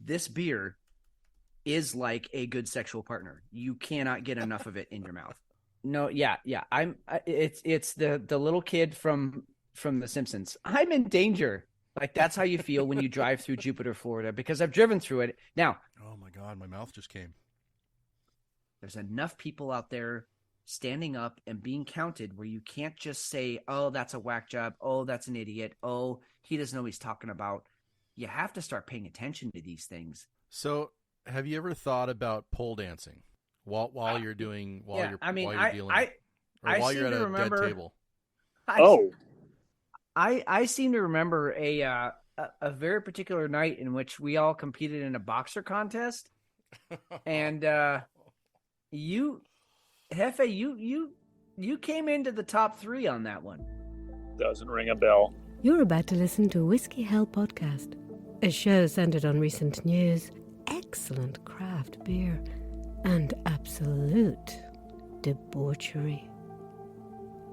this beer is like a good sexual partner. You cannot get enough of it in your mouth. No, yeah, yeah. It's the little kid from The Simpsons. I'm in danger. Like that's how you feel when you drive through Jupiter, Florida, because I've driven through it. Now, Oh my God, my mouth just came. there's enough people out there standing up and being counted where you can't just say, "Oh, that's a whack job. Oh, that's an idiot. Oh, he doesn't know what he's talking about." You have to start paying attention to these things. So, have you ever thought about pole dancing while Uh, you're doing yeah, I mean, while you're dealing or I while you're seem at to a dead remember. table? I Oh, I seem to remember a very particular night in which we all competed in a boxer contest, and you, Hefe, you came into the top three on that one. doesn't ring a bell. You're about to listen to Whiskey Hell Podcast, a show centered on recent news, excellent craft beer, and absolute debauchery.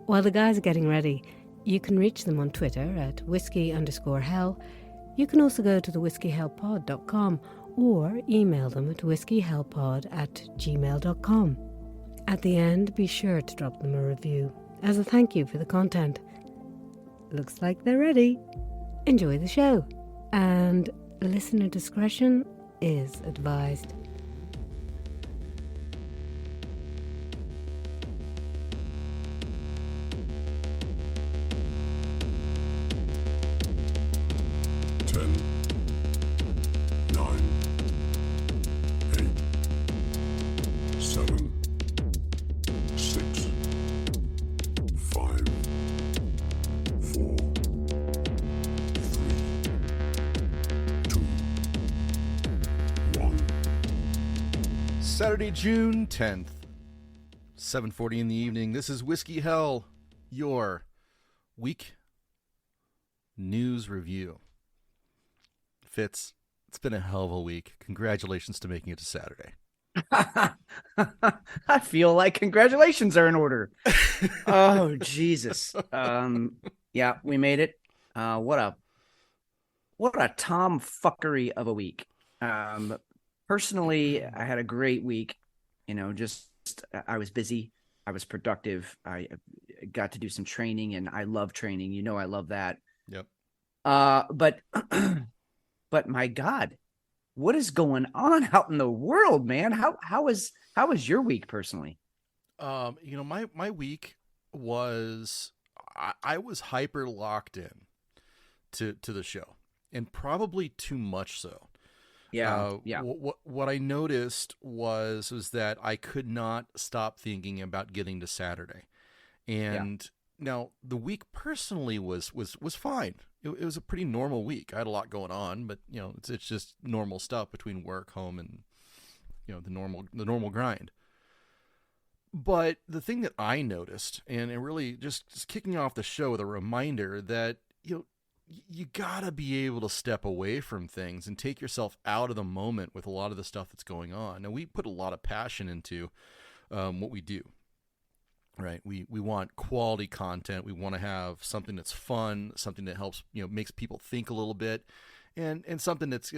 While the guys are getting ready, you can reach them on Twitter at whiskey_hell. You can also go to the whiskeyhellpod.com or email them at whiskeyhellpod@gmail.com. At the end, be sure to drop them a review as a thank you for the content. Looks like they're ready. Enjoy the show. And listener discretion is advised. Ten, nine, 8, 7, 6, 5, 4, 3, 2, 1. Saturday, June 10th, 7:40 in the evening. This is Whiskey Hell, your week news review. Fitz, it's been a hell of a week. Congratulations to making it to Saturday. I feel like congratulations are in order. Oh Jesus. Yeah, we made it. What a tomfuckery of a week. Personally, I had a great week. Just I was busy. I was productive. I got to do some training, and I love training. I love that. Yep. But but my God, what is going on out in the world, man? How was your week personally? My week was I was hyper locked in to the show, and probably too much so. Yeah, yeah. What I noticed was that I could not stop thinking about getting to Saturday, and now the week personally was fine. It was a pretty normal week. I had a lot going on, but it's just normal stuff between work, home, and the normal grind. But the thing that I noticed, and it really just kicking off the show with a reminder that you gotta be able to step away from things and take yourself out of the moment with a lot of the stuff that's going on. Now, we put a lot of passion into what we do, right? We want quality content. We want to have something that's fun, something that helps, makes people think a little bit, and something that's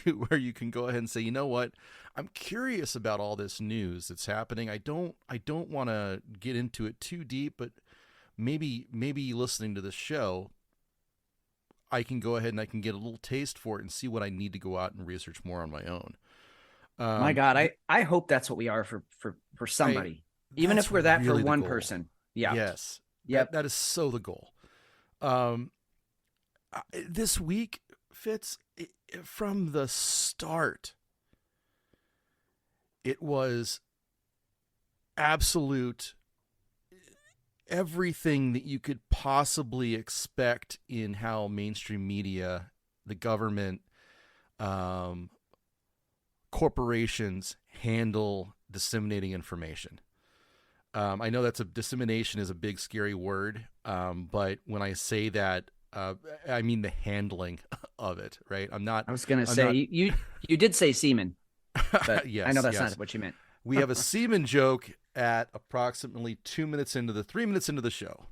where you can go ahead and say, you know what, I'm curious about all this news that's happening. I don't want to get into it too deep, but maybe listening to this show, I can go ahead and I can get a little taste for it and see what I need to go out and research more on my own. My God, I hope that's what we are for somebody, even if we're that really for one goal. person. Yeah. Yes. Yep. That is so the goal. This week, Fitz, from the start, it was absolute everything that you could possibly expect in how mainstream media, the government, corporations handle disseminating information. I know dissemination is a big, scary word, but when I say that, I mean the handling of it, right? I was going to say, you did say semen, but yes, I know that's not what you meant. We have a semen joke at approximately 3 minutes into the show.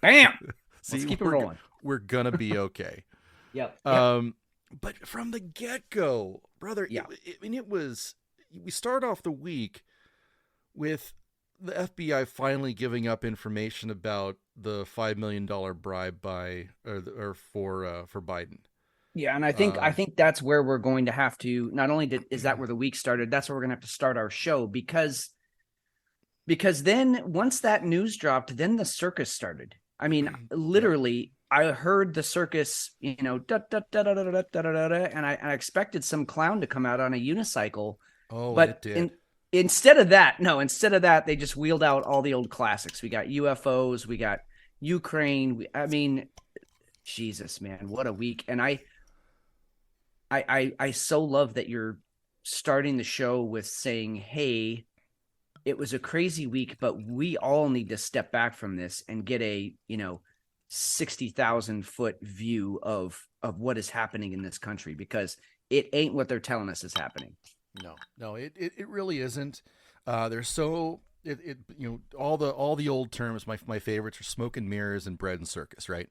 Bam! See, Let's keep it rolling. We're gonna be okay. Yep. But from the get-go, brother, Yeah. we start off the week with the FBI finally giving up information about the $5 million bribe for Biden. Yeah, and I think that's where we're going to have to not only is that where the week started, that's where we're going to have to start our show because then once that news dropped, then the circus started. I mean, literally, I heard the circus, da, da, da, da, da, da, da, da, da, da, and I expected some clown to come out on a unicycle. Oh, but it did. Instead of that, they just wheeled out all the old classics. We got UFOs, we got Ukraine. I mean, Jesus, man, what a week. And I so love that you're starting the show with saying, hey, it was a crazy week, but we all need to step back from this and get a, 60,000 foot view of what is happening in this country, because it ain't what they're telling us is happening. No, it really isn't. There's so all the old terms. My favorites are smoke and mirrors and bread and circus, right?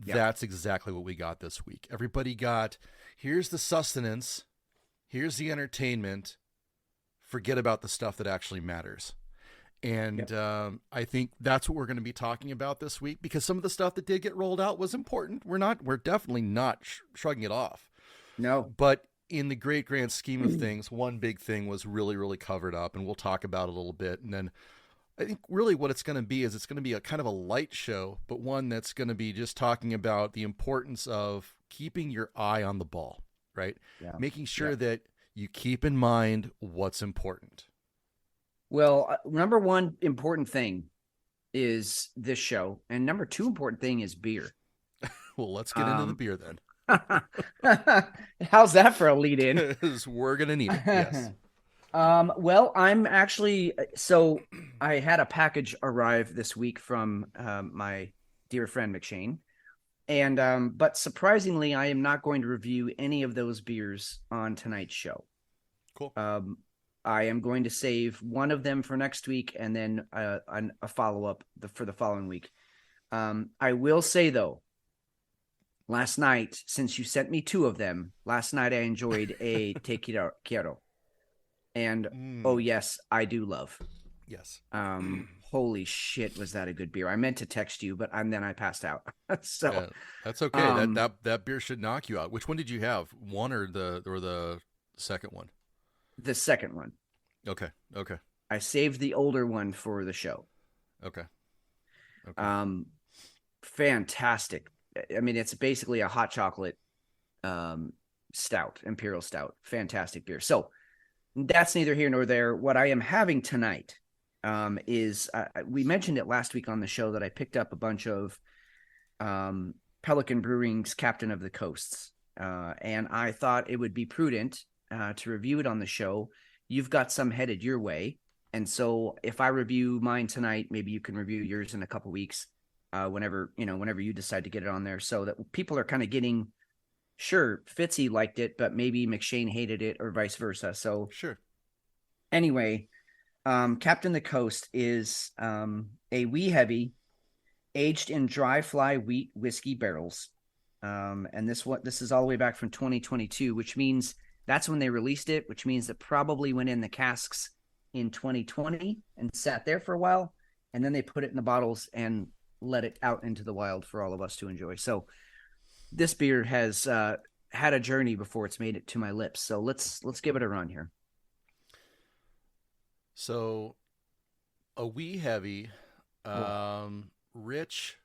Yeah. That's exactly what we got this week. Everybody got, here's the sustenance, here's the entertainment. Forget about the stuff that actually matters. And I think that's what we're going to be talking about this week, because some of the stuff that did get rolled out was important. We're definitely not shrugging it off. No, but in the great grand scheme of things, one big thing was really, really covered up, and we'll talk about it a little bit. And then I think really what it's going to be is it's going to be a kind of a light show, but one that's going to be just talking about the importance of keeping your eye on the ball, right? Yeah. Making sure that you keep in mind what's important. Well, number one important thing is this show, and number two important thing is beer. Well, let's get into the beer then. How's that for a lead in? We're going to need it. Yes. Well, I'm actually, so I had a package arrive this week from my dear friend McShane. And, but surprisingly, I am not going to review any of those beers on tonight's show. Cool. I am going to save one of them for next week, and then a follow-up for the following week. I will say, though, last night, since you sent me two of them, last night I enjoyed a Te Quiero. And, oh, yes, I do love. Yes. Holy shit, was that a good beer? I meant to text you, but then I passed out. So yeah, that's okay. That beer should knock you out. Which one did you have? One or the second one? The second one. Okay. I saved the older one for the show. Okay. Fantastic. I mean, it's basically a hot chocolate stout, imperial stout. Fantastic beer. So that's neither here nor there. What I am having tonight is we mentioned it last week on the show that I picked up a bunch of Pelican Brewing's Captain of the Coasts, and I thought it would be prudent to review it on the show. You've got some headed your way, and so if I review mine tonight, maybe you can review yours in a couple weeks, whenever you decide to get it on there, so that people are kind of getting. Sure, Fitzy liked it, but maybe McShane hated it, or vice versa. So sure. Anyway, Captain the Coast is a wee heavy, aged in dry fly wheat whiskey barrels, and this is all the way back from 2022, which means that's when they released it. Which means it probably went in the casks in 2020 and sat there for a while, and then they put it in the bottles and let it out into the wild for all of us to enjoy. So this beer has had a journey before it's made it to my lips. So let's give it a run here. So a wee heavy, rich,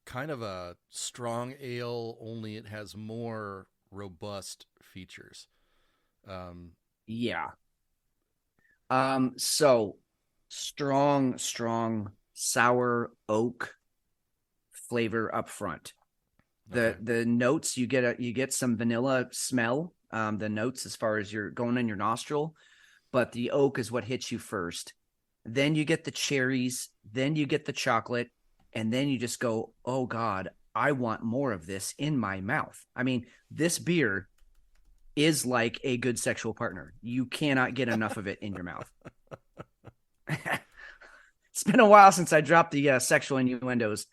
kind of a strong ale, only it has more robust features. Yeah. So strong sour oak flavor up front. The notes you get some vanilla smell, the notes as far as you're going in your nostril, but the oak is what hits you first. Then you get the cherries, then you get the chocolate, and then you just go, oh God, I want more of this in my mouth. I mean, this beer is like a good sexual partner. You cannot get enough of it in your mouth. It's been a while since I dropped the sexual innuendos.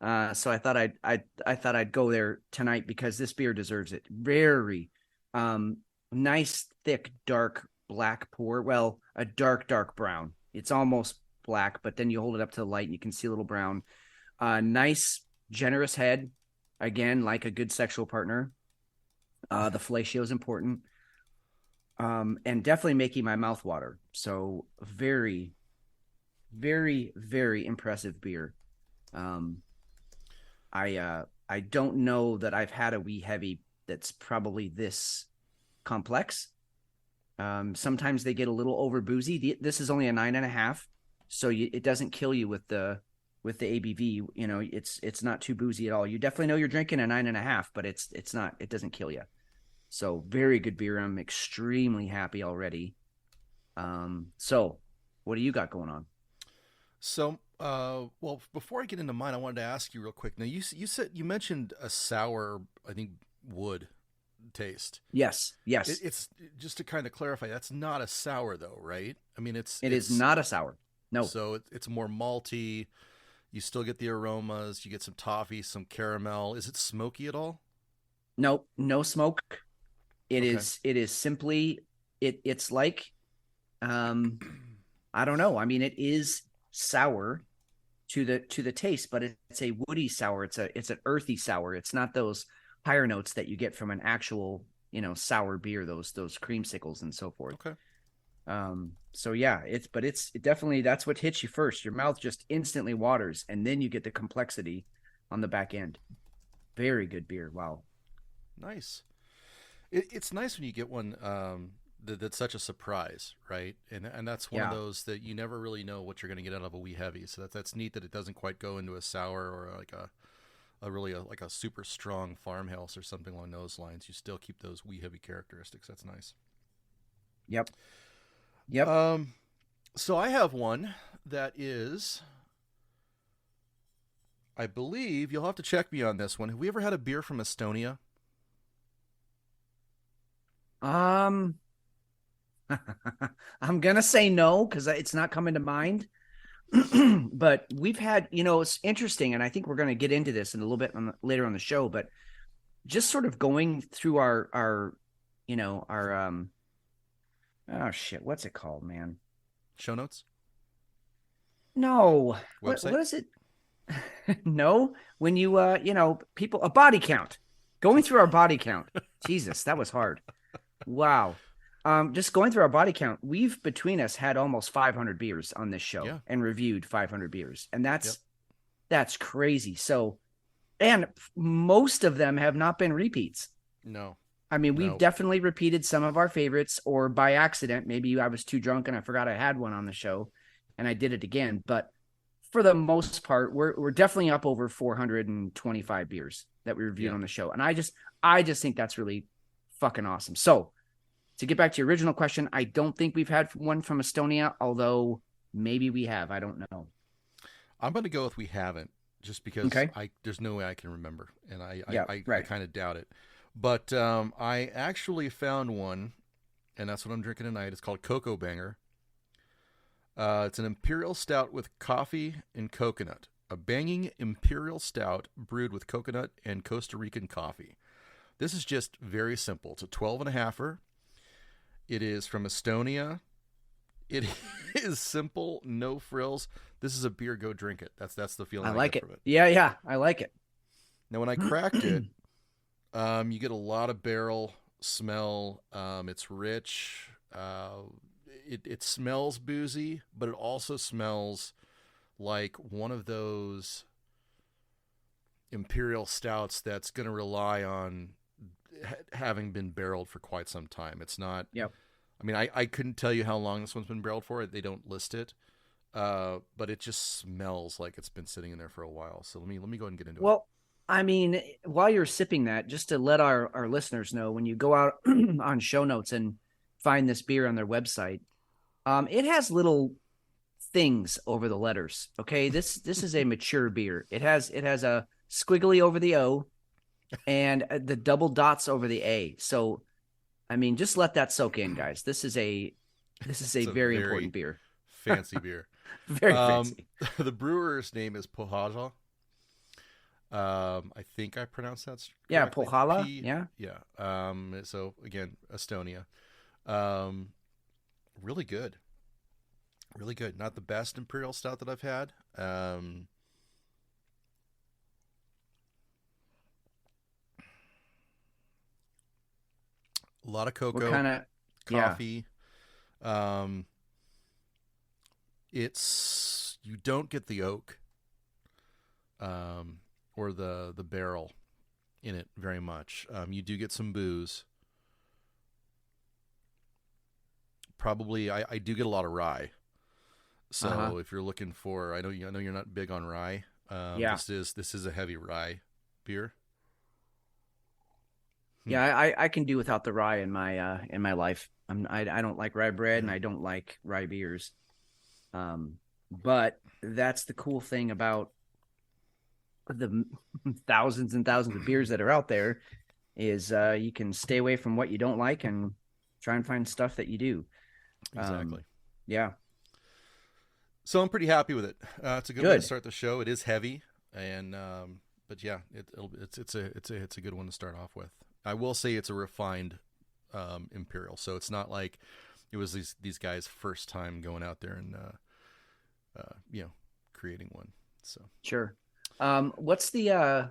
So I thought I'd go there tonight because this beer deserves it. Very nice, thick, dark black pour. Well, a dark brown. It's almost black, but then you hold it up to the light and you can see a little brown. Nice, generous head. Again, like a good sexual partner. The fellatio is important. And definitely making my mouth water. So very, very, very impressive beer. I don't know that I've had a wee heavy that's probably this complex. Sometimes they get a little over boozy. This is only a 9.5, so it doesn't kill you with the ABV. You know, it's not too boozy at all. You definitely know you're drinking a 9.5, but it doesn't kill you. So very good beer. I'm extremely happy already. So what do you got going on? So, well, before I get into mine, I wanted to ask you real quick. Now, you mentioned a sour, I think, wood taste. Yes. It's just to kind of clarify. That's not a sour, though, right? I mean, it is not a sour. No. So it's more malty. You still get the aromas. You get some toffee, some caramel. Is it smoky at all? No, no smoke. It Okay. is simply it's like I don't know. I mean, it is sour to the taste, but it's a woody sour. It's an earthy sour. It's not those higher notes that you get from an actual, sour beer, those creamsicles and so forth. Okay. So yeah, it's definitely, that's what hits you first. Your mouth just instantly waters, and then you get the complexity on the back end. Very good beer. Wow. Nice. It's nice when you get one that's such a surprise, right? And that's one of those that you never really know what you're going to get out of a wee heavy. So that's neat that it doesn't quite go into a sour or like a super strong farmhouse or something along those lines. You still keep those wee heavy characteristics. That's nice. Yep. So I have one that is, I believe you'll have to check me on this one. Have we ever had a beer from Estonia? I'm gonna say no because it's not coming to mind. But we've had, it's interesting, and I think we're going to get into this in a little bit later on the show. But just sort of going through our oh shit, what's it called, man? Show notes? No, Website? what is it? No, when you people, a body count. Going through our body count. Jesus, that was hard. Wow. Just going through our body count, we've between us had almost 500 beers on this show and reviewed 500 beers. And that's crazy. So, and most of them have not been repeats. No. I mean, we've definitely repeated some of our favorites, or by accident. Maybe I was too drunk and I forgot I had one on the show and I did it again. But for the most part, we're definitely up over 425 beers that we reviewed on the show. And I just think that's really fucking awesome. So, to get back to your original question, I don't think we've had one from Estonia, although maybe we have. I don't know. I'm going to go with we haven't, just because there's no way I can remember, and I kind of doubt it. But I actually found one, and that's what I'm drinking tonight. It's called Cocoa Banger. It's an imperial stout with coffee and coconut. A banging imperial stout brewed with coconut and Costa Rican coffee. This is just very simple. It's a 12.5-er. It is from Estonia. It is simple, no frills. This is a beer. Go drink it. That's the feeling I like get it. from it. Yeah, I like it. Now, when I cracked it, you get a lot of barrel smell. It's rich. It smells boozy, but it also smells like one of those imperial stouts that's going to rely on having been barreled for quite some time. It's not. Yep. I mean, I couldn't tell you how long this one's been barreled for. They don't list it, but it just smells like it's been sitting in there for a while. So let me go ahead and get into it. Well, I mean, while you're sipping that, just to let our listeners know, when you go out on show notes and find this beer on their website, it has little things over the letters. Okay, this is a mature beer. It has a squiggly over the O and the double dots over the A. So, I mean, just let that soak in, guys. This is a very important beer. Fancy beer. Very fancy. The brewer's name is Pohaja. I think I pronounced that Yeah, correctly. Pohjola. P, Yeah. yeah. So again, Estonia. Really good. Really good. Not the best imperial stout that I've had. A lot of What cocoa, kind of? Yeah. coffee. Um, it's you don't get the oak, or the barrel in it very much. You do get some booze. Probably, I do get a lot of rye. So Uh-huh. if you're looking for, I know you're not big on rye. Yeah. This is a heavy rye beer. Hmm. Yeah, I can do without the rye in my life. I don't like rye bread and Yeah. I don't like rye beers. But that's the cool thing about the thousands and thousands of beers that are out there is you can stay away from what you don't like and try and find stuff that you do. Exactly. Yeah, So I'm pretty happy with it. It's a good way to good. start the show. It is heavy, and but yeah, it's a good one to start off with. I will say it's a refined imperial, so it's not like it was these guys' first time going out there and creating one. So Sure. What's the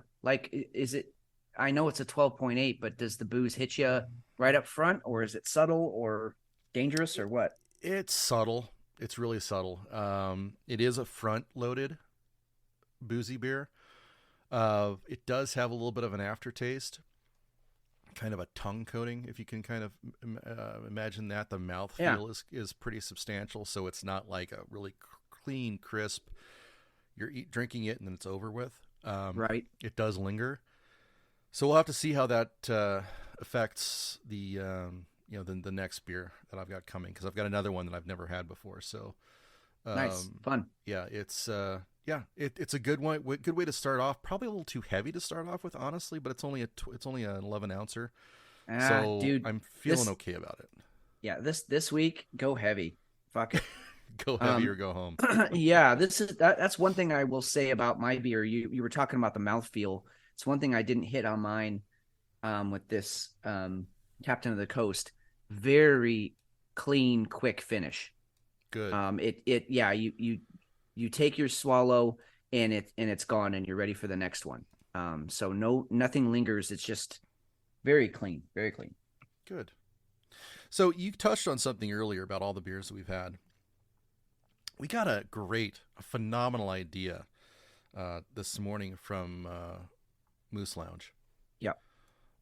is it I know it's a 12.8, but does the booze hit you right up front or is it subtle or dangerous or what? it's subtle. It's really subtle. It is a front loaded boozy beer. It does have a little bit of an aftertaste, kind of a tongue coating, if you can kind of imagine that. The mouth Yeah. feel is pretty substantial, so it's not like a really clean, crisp. You're drinking it and then it's over with. Right. It does linger, so we'll have to see how that affects the next beer that I've got coming, because I've got another one that I've never had before. So Nice. Fun. yeah, it's a good one. Good way to start off. Probably a little too heavy to start off with, honestly, but it's only an 11 ouncer, so Dude, I'm feeling this okay about it. yeah, this week go heavy. Fuck it. Go heavy or go home. Yeah, that's one thing I will say about my beer. You were talking about the mouthfeel. It's one thing I didn't hit on mine with this Captain of the Coast. Very clean, quick finish. Good. Yeah, you take your swallow and it's gone and you're ready for the next one. So nothing lingers. It's just very clean, very clean. Good. So you touched on something earlier about all the beers that we've had. We got a phenomenal idea this morning from Moose Lounge. Yep.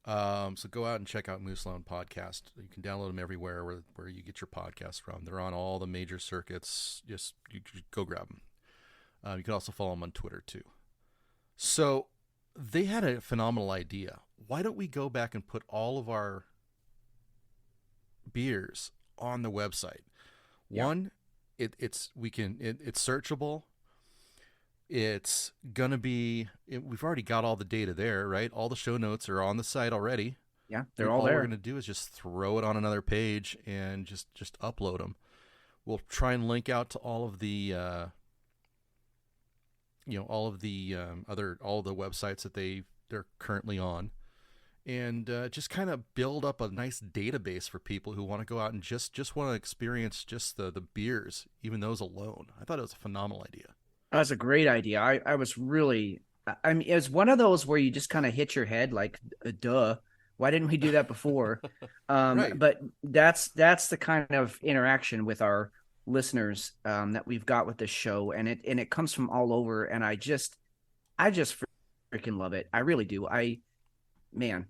So go out and check out Moose Lounge Podcast. You can download them everywhere where you get your podcast from. They're on all the major circuits. Just you go grab them. You can also follow them on Twitter too. So they had a phenomenal idea. Why don't we go back and put all of our beers on the website? Yeah. One, it's searchable. It's gonna be. We've already got all the data there, right? All the show notes are on the site already. Yeah, they're all there. All we're gonna do is just throw it on another page and just upload them. We'll try and link out to all of the all of the websites that they're currently on, and just kind of build up a nice database for people who want to go out and just want to experience just the beers, even those alone. I thought it was a phenomenal idea. That's a great idea. I was really, I mean, it was one of those where you just kind of hit your head like, duh, why didn't we do that before? Right. But that's the kind of interaction with our listeners that we've got with this show, and it comes from all over, and I just freaking love it. I really do. Man,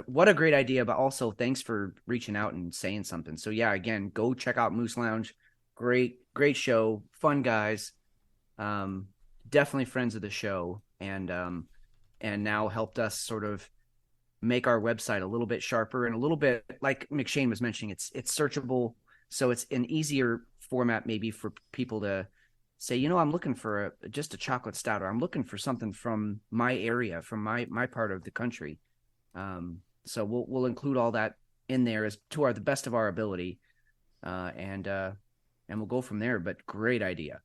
what a great idea, but also thanks for reaching out and saying something. So yeah, again, go check out Moose Lounge. Great show, fun guys. Definitely friends of the show, and now helped us sort of make our website a little bit sharper and a little bit, like McShane was mentioning, it's searchable, so it's an easier format maybe for people to say, I'm looking for just a chocolate stout, or I'm looking for something from my area, from my part of the country. So we'll include all that in there as to the best of our ability, and we'll go from there. But great idea.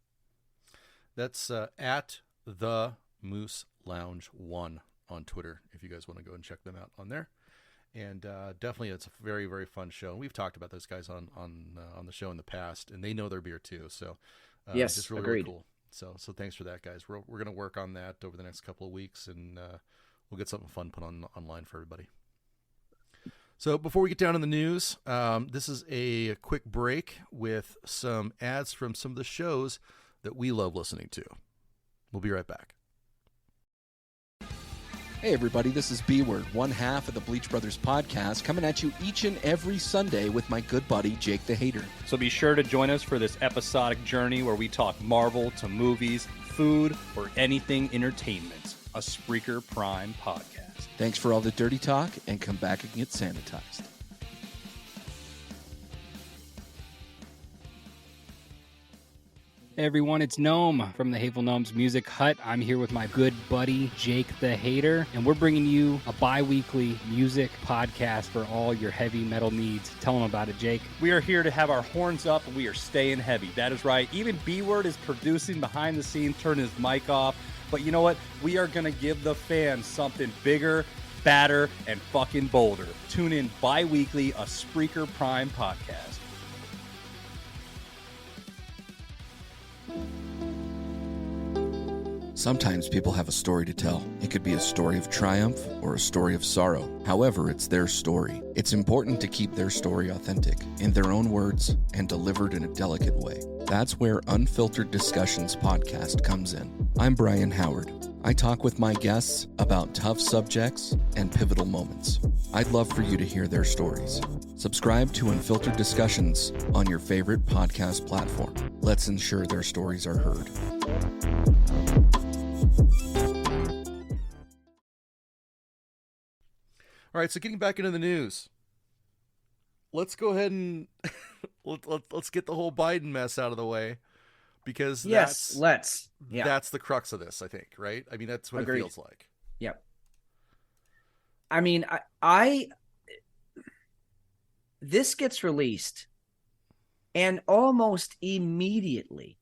That's at the Moose Lounge 1 on Twitter if you guys want to go and check them out on there. And definitely, it's a very, very fun show. And we've talked about those guys on the show in the past, and they know their beer too. So yes, just really, agreed. really cool. So thanks for that, guys. We're going to work on that over the next couple of weeks, and we'll get something fun put online for everybody. So before we get down to the news, this is a quick break with some ads from some of the shows that we love listening to. We'll be right back. Hey everybody, this is B-Word, one half of the Bleach Brothers podcast, coming at you each and every Sunday with my good buddy Jake the Hater. So be sure to join us for this episodic journey where we talk Marvel to movies, food, or anything entertainment. A Spreaker Prime podcast. Thanks for all the dirty talk, and come back and get sanitized. Hey everyone, it's Gnome from the Hateful Gnomes Music Hut. I'm here with my good buddy Jake the Hater, and we're bringing you a bi-weekly music podcast for all your heavy metal needs. Tell them about it, Jake. We are here to have our horns up, and we are staying heavy. That is right. Even B-Word is producing behind the scenes, turning his mic off. But you know what? We are going to give the fans something bigger, badder, and fucking bolder. Tune in bi-weekly, a Spreaker Prime podcast. Sometimes people have a story to tell. It could be a story of triumph or a story of sorrow. However, it's their story. It's important to keep their story authentic, in their own words, and delivered in a delicate way. That's where Unfiltered Discussions podcast comes in. I'm Brian Howard. I talk with my guests about tough subjects and pivotal moments. I'd love for you to hear their stories. Subscribe to Unfiltered Discussions on your favorite podcast platform. Let's ensure their stories are heard. All right, so getting back into the news, let's go ahead and let's get the whole Biden mess out of the way, because Yes, let's. Yeah. that's the crux of this, I think, right? I mean, that's what Agreed. it feels like. Yep. I mean, I this gets released, and almost immediately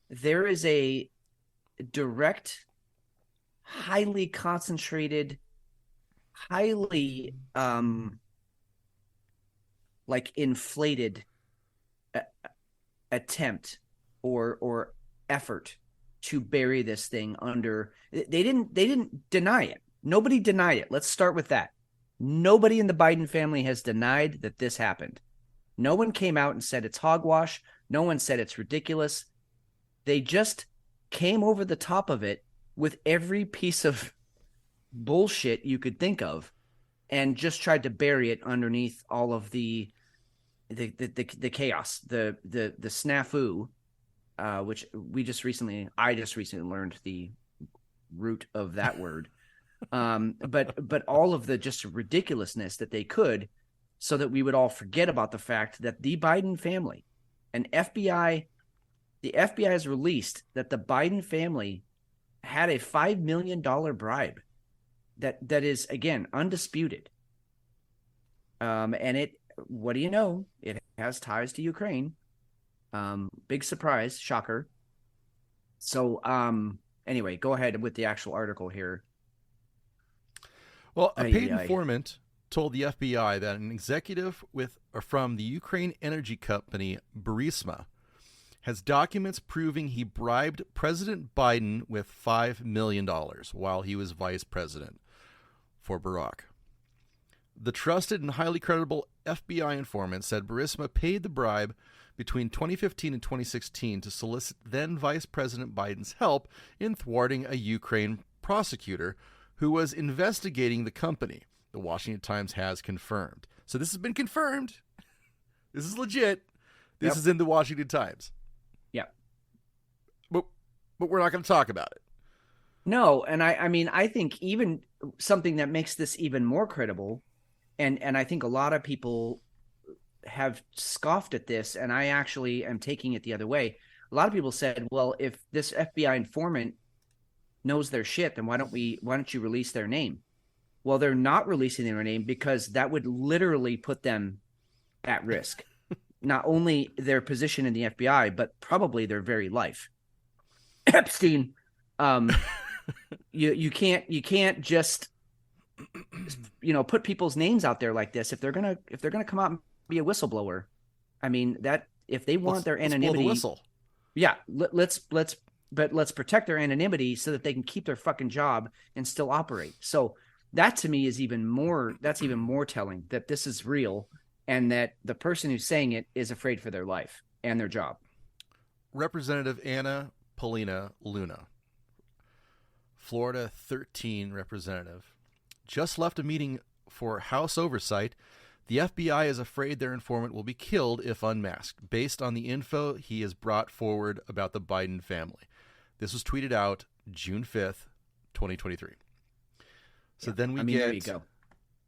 there is a direct, highly concentrated, highly like inflated attempt or effort to bury this thing under. They didn't deny it. Nobody denied it. Let's start with that. Nobody in the Biden family has denied that this happened. No one came out and said it's hogwash. No one said it's ridiculous. They just came over the top of it with every piece of bullshit you could think of, and just tried to bury it underneath all of the chaos, the snafu, which I just recently learned the root of that word. But all of the just ridiculousness that they could, so that we would all forget about the fact that the Biden family and the FBI has released that the Biden family had a $5 million bribe that is, again, undisputed. And what do you know? It has ties to Ukraine. Big surprise, shocker. So, anyway, go ahead with the actual article here. Well, a paid informant told the FBI that an executive from the Ukraine energy company Burisma has documents proving he bribed President Biden with $5 million while he was vice president for Barack. The trusted and highly credible FBI informant said Burisma paid the bribe between 2015 and 2016 to solicit then Vice President Biden's help in thwarting a Ukraine prosecutor who was investigating the company, the Washington Times has confirmed. So this has been confirmed. This is legit. This is in the Washington Times. Yeah. But we're not going to talk about it. No, and I mean, I think even something that makes this even more credible, and I think a lot of people have scoffed at this, and I actually am taking it the other way. A lot of people said, well, if this FBI informant knows their shit, then why don't you release their name? Well, they're not releasing their name because that would literally put them at risk. Not only their position in the FBI, but probably their very life. Epstein, You can't just put people's names out there like this if they're gonna come out and be a whistleblower. I mean, that if they want their let's blow anonymity, the whistle. yeah, let's protect their anonymity so that they can keep their fucking job and still operate. So that to me is even more telling that this is real and that the person who's saying it is afraid for their life and their job. Representative Anna Paulina Luna, Florida 13 representative, just left a meeting for House oversight. The FBI is afraid their informant will be killed if unmasked, based on the info he has brought forward about the Biden family. This was tweeted out June 5th, 2023. So then there you go.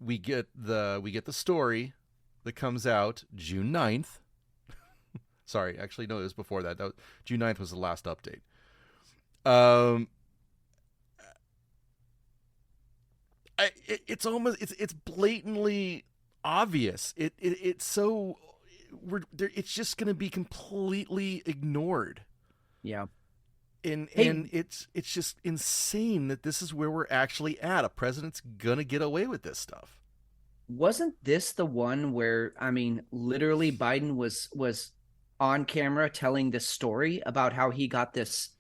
we get the story that comes out June 9th. Sorry, actually, no, it was before that. June 9th was the last update. It's blatantly obvious. It's just going to be completely ignored. Yeah. And it's just insane that this is where we're actually at. A president's going to get away with this stuff. Wasn't this the one where, I mean, literally Biden was on camera telling this story about how he got this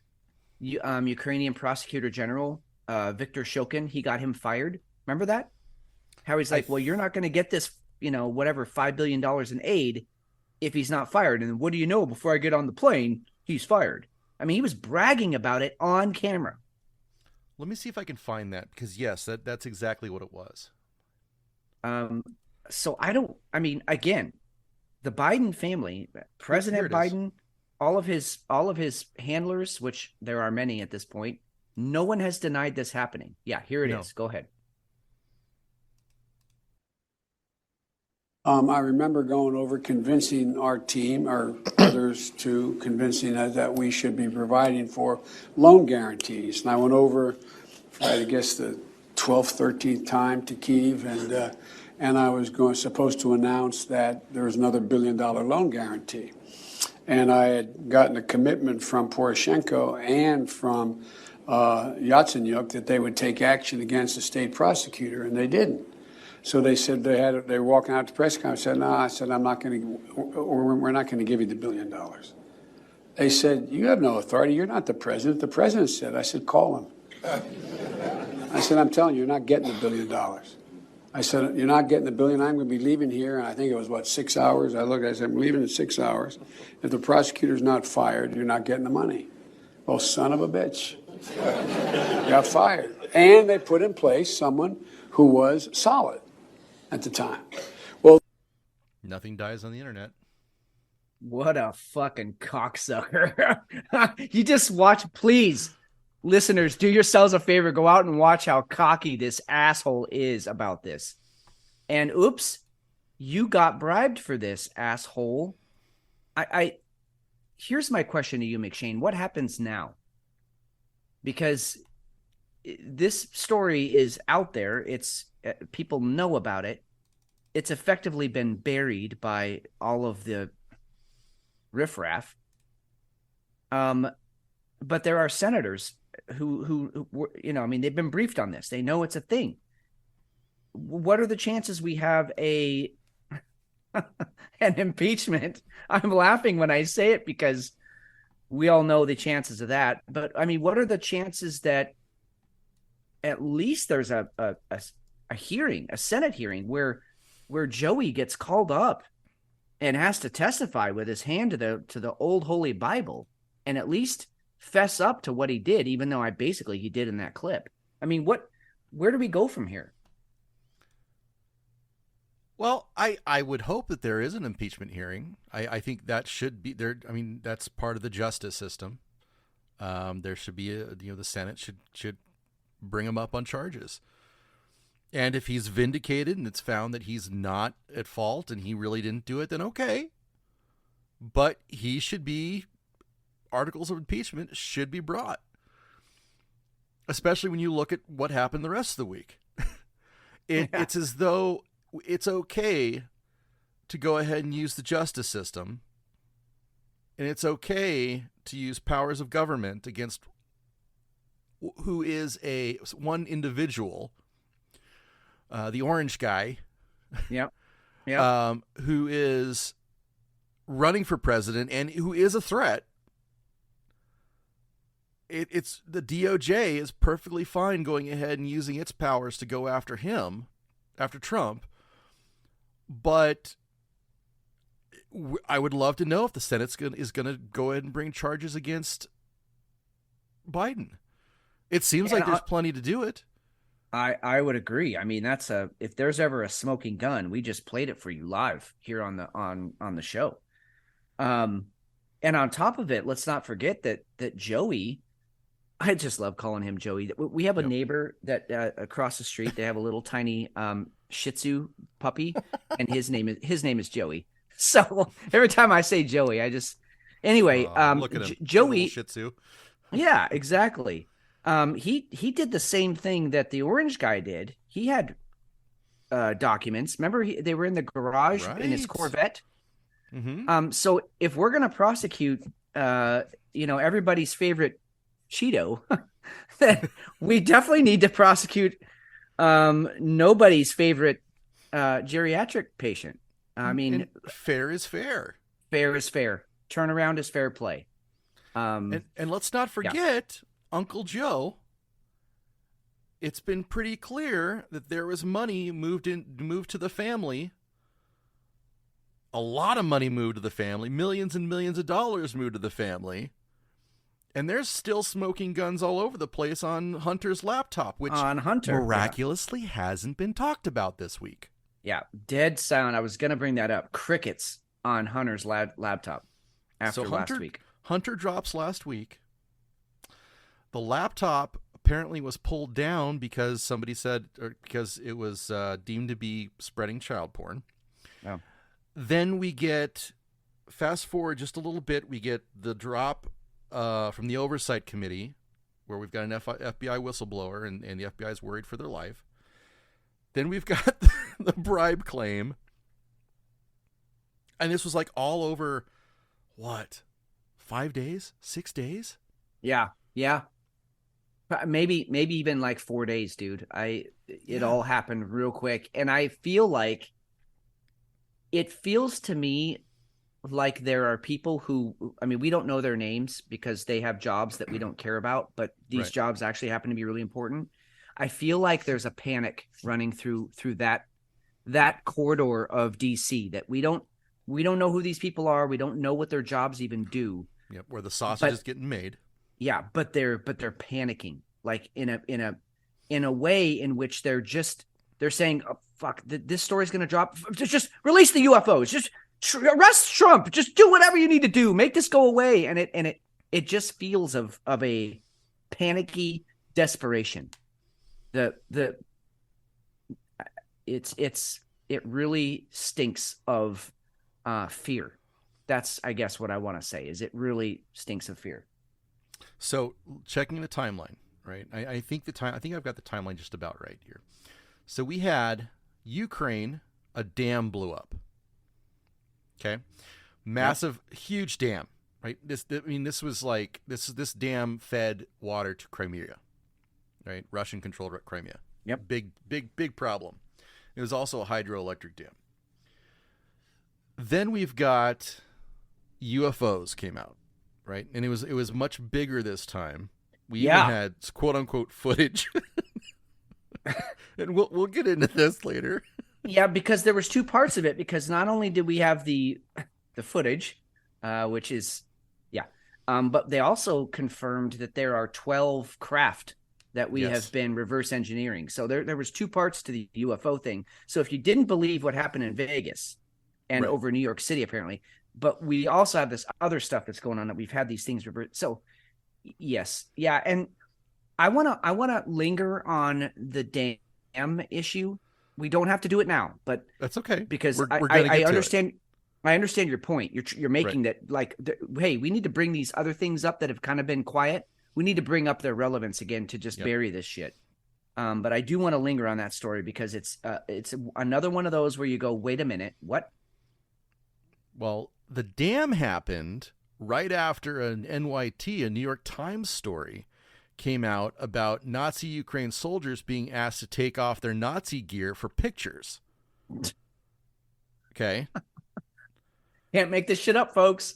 Ukrainian prosecutor general, Viktor Shokin, he got him fired. Remember that? How he's like, well, you're not going to get this, whatever, $5 billion in aid if he's not fired. And what do you know? Before I get on the plane, he's fired. I mean, he was bragging about it on camera. Let me see if I can find that, because yes, that's exactly what it was. So again, the Biden family, President Biden, all of his handlers, which there are many at this point, no one has denied this happening. Yeah, here it is. Go ahead. I remember going over convincing our team, or others too, convincing us that we should be providing for loan guarantees. And I went over, I guess, the 12th, 13th time to Kyiv, and I was supposed to announce that there was another $1 billion loan guarantee. And I had gotten a commitment from Poroshenko and from Yatsenyuk that they would take action against the state prosecutor, and they didn't. So they said they were walking out to press conference. I said, no, I'm not going to, or we're not going to give you the $1 billion. They said, you have no authority. You're not the president. The president said. I said, call him. I said, I'm telling you, you're not getting the $1 billion. I said, you're not getting the $1 billion. I'm going to be leaving here. And I think it was, 6 hours? I said, I'm leaving in 6 hours. If the prosecutor's not fired, you're not getting the money. Well, son of a bitch. Got fired. And they put in place someone who was solid at the time. Well, nothing dies on the internet. What a fucking cocksucker. You just watch, please, listeners, do yourselves a favor, go out and watch how cocky this asshole is about this. And oops, you got bribed for this, asshole. Here's my question to you, McShane. What happens now? Because this story is out there. It's people know about it. It's effectively been buried by all of the riffraff. But there are senators who they've been briefed on this. They know it's a thing. What are the chances we have an impeachment? I'm laughing when I say it because we all know the chances of that. But I mean, what are the chances that at least there's a hearing, a Senate hearing where Joey gets called up and has to testify with his hand to the old Holy Bible and at least fess up to what he did, even though he did in that clip. I mean, where do we go from here? Well, I would hope that there is an impeachment hearing. I think that should be there. I mean, that's part of the justice system. There should be the Senate should bring him up on charges. And if he's vindicated and it's found that he's not at fault and he really didn't do it, then okay. But articles of impeachment should be brought. Especially when you look at what happened the rest of the week. It's as though it's okay to go ahead and use the justice system. And it's okay to use powers of government against who is one individual, the orange guy, Yep. who is running for president and who is a threat. It's the DOJ is perfectly fine going ahead and using its powers to go after him, after Trump. But I would love to know if the Senate is going to go ahead and bring charges against Biden. It seems like there's plenty to do it. I would agree. I mean, if there's ever a smoking gun, we just played it for you live here on the show. And on top of it, let's not forget that Joey, I just love calling him Joey. We have a neighbor that across the street, they have a little tiny Shih Tzu puppy, and his name is Joey. So every time I say Joey, look at him. Joey Shih Tzu. Yeah, exactly. He did the same thing that the orange guy did. He had documents. Remember, they were in the garage in his Corvette. Mm-hmm. So if we're gonna prosecute, everybody's favorite Cheeto, then we definitely need to prosecute nobody's favorite geriatric patient. I mean, and fair is fair. Fair is fair. Turnaround is fair play. And let's not forget Uncle Joe. It's been pretty clear that there was money moved to the family. A lot of money moved to the family. Millions and millions of dollars moved to the family. And there's still smoking guns all over the place on Hunter's laptop, which miraculously hasn't been talked about this week. Yeah, dead silent. I was going to bring that up. Crickets on Hunter's laptop after last week. Hunter drops last week. The laptop apparently was pulled down because because it was deemed to be spreading child porn. Oh. Then we fast forward just a little bit, we get the drop from the Oversight Committee, where we've got an FBI whistleblower, and the FBI is worried for their life. Then we've got the bribe claim. And this was like all over, 5 days? 6 days? Yeah. Maybe even like 4 days, dude. It all happened real quick. And I feel like it feels to me like there are people who, we don't know their names because they have jobs that we don't care about, but these jobs actually happen to be really important. I feel like there's a panic running through that corridor of DC that we don't know who these people are. We don't know what their jobs even do. Yep, where the sausage is getting made. Yeah, but they're panicking, like in a way in which they're saying, oh, fuck, this story's going to drop. Just release the UFOs. Just arrest Trump. Just do whatever you need to do. Make this go away. And it just feels of a panicky desperation. It really stinks of fear. That's, I guess, what I want to say is it really stinks of fear. So checking the timeline, right? I think I've got the timeline just about right here. So we had Ukraine, a dam blew up. Okay. Massive, huge dam, right? This dam fed water to Crimea, right? Russian controlled Crimea. Yep. Big problem. It was also a hydroelectric dam. Then we've got UFOs came out, right? And it was much bigger this time. We even had quote unquote footage. And we'll get into this later. Yeah, because there was two parts of it. Because not only did we have the footage, which is but they also confirmed that there are 12 craft that we have been reverse engineering. So there was two parts to the UFO thing. So if you didn't believe what happened in Vegas and over New York City, apparently, but we also have this other stuff that's going on that we've had these things reversed. So yes. Yeah. And I want to linger on the dam issue. We don't have to do it now, but that's okay because I understand. I understand your point. You're making that like, hey, we need to bring these other things up that have kind of been quiet. We need to bring up their relevance again to just bury this shit. But I do want to linger on that story because it's another one of those where you go, wait a minute, what? Well, the dam happened right after an NYT, a New York Times story, came out about Nazi Ukraine soldiers being asked to take off their Nazi gear for pictures. Okay. Can't make this shit up, folks.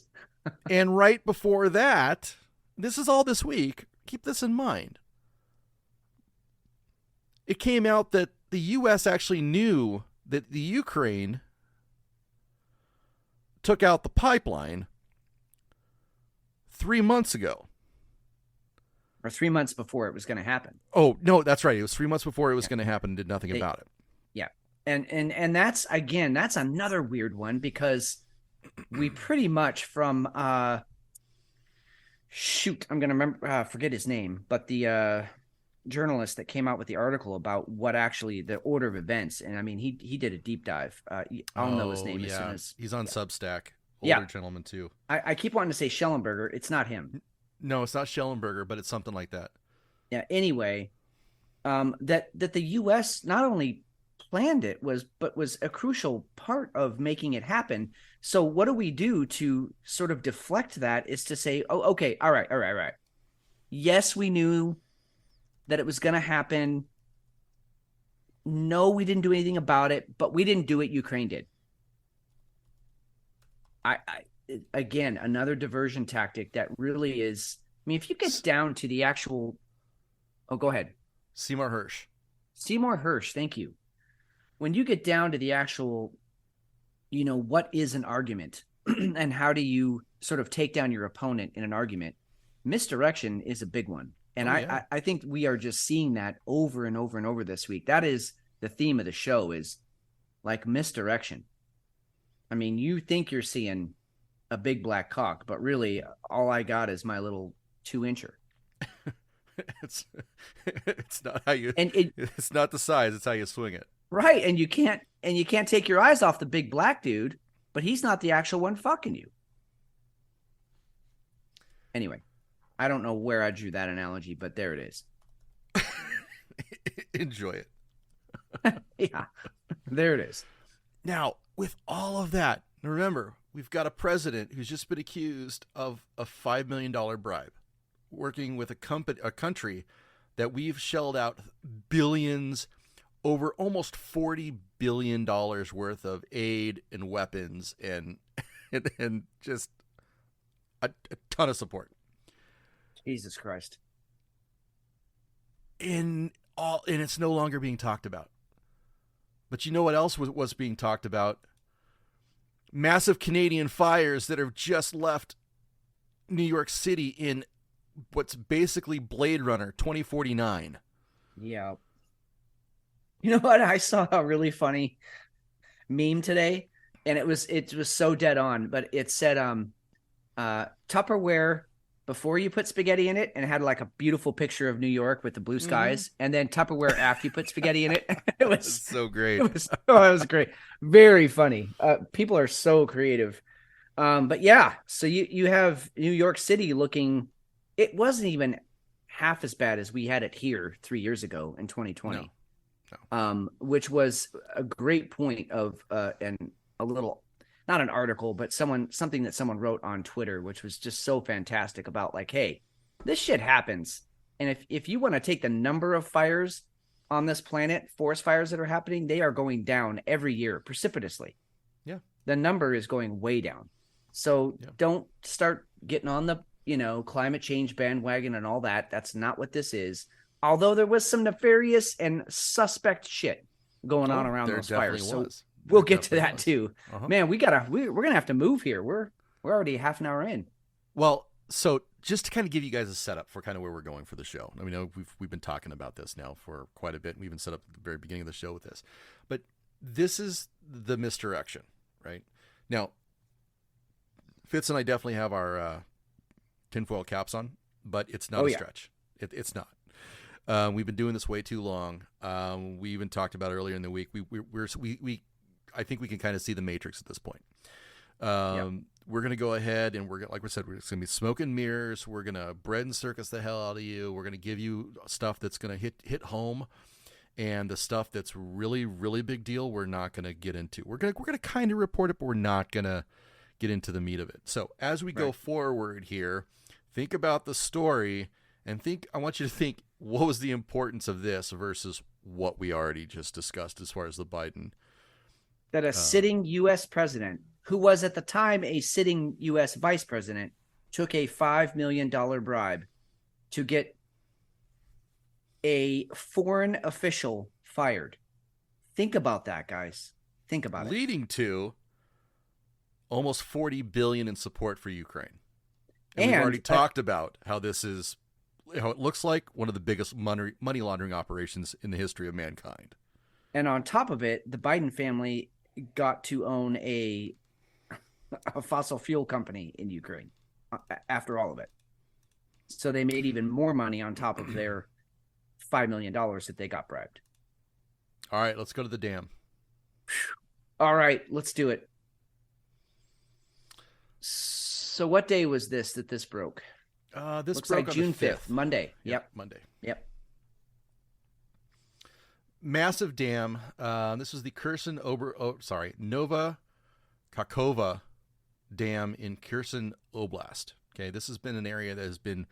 And right before that, this is all this week, keep this in mind. It came out that the U.S. actually knew that the Ukraine took out the pipeline 3 months ago. Or 3 months before it was going to happen. Oh, no, that's right. It was 3 months before it was going to happen and did nothing about it. Yeah. And that's, again, that's another weird one because we pretty much from, I'm going to remember, forget his name, but the journalist that came out with the article about what actually the order of events. And I mean, he did a deep dive. I'll know his name as soon as. He's on Substack. Older gentleman, too. I keep wanting to say Schellenberger. It's not him. No, it's not Schellenberger, but it's something like that. Yeah. Anyway, that the U.S. not only planned it but was a crucial part of making it happen. So what do we do to sort of deflect that is to say, oh, okay, all right. Yes, we knew that it was going to happen. No, we didn't do anything about it, but we didn't do it. Ukraine did. Again, another diversion tactic that really is, I mean, if you get down to the actual, go ahead. Seymour Hersh. Thank you. When you get down to the actual, what is an argument and how do you sort of take down your opponent in an argument, misdirection is a big one. And I think we are just seeing that over and over and over this week. That is the theme of the show, is like misdirection. I mean, you think you're seeing a big black cock, but really all I got is my little 2-incher. It's not how you, and it's not the size, it's how you swing it. Right. And you can't take your eyes off the big black dude, but he's not the actual one fucking you. Anyway, I don't know where I drew that analogy, but there it is. Enjoy it. Yeah, there it is. Now, with all of that, remember, we've got a president who's just been accused of a $5 million bribe, working with a country that we've shelled out billions, over almost $40 billion worth of aid and weapons and just a ton of support. Jesus Christ. And it's no longer being talked about. But you know what else was being talked about? Massive Canadian fires that have just left New York City in what's basically Blade Runner 2049. Yeah. You know what? I saw a really funny meme today, and it was so dead on, but it said Tupperware before you put spaghetti in it, and it had like a beautiful picture of New York with the blue skies, and then Tupperware after you put spaghetti in it. It was so great. It was great. Very funny. People are so creative. But yeah, so you have New York City looking, it wasn't even half as bad as we had it here 3 years ago in 2020. No. Which was a great point of and a little, not an article, but something that someone wrote on Twitter, which was just so fantastic about like, hey, this shit happens. And if you want to take the number of fires on this planet, forest fires that are happening, they are going down every year precipitously. Yeah. The number is going way down. So don't start getting on the, climate change bandwagon and all that. That's not what this is. Although there was some nefarious and suspect shit going on around those fires. So we'll get to that too. Man, we're going to have to move here. We're already half an hour in. Well, so just to kind of give you guys a setup for kind of where we're going for the show. I mean, we've been talking about this now for quite a bit. We even set up at the very beginning of the show with this. But this is the misdirection, right? Now, Fitz and I definitely have our tinfoil caps on, but it's not a stretch. It's not. We've been doing this way too long. We even talked about earlier in the week. We I think we can kind of see the Matrix at this point. We're going to go ahead and like we said, it's going to be smoke and mirrors. We're going to bread and circus the hell out of you. We're going to give you stuff that's going to hit home, and the stuff that's really, really big deal, we're not going to get into. We're going to kind of report it, but we're not going to get into the meat of it. So as we go forward here, think about the story And I want you to think, what was the importance of this versus what we already just discussed as far as the Biden? That a sitting U.S. president, who was at the time a sitting U.S. vice president, took a $5 million bribe to get a foreign official fired. Think about that, guys. Think about it. Leading to almost $40 billion in support for Ukraine. And we've already talked about how this is, how it looks like one of the biggest money laundering operations in the history of mankind. And on top of it, the Biden family got to own a fossil fuel company in Ukraine after all of it. So they made even more money on top of their $5 million that they got bribed. All right, let's go to the dam. All right, let's do it. So what day was this that this broke? This looks broke like on June the 5th. Monday. Yep, Monday. Yep. Massive dam. This was the Nova Kakhovka Dam in Kherson Oblast. Okay, this has been an area that has been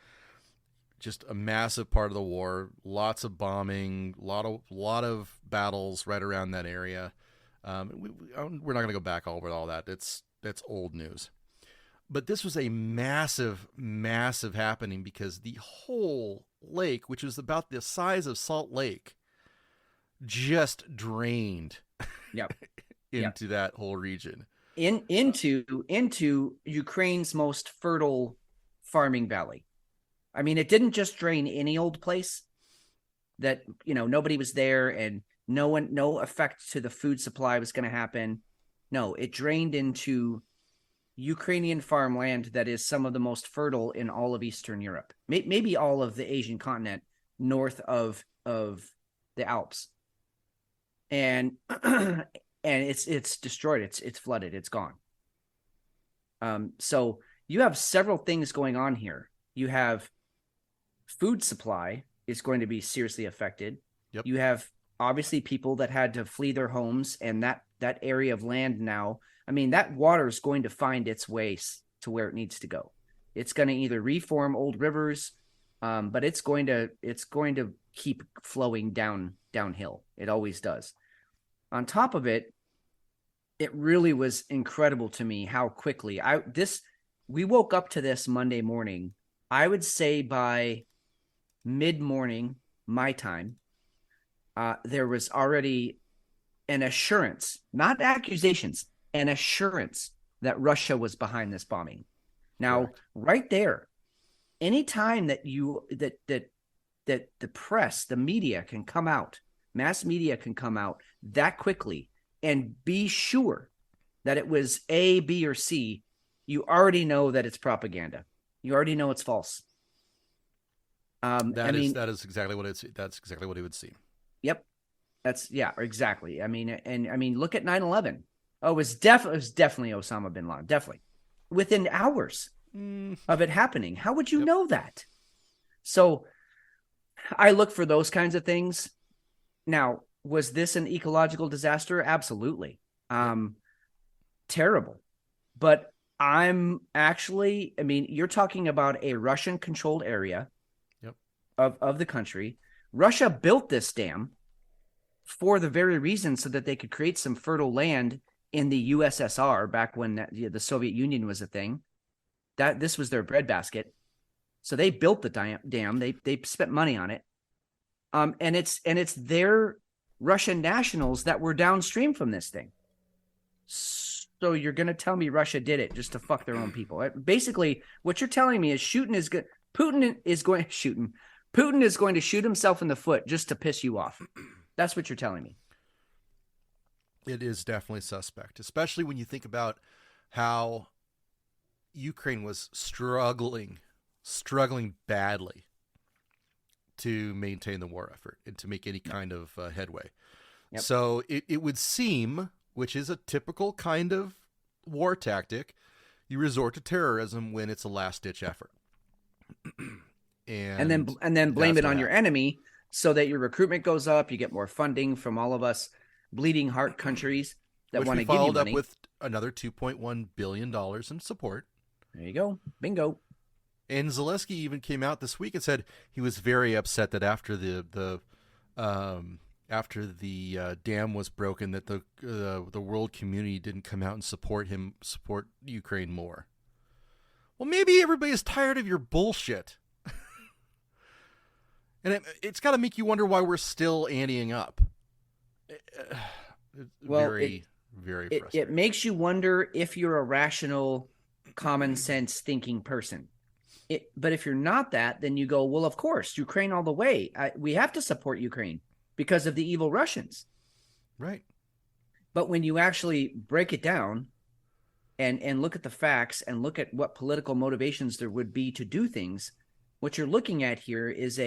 just a massive part of the war. Lots of bombing, lot of battles right around that area. We're not going to go back over all that. That's old news. But this was a massive, massive happening because the whole lake, which was about the size of Salt Lake, just drained into that whole region. Into Ukraine's most fertile farming valley. I mean, it didn't just drain any old place that, nobody was there and no effect to the food supply was going to happen. No, it drained into Ukrainian farmland that is some of the most fertile in all of Eastern Europe, maybe all of the Asian continent north of the Alps. And it's destroyed. It's flooded. It's gone. So you have several things going on here. You have food supply is going to be seriously affected. Yep. You have obviously people that had to flee their homes, and that area of land now, I mean, that water is going to find its way to where it needs to go. It's going to either reform old rivers, but it's going to keep flowing downhill. It always does. On top of it, it really was incredible to me how quickly we woke up to this Monday morning. I would say by mid-morning, my time, there was already an assurance, not accusations, an assurance that Russia was behind this bombing. Now, right there, anytime that that the press, the media can come out, mass media can come out that quickly and be sure that it was A, B, or C, you already know that it's propaganda. You already know it's false. That is exactly what that's exactly what it would seem. Yep. Exactly. I mean, look at 9/11. Oh, it was definitely Osama bin Laden. Definitely. Within hours of it happening. How would you know that? So I look for those kinds of things. Now, was this an ecological disaster? Absolutely. Terrible. But you're talking about a Russian controlled area of the country. Russia built this dam for the very reason so that they could create some fertile land in the USSR back when the Soviet Union was a thing. That this was their breadbasket. So they built the dam. They spent money on it. And it's their Russian nationals that were downstream from this thing. So you're going to tell me Russia did it just to fuck their own people. Basically, what you're telling me is Putin is going to shoot himself in the foot just to piss you off. That's what you're telling me. It is definitely suspect, especially when you think about how Ukraine was struggling badly to maintain the war effort and to make any kind of headway. Yep. So it would seem, which is a typical kind of war tactic, you resort to terrorism when it's a last-ditch effort. and then blame it on your enemy so that your recruitment goes up, you get more funding from all of us bleeding heart countries that want to give you money. Followed up with another $2.1 billion in support. There you go. Bingo. And Zaleski even came out this week and said he was very upset that after the dam was broken, that the world community didn't come out and support Ukraine more. Well, maybe everybody's tired of your bullshit. And it's got to make you wonder why we're still anteing up. Very frustrating. It makes you wonder if you're a rational, common sense thinking person. But if you're not that, then you go, well, of course, Ukraine all the way. We have to support Ukraine because of the evil Russians. Right. But when you actually break it down and look at the facts and look at what political motivations there would be to do things, what you're looking at here is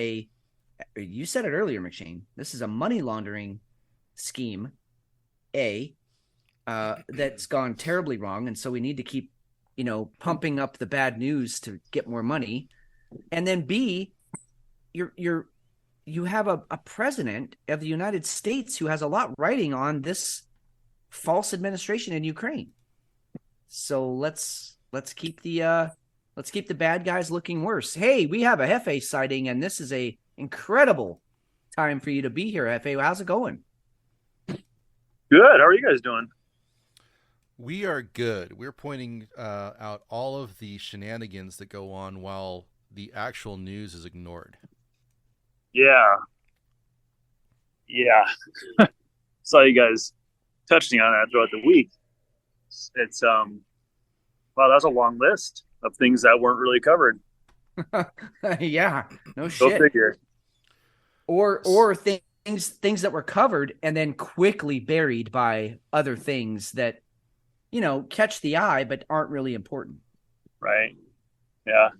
you said it earlier, McShane, this is a money laundering scheme, that's gone terribly wrong. And so we need to keep, pumping up the bad news to get more money. And then B, you have a president of the United States who has a lot riding on this false administration in Ukraine. So let's keep the bad guys looking worse. Hey, we have a Hefe sighting, and this is a incredible time for you to be here, Hefe. How's it going? Good. How are you guys doing? We are good. We're pointing out all of the shenanigans that go on while the actual news is ignored. Yeah. Saw you guys touching on that throughout the week. It's wow, that's a long list of things that weren't really covered. Yeah, no Go shit. figure. Or things that were covered and then quickly buried by other things that, catch the eye but aren't really important. Right. Yeah.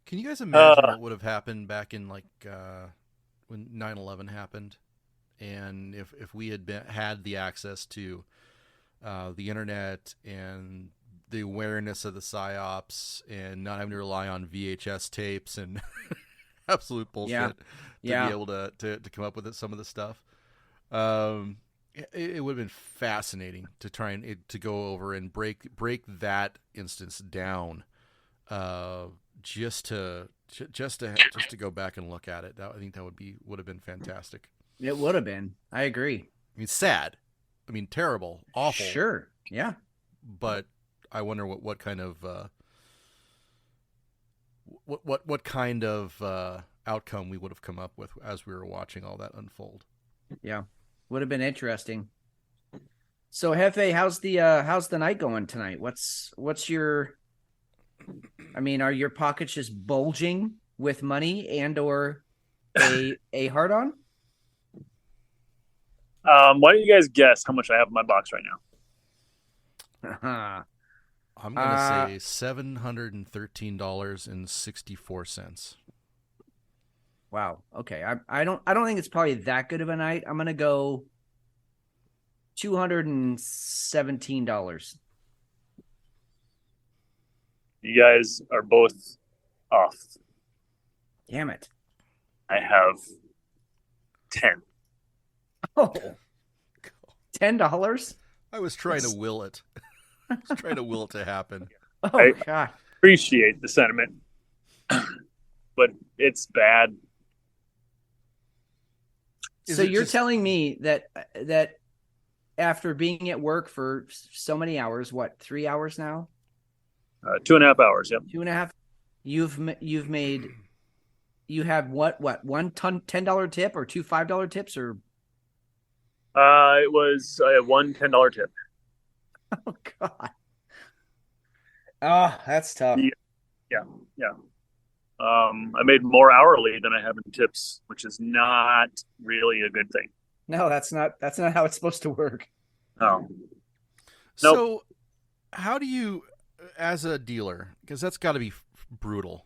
Can you guys imagine what would have happened back in when 9/11 happened, and if we had the access to the internet and the awareness of the psyops and not having to rely on VHS tapes and absolute bullshit to be able to come up with some of the stuff. It would have been fascinating to try and to go over and break that instance down, just to go back and look at it. I think that would have been fantastic. It would have been. I agree. I mean, sad. I mean, terrible, awful. Sure. Yeah. But I wonder what kind of what kind of outcome we would have come up with as we were watching all that unfold. Yeah, would have been interesting. So, Hefe, how's the night going tonight? What's your? I mean, are your pockets just bulging with money and or a hard on? Why don't you guys guess how much I have in my box right now? I'm gonna say $713.64. Wow. Okay. I don't think it's probably that good of a night. I'm gonna go $217. You guys are both off. Damn it. I have 10. Oh. $10? I was trying to will it. I was trying to will it to happen. Oh, God. Appreciate the sentiment, but it's bad. So you're telling me that after being at work for so many hours, 3 hours now? 2.5 hours. Yep. 2.5. You have what? One $10 tip or two $5 tips or? It was one $10 tip. Oh God. Oh, that's tough. Yeah. I made more hourly than I have in tips, which is not really a good thing. No, that's not how it's supposed to work. Oh. Nope. So how do you, as a dealer, because that's got to be brutal,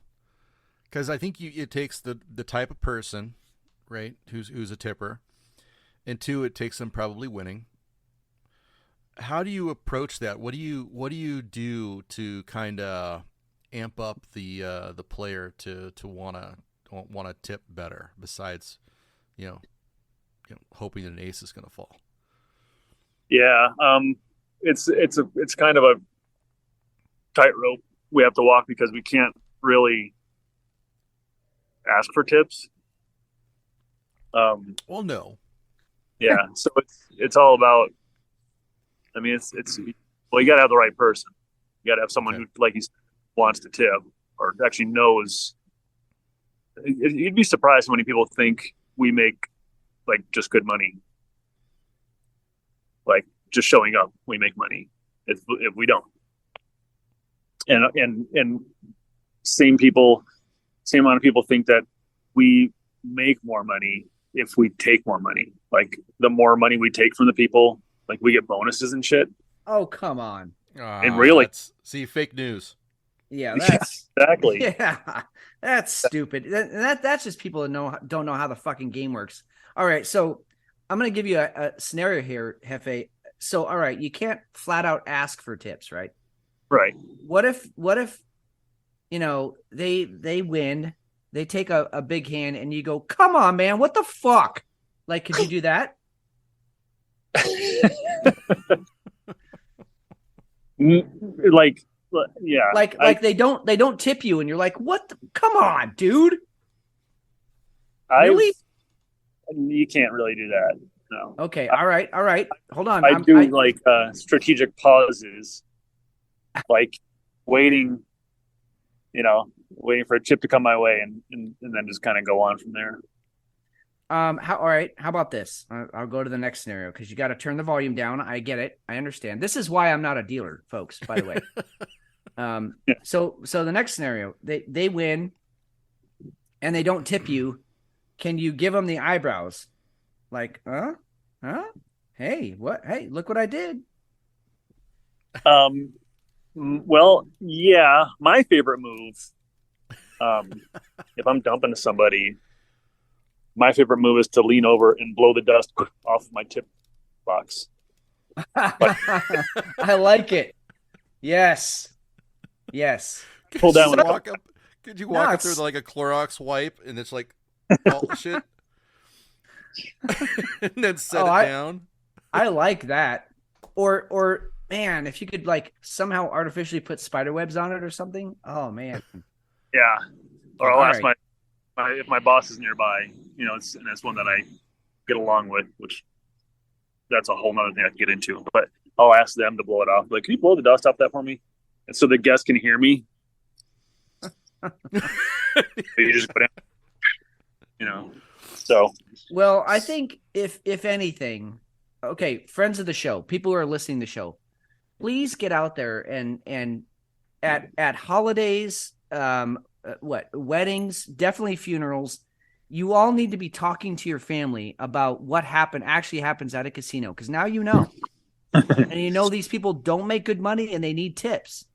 because I think it takes the type of person, right, who's a tipper, and two, it takes them probably winning. How do you approach that? What do you do to kind of amp up the player to want to tip better, besides hoping that an ace is going to fall? Yeah, it's kind of a tightrope we have to walk because we can't really ask for tips. Well, no. Yeah. So it's all about, I mean, well, you got to have the right person. You got to have someone who, like you said, wants to tip or actually knows. You'd be surprised how many people think we make like just good money. Like just showing up, we make money. If we don't, and same amount of people think that we make more money if we take more money. Like the more money we take from the people, like we get bonuses and shit. Oh, come on. And really, see, fake news. Yeah, that's exactly. Yeah, that's stupid. That's just people that don't know how the fucking game works. All right, so I'm gonna give you a scenario here, Hefe. So, all right, you can't flat out ask for tips, right? Right. What if they win, they take a big hand, and you go, "Come on, man, what the fuck?" Like, could you do that? Like, yeah, like they don't tip you, and you're like, "What? Come on, dude." Really? You can't really do that. No. Okay. All right. Hold on. I do strategic pauses, like waiting for a chip to come my way, and then just kind of go on from there. All right. How about this? I'll go to the next scenario because you got to turn the volume down. I get it. I understand. This is why I'm not a dealer, folks, by the way. Yeah. So the next scenario, they win and they don't tip you. Can you give them the eyebrows? Like, huh? Hey, what? Hey, look what I did. Well, yeah, my favorite move, if I'm dumping somebody, my favorite move is to lean over and blow the dust off my tip box. I like it. Yes. Pull down. Could you walk up through like a Clorox wipe and it's like all the shit? And then set it down. I like that. Or man, if you could like somehow artificially put spider webs on it or something. Oh man. Yeah. Or I'll ask if my boss is nearby, and it's one that I get along with, which that's a whole nother thing I can get into. But I'll ask them to blow it off. Like, can you blow the dust off that for me? And so the guests can hear me. You just put in, so. Well, I think if anything, okay, friends of the show, people who are listening to the show, please get out there and at holidays, weddings, definitely funerals, you all need to be talking to your family about what actually happens at a casino, because now you know. And these people don't make good money and they need tips.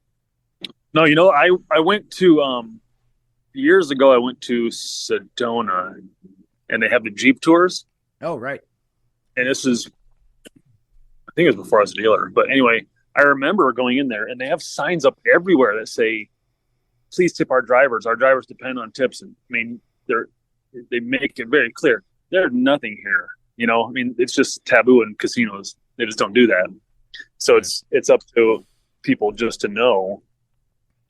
No, I went to years ago, I went to Sedona and they have the Jeep tours. Oh, right. And this is, I think it was before I was a dealer. But anyway, I remember going in there and they have signs up everywhere that say, please tip our drivers. Our drivers depend on tips. And I mean, they make it very clear. There's nothing here. I mean, it's just taboo in casinos. They just don't do that. So it's up to people just to know.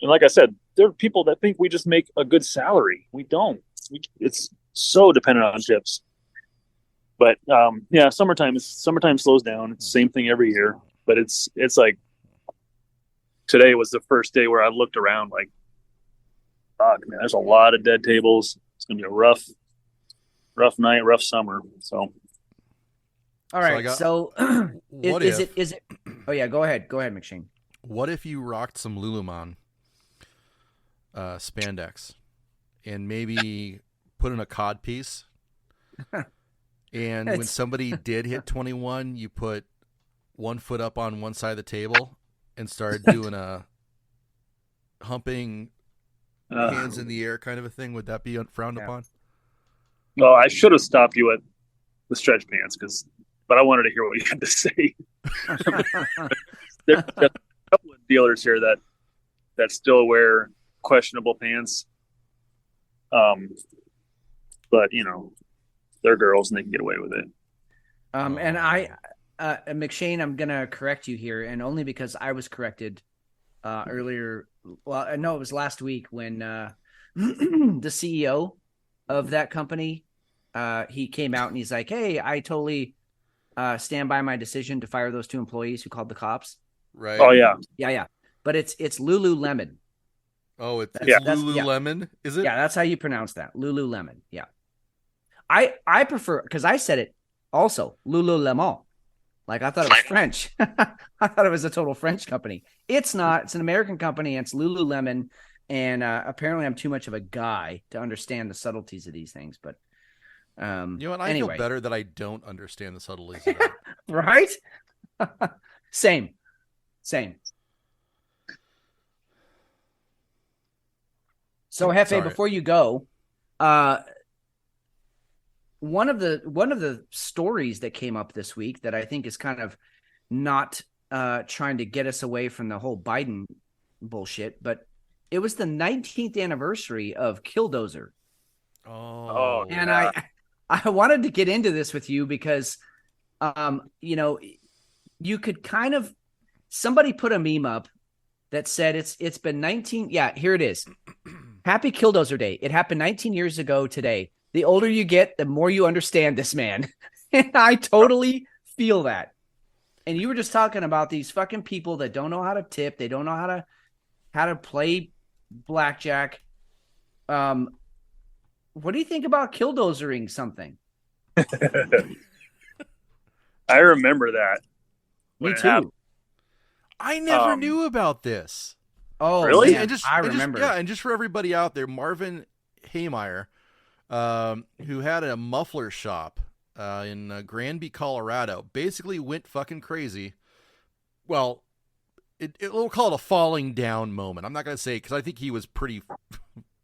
And like I said, there are people that think we just make a good salary. We don't. It's so dependent on tips. But yeah, summertime slows down. It's the same thing every year. But it's like today was the first day where I looked around like, fuck, man, there's a lot of dead tables. It's gonna be a rough night, rough summer. So. All right. So, is it? Oh yeah, go ahead, McShane. What if you rocked some Lululemon spandex and maybe put in a cod piece? And when somebody did hit 21, you put 1 foot up on one side of the table and started doing a humping, hands in the air kind of a thing. Would that be frowned upon? Well, I should have stopped you at the stretch pants but I wanted to hear what you had to say. There's a couple of dealers here that still wear questionable pants. But they're girls and they can get away with it. And McShane, I'm gonna correct you here, and only because I was corrected earlier. Well, I know it was last week when the CEO of that company, he came out and he's like, "Hey, I totally stand by my decision to fire those 2 employees who called the cops." Right. Oh yeah. Yeah. But it's Lululemon. Oh, it's Yeah. Lululemon, is it? Yeah, that's how you pronounce that. Lululemon. Yeah. I prefer, because I said it also, Lululemon. Like, I thought it was French. I thought it was a total French company. It's not. It's an American company. And it's Lululemon. And apparently I'm too much of a guy to understand the subtleties of these things. But You know what? I anyway. feel better that I don't understand the subtleties of that. Right? Same. So, Hefe, Sorry. before you go, one of the stories that came up this week that I think is kind of not trying to get us away from the whole Biden bullshit, but it was the 19th anniversary of Killdozer. Oh. And Yeah. I wanted to get into this with you because, you could kind of, somebody put a meme up that said it's been 19. Yeah, here it is. Happy Killdozer Day. It happened 19 years ago today. The older you get, the more you understand this man. And I totally feel that. And you were just talking about these fucking people that don't know how to tip. They don't know how to play blackjack. What do you think about killdozering something? I remember that. Me when it too. happened. I never Um, knew about this. Oh, Really? man, I remember. And just for everybody out there, Marvin Haymeyer, who had a muffler shop in Granby, Colorado, basically went fucking crazy. Well, we'll call it a falling down moment. I'm not going to say, because I think he was pretty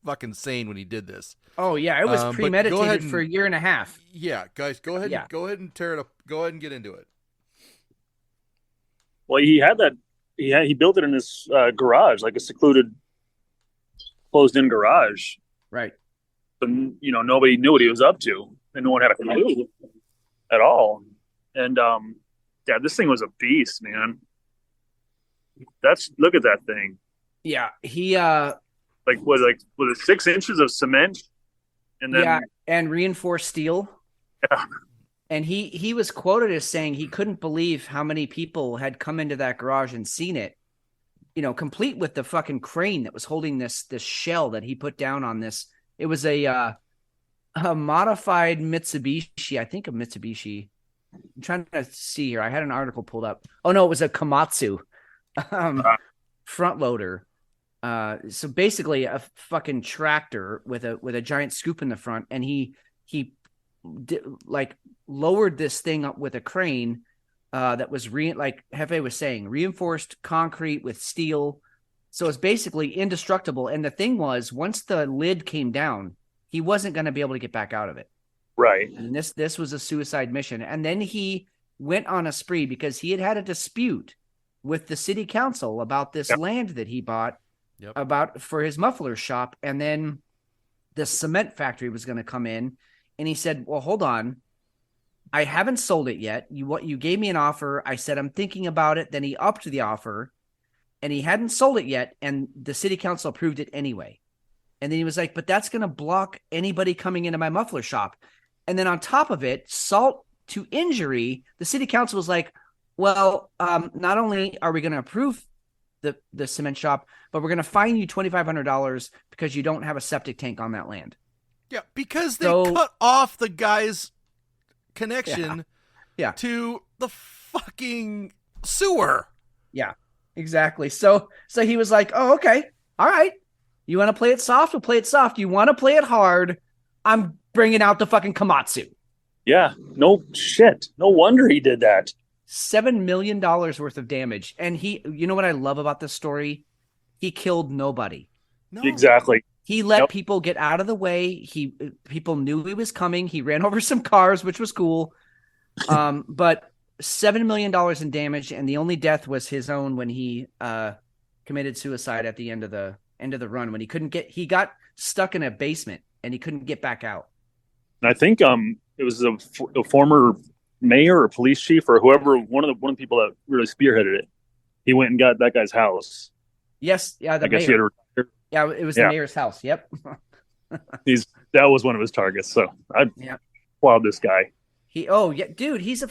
fucking sane when he did this. Oh yeah, it was but go premeditated ahead and- for a year and a half. Yeah, guys, go ahead. Yeah. Go ahead and tear it up. Go ahead and get into it. Well, he had that. He built it in his garage, like a secluded, closed-in garage. Right. But nobody knew what he was up to, and no one had a clue at all. And yeah, this thing was a beast, man. Look at that thing. Yeah, he Was it 6 inches of cement, and then and reinforced steel. Yeah. And he was quoted as saying he couldn't believe how many people had come into that garage and seen it, complete with the fucking crane that was holding this shell that he put down on this. It was a modified Mitsubishi, I think a Mitsubishi. I'm trying to see here. I had an article pulled up. Oh no, it was a Komatsu front loader. So basically a fucking tractor with a giant scoop in the front, and he lowered this thing up with a crane that was like Hefe was saying, reinforced concrete with steel. So it's basically indestructible. And the thing was, once the lid came down, he wasn't going to be able to get back out of it. right. And this was a suicide mission. And then he went on a spree because he had a dispute with the city council about this land that he bought for his muffler shop. And then the cement factory was going to come in, and he said, well, hold on. I haven't sold it yet. You gave me an offer. I said, I'm thinking about it. Then he upped the offer, and he hadn't sold it yet. And the city council approved it anyway. And then he was like, but that's going to block anybody coming into my muffler shop. And then on top of it, salt to injury, the city council was like, well, not only are we going to approve the cement shop, but we're going to fine you $2,500 because you don't have a septic tank on that land. Yeah, because they cut off the guy's connection to the fucking sewer. Yeah, exactly. So he was like, oh, okay. All right. You want to play it soft? We'll play it soft. You want to play it hard? I'm bringing out the fucking Komatsu. Yeah, no shit. No wonder he did that. $7 million worth of damage. And you know what I love about this story? He killed nobody. No. Exactly. He let people get out of the way. People knew he was coming. He ran over some cars, which was cool. But $7 million in damage, and the only death was his own when he committed suicide at the end of the run, when he got stuck in a basement and he couldn't get back out. And I think it was a former mayor or police chief or whoever, one of the people that really spearheaded it. He went and got that guy's house Yes, yeah, the I guess he mayor. had retired. Yeah, it was Yeah. the mayor's house. Yep. That was one of his targets. So I Yeah. applaud this guy. Dude, he's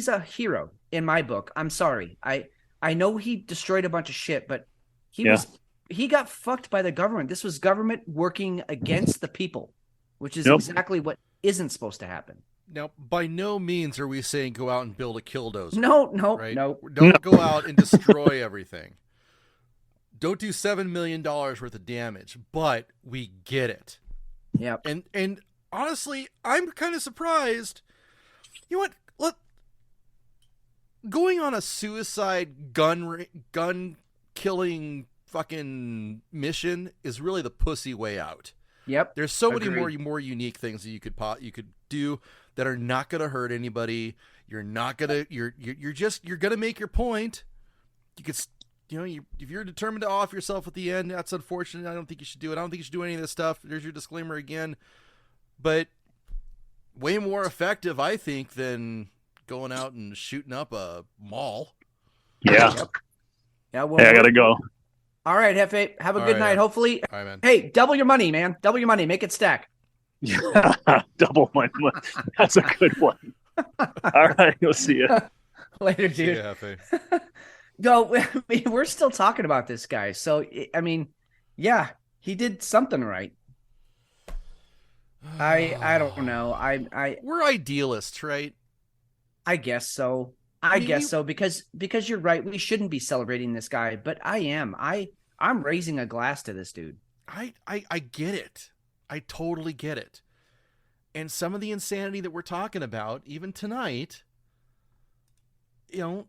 a hero in my book. I'm sorry. I know he destroyed a bunch of shit, but he got fucked by the government. This was government working against the people, which is exactly what isn't supposed to happen. Now, by no means are we saying go out and build a killdozer. No. Don't go out and destroy everything. Don't do $7 million worth of damage, but we get it. Yeah. And honestly, I'm kind of surprised. You know what? Going on a suicide gun killing fucking mission is really the pussy way out. Yep. There's so many more unique things that you could do that are not going to hurt anybody. You're not going to you're going to make your point. You could if you're determined to off yourself at the end, that's unfortunate. I don't think you should do it. I don't think you should do any of this stuff. There's your disclaimer again. But way more effective, I think, than going out and shooting up a mall. Yeah. Yep. Yeah. Well, I gotta go. All right, Hefe. Have a good night. Hopefully. All right, man. Hey, double your money, man. Double your money. Make it stack. Yeah, double my money. That's a good one. All right, we'll see you later, dude. See ya, Hefe. No, we're still talking about this guy. So, I mean, yeah, he did something right. I don't know. We're idealists, right? I guess so. I guess so because you're right. We shouldn't be celebrating this guy, but I am. I'm raising a glass to this dude. I get it. I totally get it. And some of the insanity that we're talking about, even tonight, and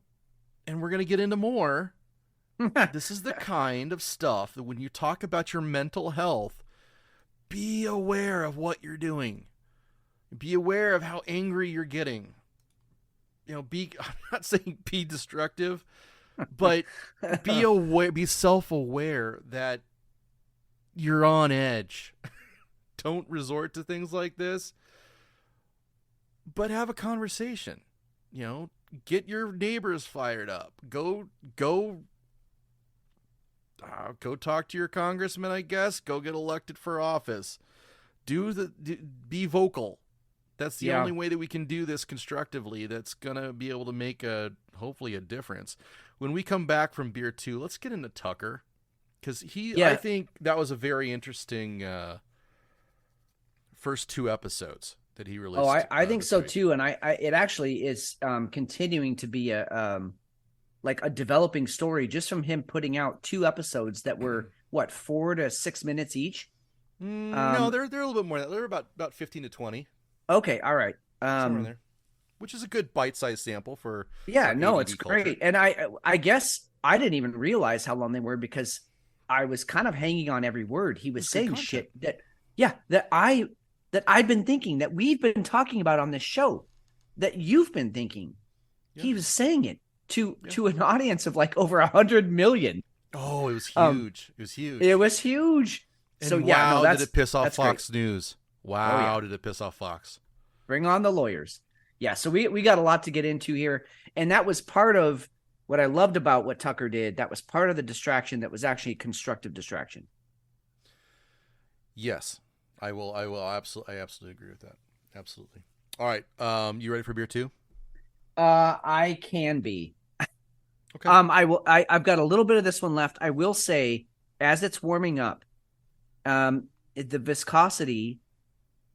we're going to get into more. This is the kind of stuff that when you talk about your mental health, be aware of what you're doing. Be aware of how angry you're getting. I'm not saying be destructive, but be aware, be self-aware that you're on edge. Don't resort to things like this, but have a conversation. Get your neighbors fired up. Go talk to your congressman, I guess. Go get elected for office. Be vocal. That's the only way that we can do this constructively. That's going to be able to make hopefully a difference. When we come back from beer 2, let's get into Tucker. Because I think that was a very interesting first 2 episodes that he released. Oh, I think so too. And it actually is continuing to be a developing story just from him putting out 2 episodes that were 4 to 6 minutes each. No, they're a little bit more. They're about 15 to 20. Okay, all right. Somewhere in there, which is a good bite-sized sample for. Yeah, no, it's culture. great. And I guess I didn't even realize how long they were because I was kind of hanging on every word he was saying. Shit that I've been thinking, that we've been talking about on this show, that you've been thinking. Yeah. He was saying it to an audience of like over 100 million. Oh, it was huge. It was huge. It was huge. And so did it piss off Fox great. News? Wow, did it piss off Fox? Bring on the lawyers. Yeah, so we got a lot to get into here. And that was part of what I loved about what Tucker did. That was part of the distraction that was actually constructive distraction. Yes, I will absolutely agree with that. Absolutely. All right. You ready for beer 2? I can be. Okay. I've got a little bit of this one left. I will say, as it's warming up, the viscosity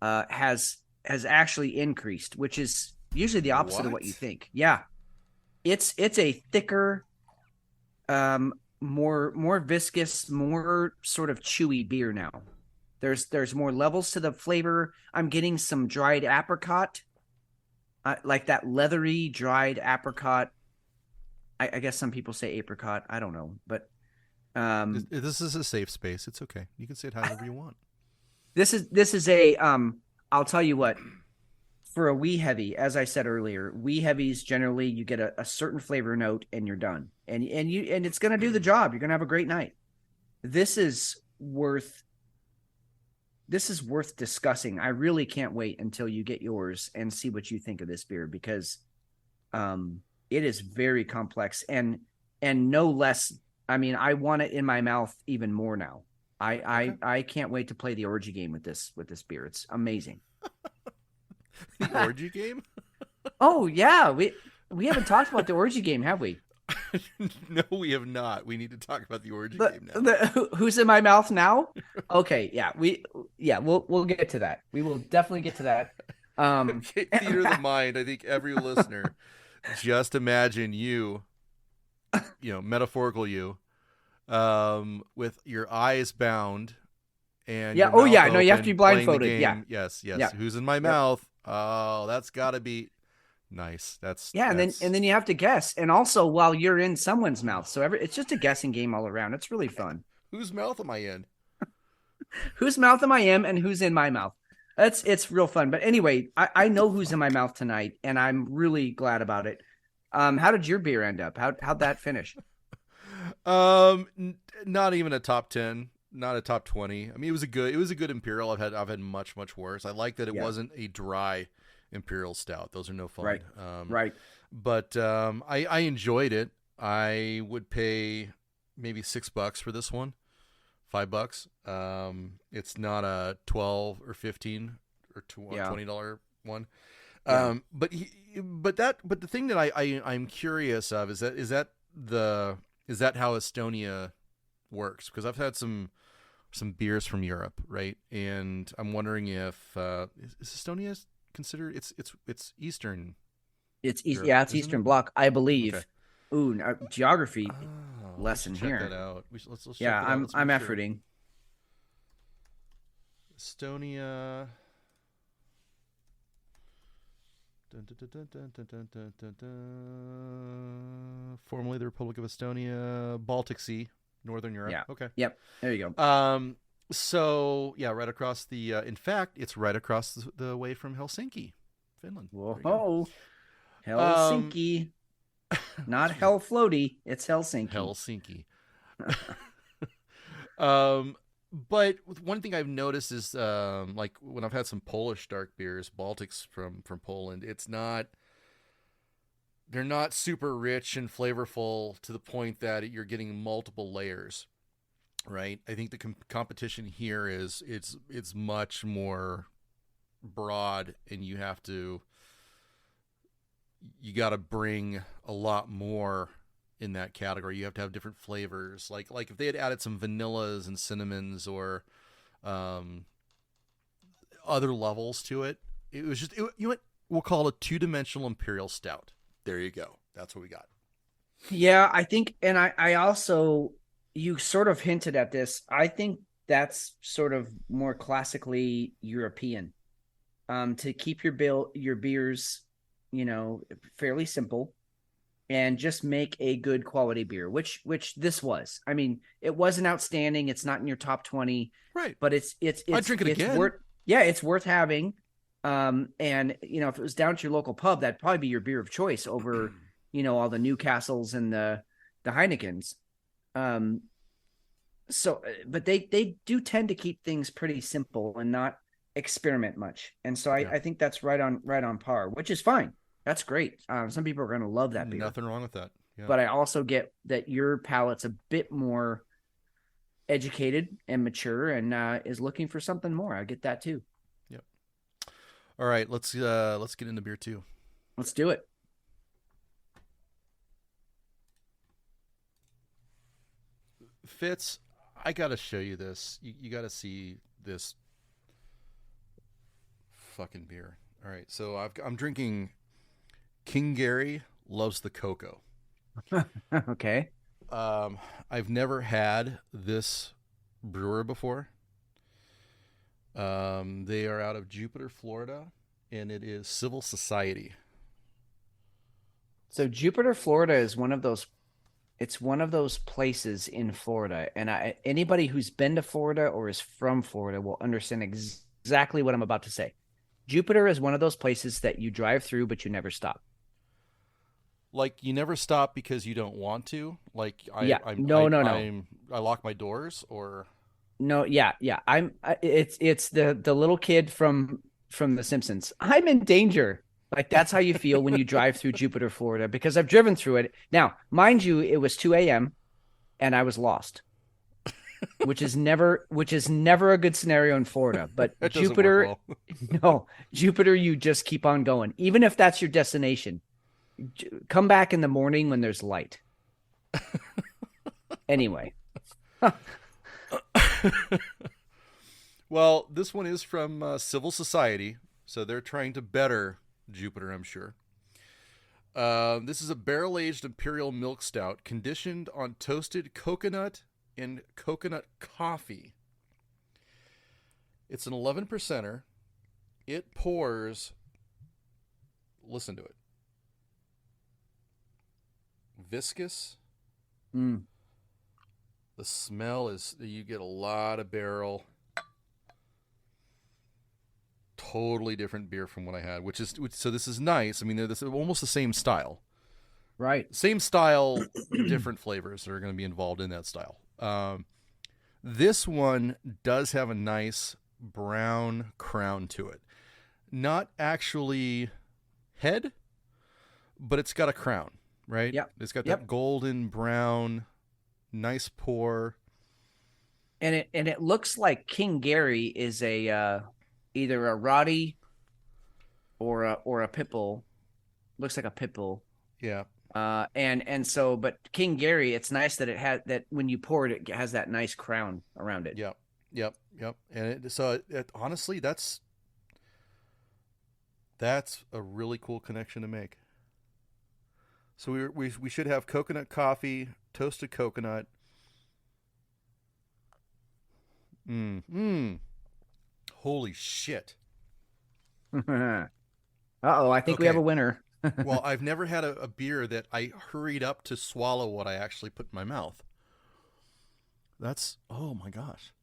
has actually increased, which is usually the opposite of what you think. Yeah, it's a thicker, more viscous, more sort of chewy beer now. There's more levels to the flavor. I'm getting some dried apricot, like that leathery dried apricot. I guess some people say apricot. I don't know, but this is a safe space. It's okay. You can say it however you want. This is a I'll tell you what, for a wee heavy, as I said earlier, wee heavies generally you get a certain flavor note and you're done. And it's going to do the job. You're going to have a great night. This is worth discussing. I really can't wait until you get yours and see what you think of this beer, because it is very complex and no less I mean, I want it in my mouth even more now. I can't wait to play the orgy game with this beer. It's amazing. The orgy game? Oh yeah, we haven't talked about the orgy game, have we? No, we have not. We need to talk about the orgy game now. Who's in my mouth now? Okay, yeah, we'll get to that. We will definitely get to that. Okay, theater of the mind. I think every listener, just imagine you know, metaphorical you, with your eyes bound and yeah. your Oh yeah, mouth no, you have to open, be playing the blindfolded. game. Yeah. Yes. Yeah. Who's in my mouth? Oh, that's got to be nice. And then you have to guess, and also while you're in someone's mouth, so it's just a guessing game all around. It's really fun. Whose mouth am I in? Whose mouth am I in, and who's in my mouth? It's real fun. But anyway, I know who's in my mouth tonight, and I'm really glad about it. How did your beer end up? How'd that finish? Not even a top 10, not a top 20. I mean, it was a good imperial. I've had much worse. I like that it wasn't a dry imperial stout. Those are no fun. Right. Right. But I enjoyed it. I would pay maybe $6 for this one, $5. It's not a 12 or 15 or $20 one. Yeah. But the thing that I'm curious of is that how Estonia works? Because I've had some beers from Europe, right? And I'm wondering if is Estonia considered it's Eastern. It's East, Europe, yeah, it's isn't Eastern it? Bloc, I believe. Okay. Ooh, geography lesson we should check here. that out. Let's check Yeah, that out. Let's I'm make sure. efforting. Estonia. Dun, dun, dun, dun, dun, dun, dun, dun, dun. Formerly the Republic of Estonia, Baltic Sea, Northern Europe. Yeah. Okay. Yep. There you go. So yeah, right across the. In fact, it's right across the way from Helsinki, Finland. There you go. Whoa. Helsinki. Not hell floaty. It's Helsinki. Helsinki. But one thing I've noticed is, like when I've had some Polish dark beers, Baltics from Poland, they're not super rich and flavorful to the point that you're getting multiple layers, right? I think the competition here is it's much more broad, and you got to bring a lot more in that category. You have to have different flavors. Like if they had added some vanillas and cinnamons or other levels to it, it was just, you know what? We'll call it a 2-dimensional imperial stout. There you go. That's what we got. Yeah, I think, and I also, you sort of hinted at this. I think that's sort of more classically European, to keep your beers, you know, fairly simple, and just make a good quality beer, which this was. I mean, it wasn't outstanding. It's not in your top 20, right? But it's I'd drink it again. It's worth having. And you know, if it was down to your local pub, that'd probably be your beer of choice over, you know, all the Newcastles and the Heinekens. So, but they do tend to keep things pretty simple and not experiment much. And so I think that's right on par, which is fine. That's great. Some people are going to love that beer. Nothing wrong with that. Yeah. But I also get that your palate's a bit more educated and mature and is looking for something more. I get that too. Yep. All right, let's get into beer 2. Let's do it. Fitz, I got to show you this. You got to see this fucking beer. All right, so I'm drinking King Gary Loves the Cocoa. Okay. I've never had this brewer before. They are out of Jupiter, Florida, and it is Civil Society. So Jupiter, Florida is one of those places in Florida, and anybody who's been to Florida or is from Florida will understand exactly what I'm about to say. Jupiter is one of those places that you drive through, but you never stop. Like, you never stop because you don't want to? Like, I lock my doors, or? No, yeah. It's the little kid from The Simpsons. I'm in danger. Like, that's how you feel when you drive through Jupiter, Florida, because I've driven through it. Now, mind you, it was 2 a.m. and I was lost. which is never a good scenario in Florida. But That doesn't Jupiter, work well. no, Jupiter, you just keep on going, even if that's your destination. Come back in the morning when there's light. Anyway. Well, this one is from Civil Society, so they're trying to better Jupiter, I'm sure. This is a barrel-aged imperial milk stout conditioned on toasted coconut and coconut coffee. It's an 11%er. It pours, listen to it, viscous. Mm. The smell is, you get a lot of barrel. Totally different beer from what I had, so this is nice. I mean, they're almost the same style. Right. Same style, different flavors that are going to be involved in that style. This one does have a nice brown crown to it. Not actually head, but it's got a crown, right? Yep. It's got that golden brown, nice pour. And it looks like King Gary is a either a Roddy or a pit bull. Looks like a pit bull. Yeah. And so, but King Gary, it's nice that it has that when you pour it, it has that nice crown around it. Yep. And honestly, that's a really cool connection to make. So we should have coconut coffee, toasted coconut. Holy shit. Uh-oh, I think we have a winner. Well, I've never had a beer that I hurried up to swallow what I actually put in my mouth. That's, oh my gosh.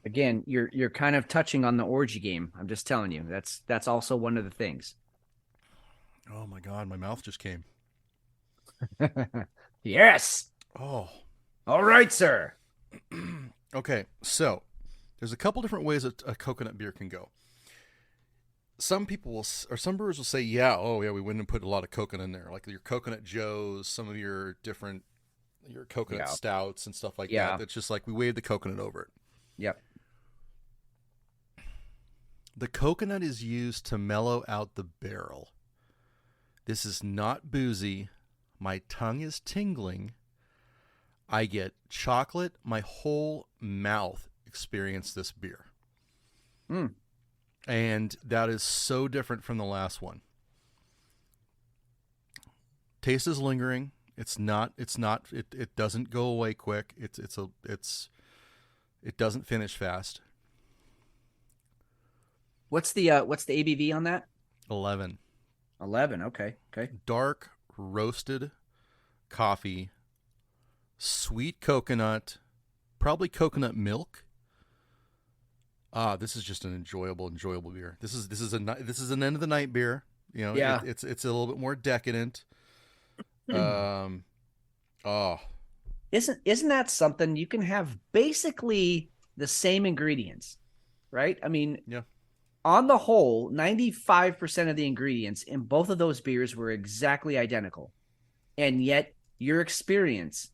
Again, you're kind of touching on the orgy game. I'm just telling you. That's also one of the things. Oh my God, my mouth just came. Yes. Oh. All right, sir. Okay, so there's a couple different ways a coconut beer can go. Some people will, or some brewers will say, we went and put a lot of coconut in there, like your Coconut Joes, some of your coconut stouts and stuff like that. It's just like we wave the coconut over it. Yep. The coconut is used to mellow out the barrel. This is not boozy. My tongue is tingling. I get chocolate. My whole mouth experienced this beer. And that is so different from the last one. Taste is lingering. It doesn't go away quick. It doesn't finish fast. What's the ABV on that? 11. 11. Okay. Dark roasted coffee, sweet coconut, probably coconut milk. This is just an enjoyable beer. This is an end of the night beer. You know, it's a little bit more decadent. Isn't that something? You can have basically the same ingredients, right? I mean, on the whole, 95% of the ingredients in both of those beers were exactly identical, and yet your experience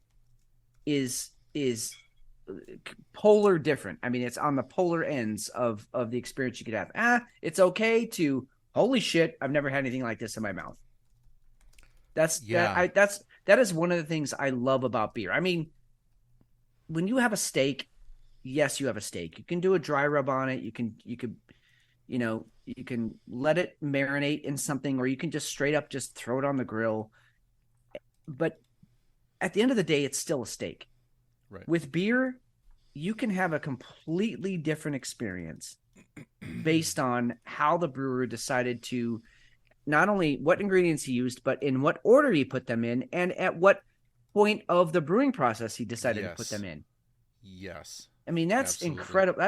is polar different. I mean, it's on the polar ends of the experience you could have. It's okay to, holy shit, I've never had anything like this in my mouth. That is one of the things I love about beer. I mean, when you have a steak, yes, you have a steak. You can do a dry rub on it. You can let it marinate in something, or you can just straight up just throw it on the grill. But at the end of the day, it's still a steak. Right. With beer, you can have a completely different experience based on how the brewer decided to, not only what ingredients he used, but in what order he put them in, and at what point of the brewing process he decided to put them in. Yes. I mean, that's Absolutely. incredible.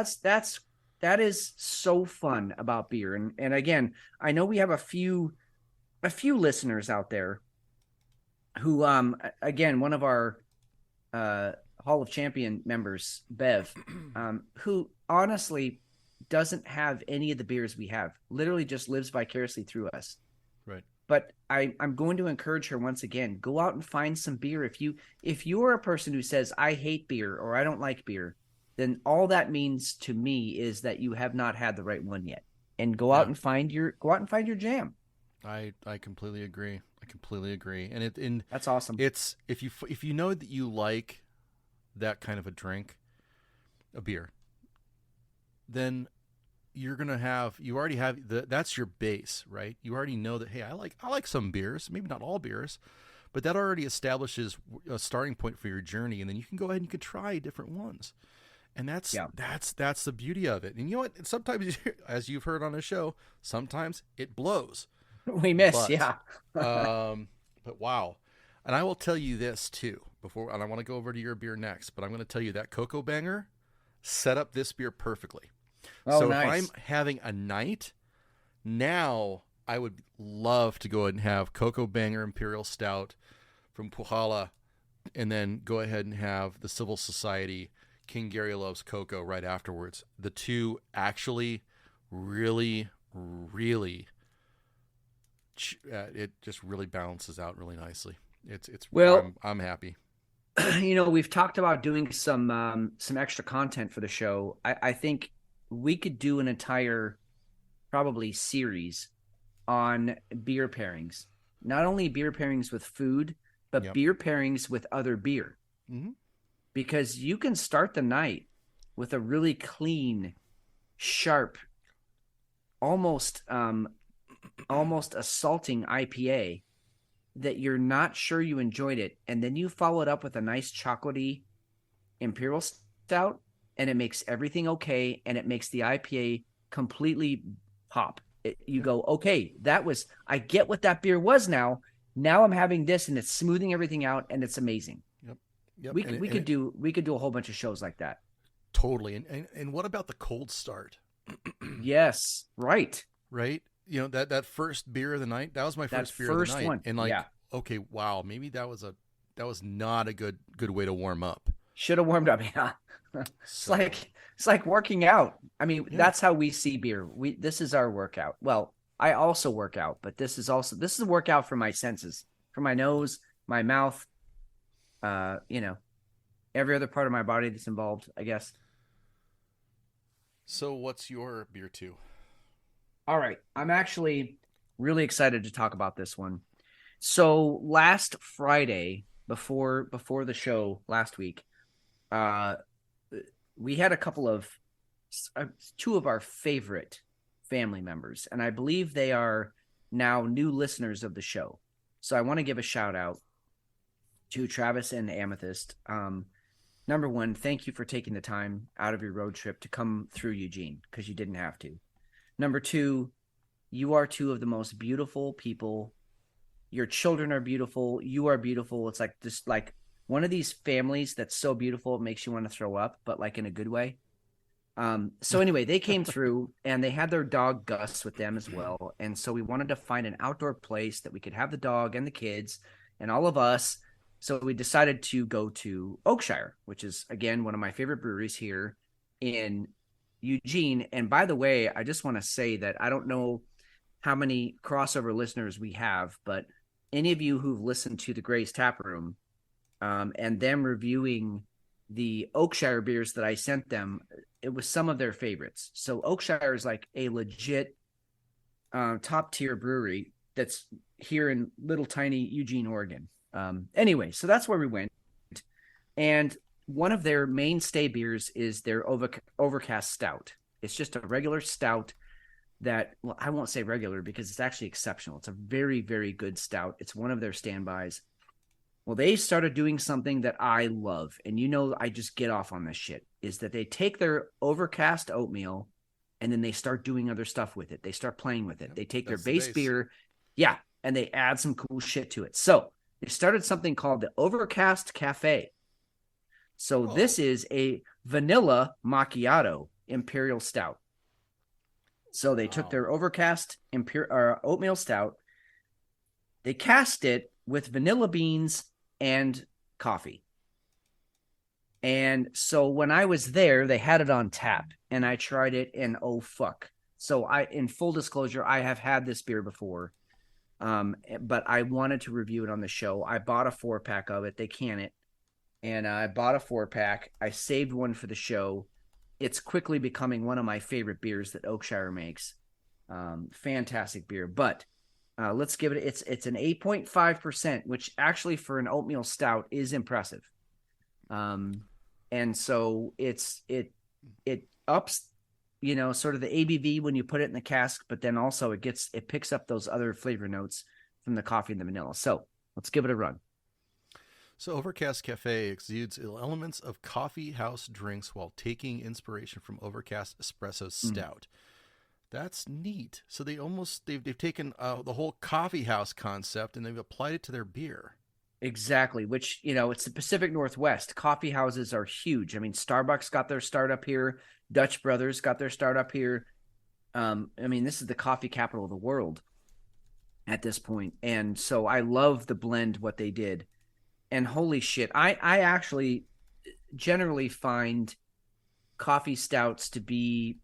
That is so fun about beer. And again, I know we have a few listeners out there who, again, one of our Hall of Champion members, Bev, who honestly doesn't have any of the beers we have, literally just lives vicariously through us. Right. But I'm going to encourage her once again, go out and find some beer. If you're a person who says, I hate beer or I don't like beer, then all that means to me is that you have not had the right one yet. And go out and find your jam. I completely agree. And that's awesome. It's if you know that you like that kind of a drink, a beer, then you're gonna you already have that's your base, right? You already know that, hey, I like some beers, maybe not all beers, but that already establishes a starting point for your journey, and then you can go ahead and you can try different ones. And that's the beauty of it. And you know what? Sometimes, as you've heard on the show, sometimes it blows. We miss, but wow. And I will tell you this too, and I want to go over to your beer next, but I'm going to tell you that Cocoa Banger set up this beer perfectly. Oh, so nice. If I'm having a night, now I would love to go ahead and have Cocoa Banger Imperial Stout from Puhala, and then go ahead and have the Civil Society King Gary Loves Cocoa right afterwards. The two actually really, really, it just really balances out really nicely. I'm happy. We've talked about doing some extra content for the show. I think we could do an entire probably series on beer pairings, not only beer pairings with food, but beer pairings with other beer. Mm-hmm. Because you can start the night with a really clean, sharp, almost assaulting IPA that you're not sure you enjoyed it, and then you follow it up with a nice chocolatey Imperial Stout, and it makes everything okay, and it makes the IPA completely pop. You go, okay, I get what that beer was now. Now I'm having this, and it's smoothing everything out, and it's amazing. Yep. We could do a whole bunch of shows like that. Totally. And what about the cold start? Yes. Right. That first beer of the night, that was my first beer of the night. One. And okay, wow, maybe that was not a good way to warm up. Should have warmed up. Yeah. It's like working out. I mean, that's how we see beer. This is our workout. Well, I also work out, but this is a workout for my senses, for my nose, my mouth, every other part of my body that's involved, I guess. So what's your beer two? All right. I'm actually really excited to talk about this one. So last Friday, before the show last week, we had two of our favorite family members, and I believe they are now new listeners of the show. So I want to give a shout out to Travis and Amethyst. Number one, thank you for taking the time out of your road trip to come through Eugene, because you didn't have to. Number two, you are two of the most beautiful people. Your children are beautiful. You are beautiful. It's like just like one of these families that's so beautiful it makes you want to throw up, but like in a good way. So anyway, they came through and they had their dog Gus with them as well. And so we wanted to find an outdoor place that we could have the dog and the kids and all of us. So we decided to go to Oakshire, which is, again, one of my favorite breweries here in Eugene. And by the way, I just want to say that I don't know how many crossover listeners we have, but any of you who've listened to the Gray's Tap Room and them reviewing the Oakshire beers that I sent them, it was some of their favorites. So Oakshire is like a legit top tier brewery that's here in little tiny Eugene, Oregon. Anyway, so that's where we went. And one of their mainstay beers is their Overcast Stout. It's just a regular stout that, well, I won't say regular because it's actually exceptional. It's a very, very good stout. It's one of their standbys. Well, they started doing something that I love, and I just get off on this shit, is that they take their Overcast oatmeal and then they start doing other stuff with it. They start playing with it. They take their base beer, and they add some cool shit to it. So they started something called the Overcast Cafe. So this is a vanilla macchiato imperial stout. So they took their Overcast oatmeal stout, they cast it with vanilla beans and coffee. And so when I was there, they had it on tap, and I tried it, and oh fuck. So in full disclosure, I have had this beer before. But I wanted to review it on the show. I bought a 4-pack of it. They can it. And I bought a 4-pack. I saved one for the show. It's quickly becoming one of my favorite beers that Oakshire makes. Fantastic beer. But let's give it, it's an 8.5%, which actually for an oatmeal stout is impressive. And so it ups, sort of the ABV when you put it in the cask, but then also it picks up those other flavor notes from the coffee and the vanilla. So let's give it a run. So Overcast Cafe exudes elements of coffee house drinks while taking inspiration from Overcast Espresso Stout. That's neat. So they've taken the whole coffee house concept and they've applied it to their beer. Exactly, which, it's the Pacific Northwest. Coffee houses are huge. I mean, Starbucks got their start up here. Dutch Brothers got their start up here. This is the coffee capital of the world at this point. And so I love the blend, what they did. And holy shit, I actually generally find coffee stouts to be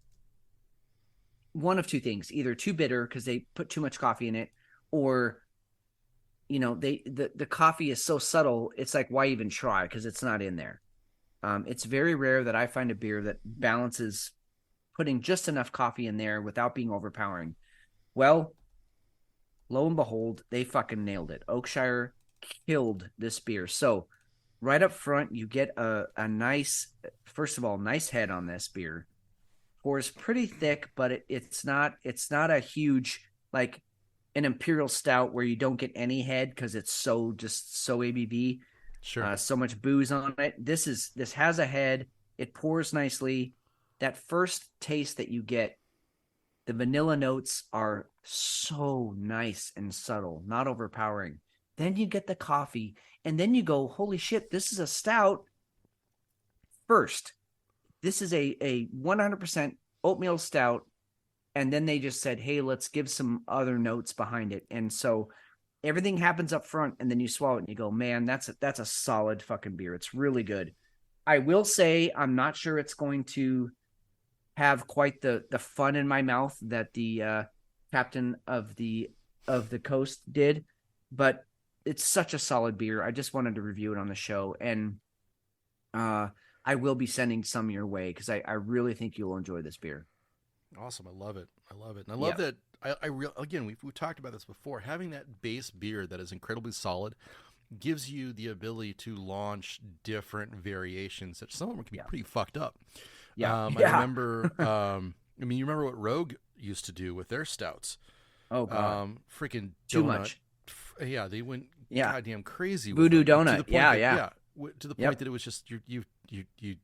one of two things: either too bitter because they put too much coffee in it, or the coffee is so subtle, it's like, why even try? Because it's not in there. It's very rare that I find a beer that balances putting just enough coffee in there without being overpowering. Well, lo and behold, they fucking nailed it. Oakshire killed this beer. So right up front, you get a nice, first of all, nice head on this beer. Pours pretty thick, but it's not a huge, like an imperial stout where you don't get any head because it's so ABV. Sure. So much booze on it. This has a head. It pours nicely. That first taste that you get, the vanilla notes are so nice and subtle, not overpowering. Then you get the coffee, and then you go, holy shit, this is a stout. First, this is a 100% oatmeal stout, and then they just said, hey, let's give some other notes behind it. And so everything happens up front, and then you swallow it, and you go, man, that's a solid fucking beer. It's really good. I will say I'm not sure it's going to have quite the fun in my mouth that the captain of the coast did, but it's such a solid beer. I just wanted to review it on the show, and I will be sending some your way because I really think you'll enjoy this beer. Awesome. I love it. And I love that. Again, we've talked about this before. Having that base beer that is incredibly solid gives you the ability to launch different variations that some of them can be pretty fucked up. I remember, you remember what Rogue used to do with their stouts? Oh, God. Freaking Too donut. much. Yeah, they went goddamn crazy. Voodoo with them, donut. To the point to the point Yep. that it was just you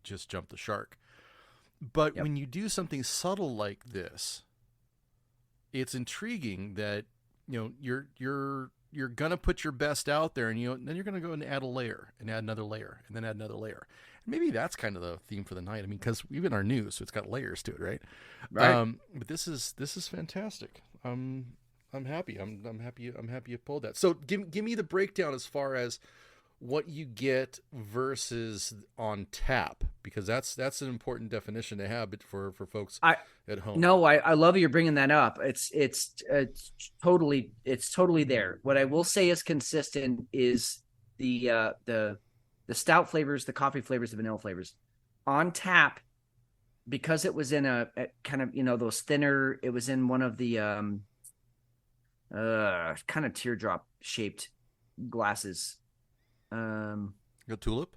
just jumped the shark. But when you do something subtle like this, it's intriguing that you're gonna put your best out there, and then you're gonna go and add a layer and add another layer and then add another layer. And maybe that's kind of the theme for the night. I mean, because even our news, so it's got layers to it, right? Right. But this is fantastic. I'm happy. I'm happy you pulled that. So give me the breakdown as far as what you get versus on tap, because that's an important definition to have for folks at home. No, I love you're bringing that up. It's totally there. What I will say is consistent is the stout flavors, the coffee flavors, the vanilla flavors. On tap, because it was in a kind of those thinner. It was in one of the kind of teardrop shaped glasses. A tulip?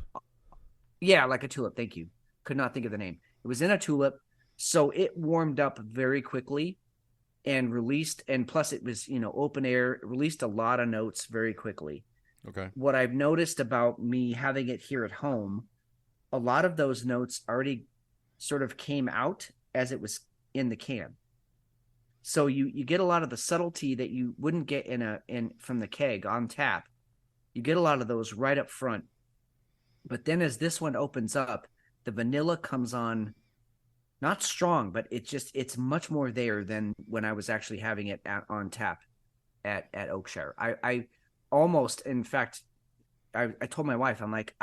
Yeah, like a tulip. Thank you. Could not think of the name. It was in a tulip, so it warmed up very quickly and released. And plus, it was open air. It released a lot of notes very quickly. Okay. What I've noticed about me having it here at home, a lot of those notes already sort of came out as it was in the can. So you get a lot of the subtlety that you wouldn't get from the keg on tap. You get a lot of those right up front. But then as this one opens up, the vanilla comes on, not strong, but it's much more there than when I was actually having it on tap at Oakshire. I almost, in fact, I told my wife, I'm like,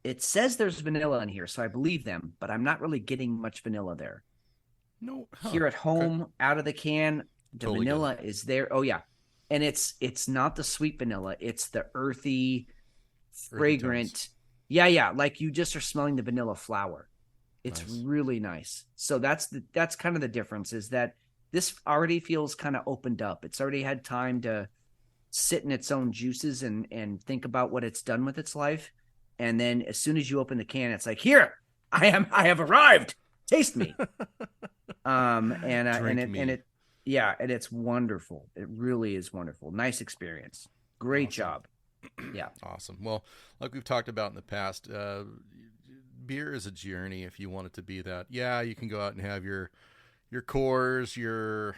it says there's vanilla in here, so I believe them, but I'm not really getting much vanilla there. No. Here at home, out of the can, the Totally vanilla is there. Oh, yeah. and it's not the sweet vanilla, it's the earthy, fragrant. Yeah, like you just are smelling the vanilla flower. It's Nice. really nice. So that's kind of the difference, is that this already feels kind of opened up. It's already had time to sit in its own juices and think about what it's done with its life. And then as soon as you open the can, it's like, here, I have arrived. Taste me. And it's wonderful. It really is wonderful. Nice experience. Great Awesome. job. Yeah. Awesome. Well, like we've talked about in the past, beer is a journey if you want it to be that. Yeah, you can go out and have your Coors, your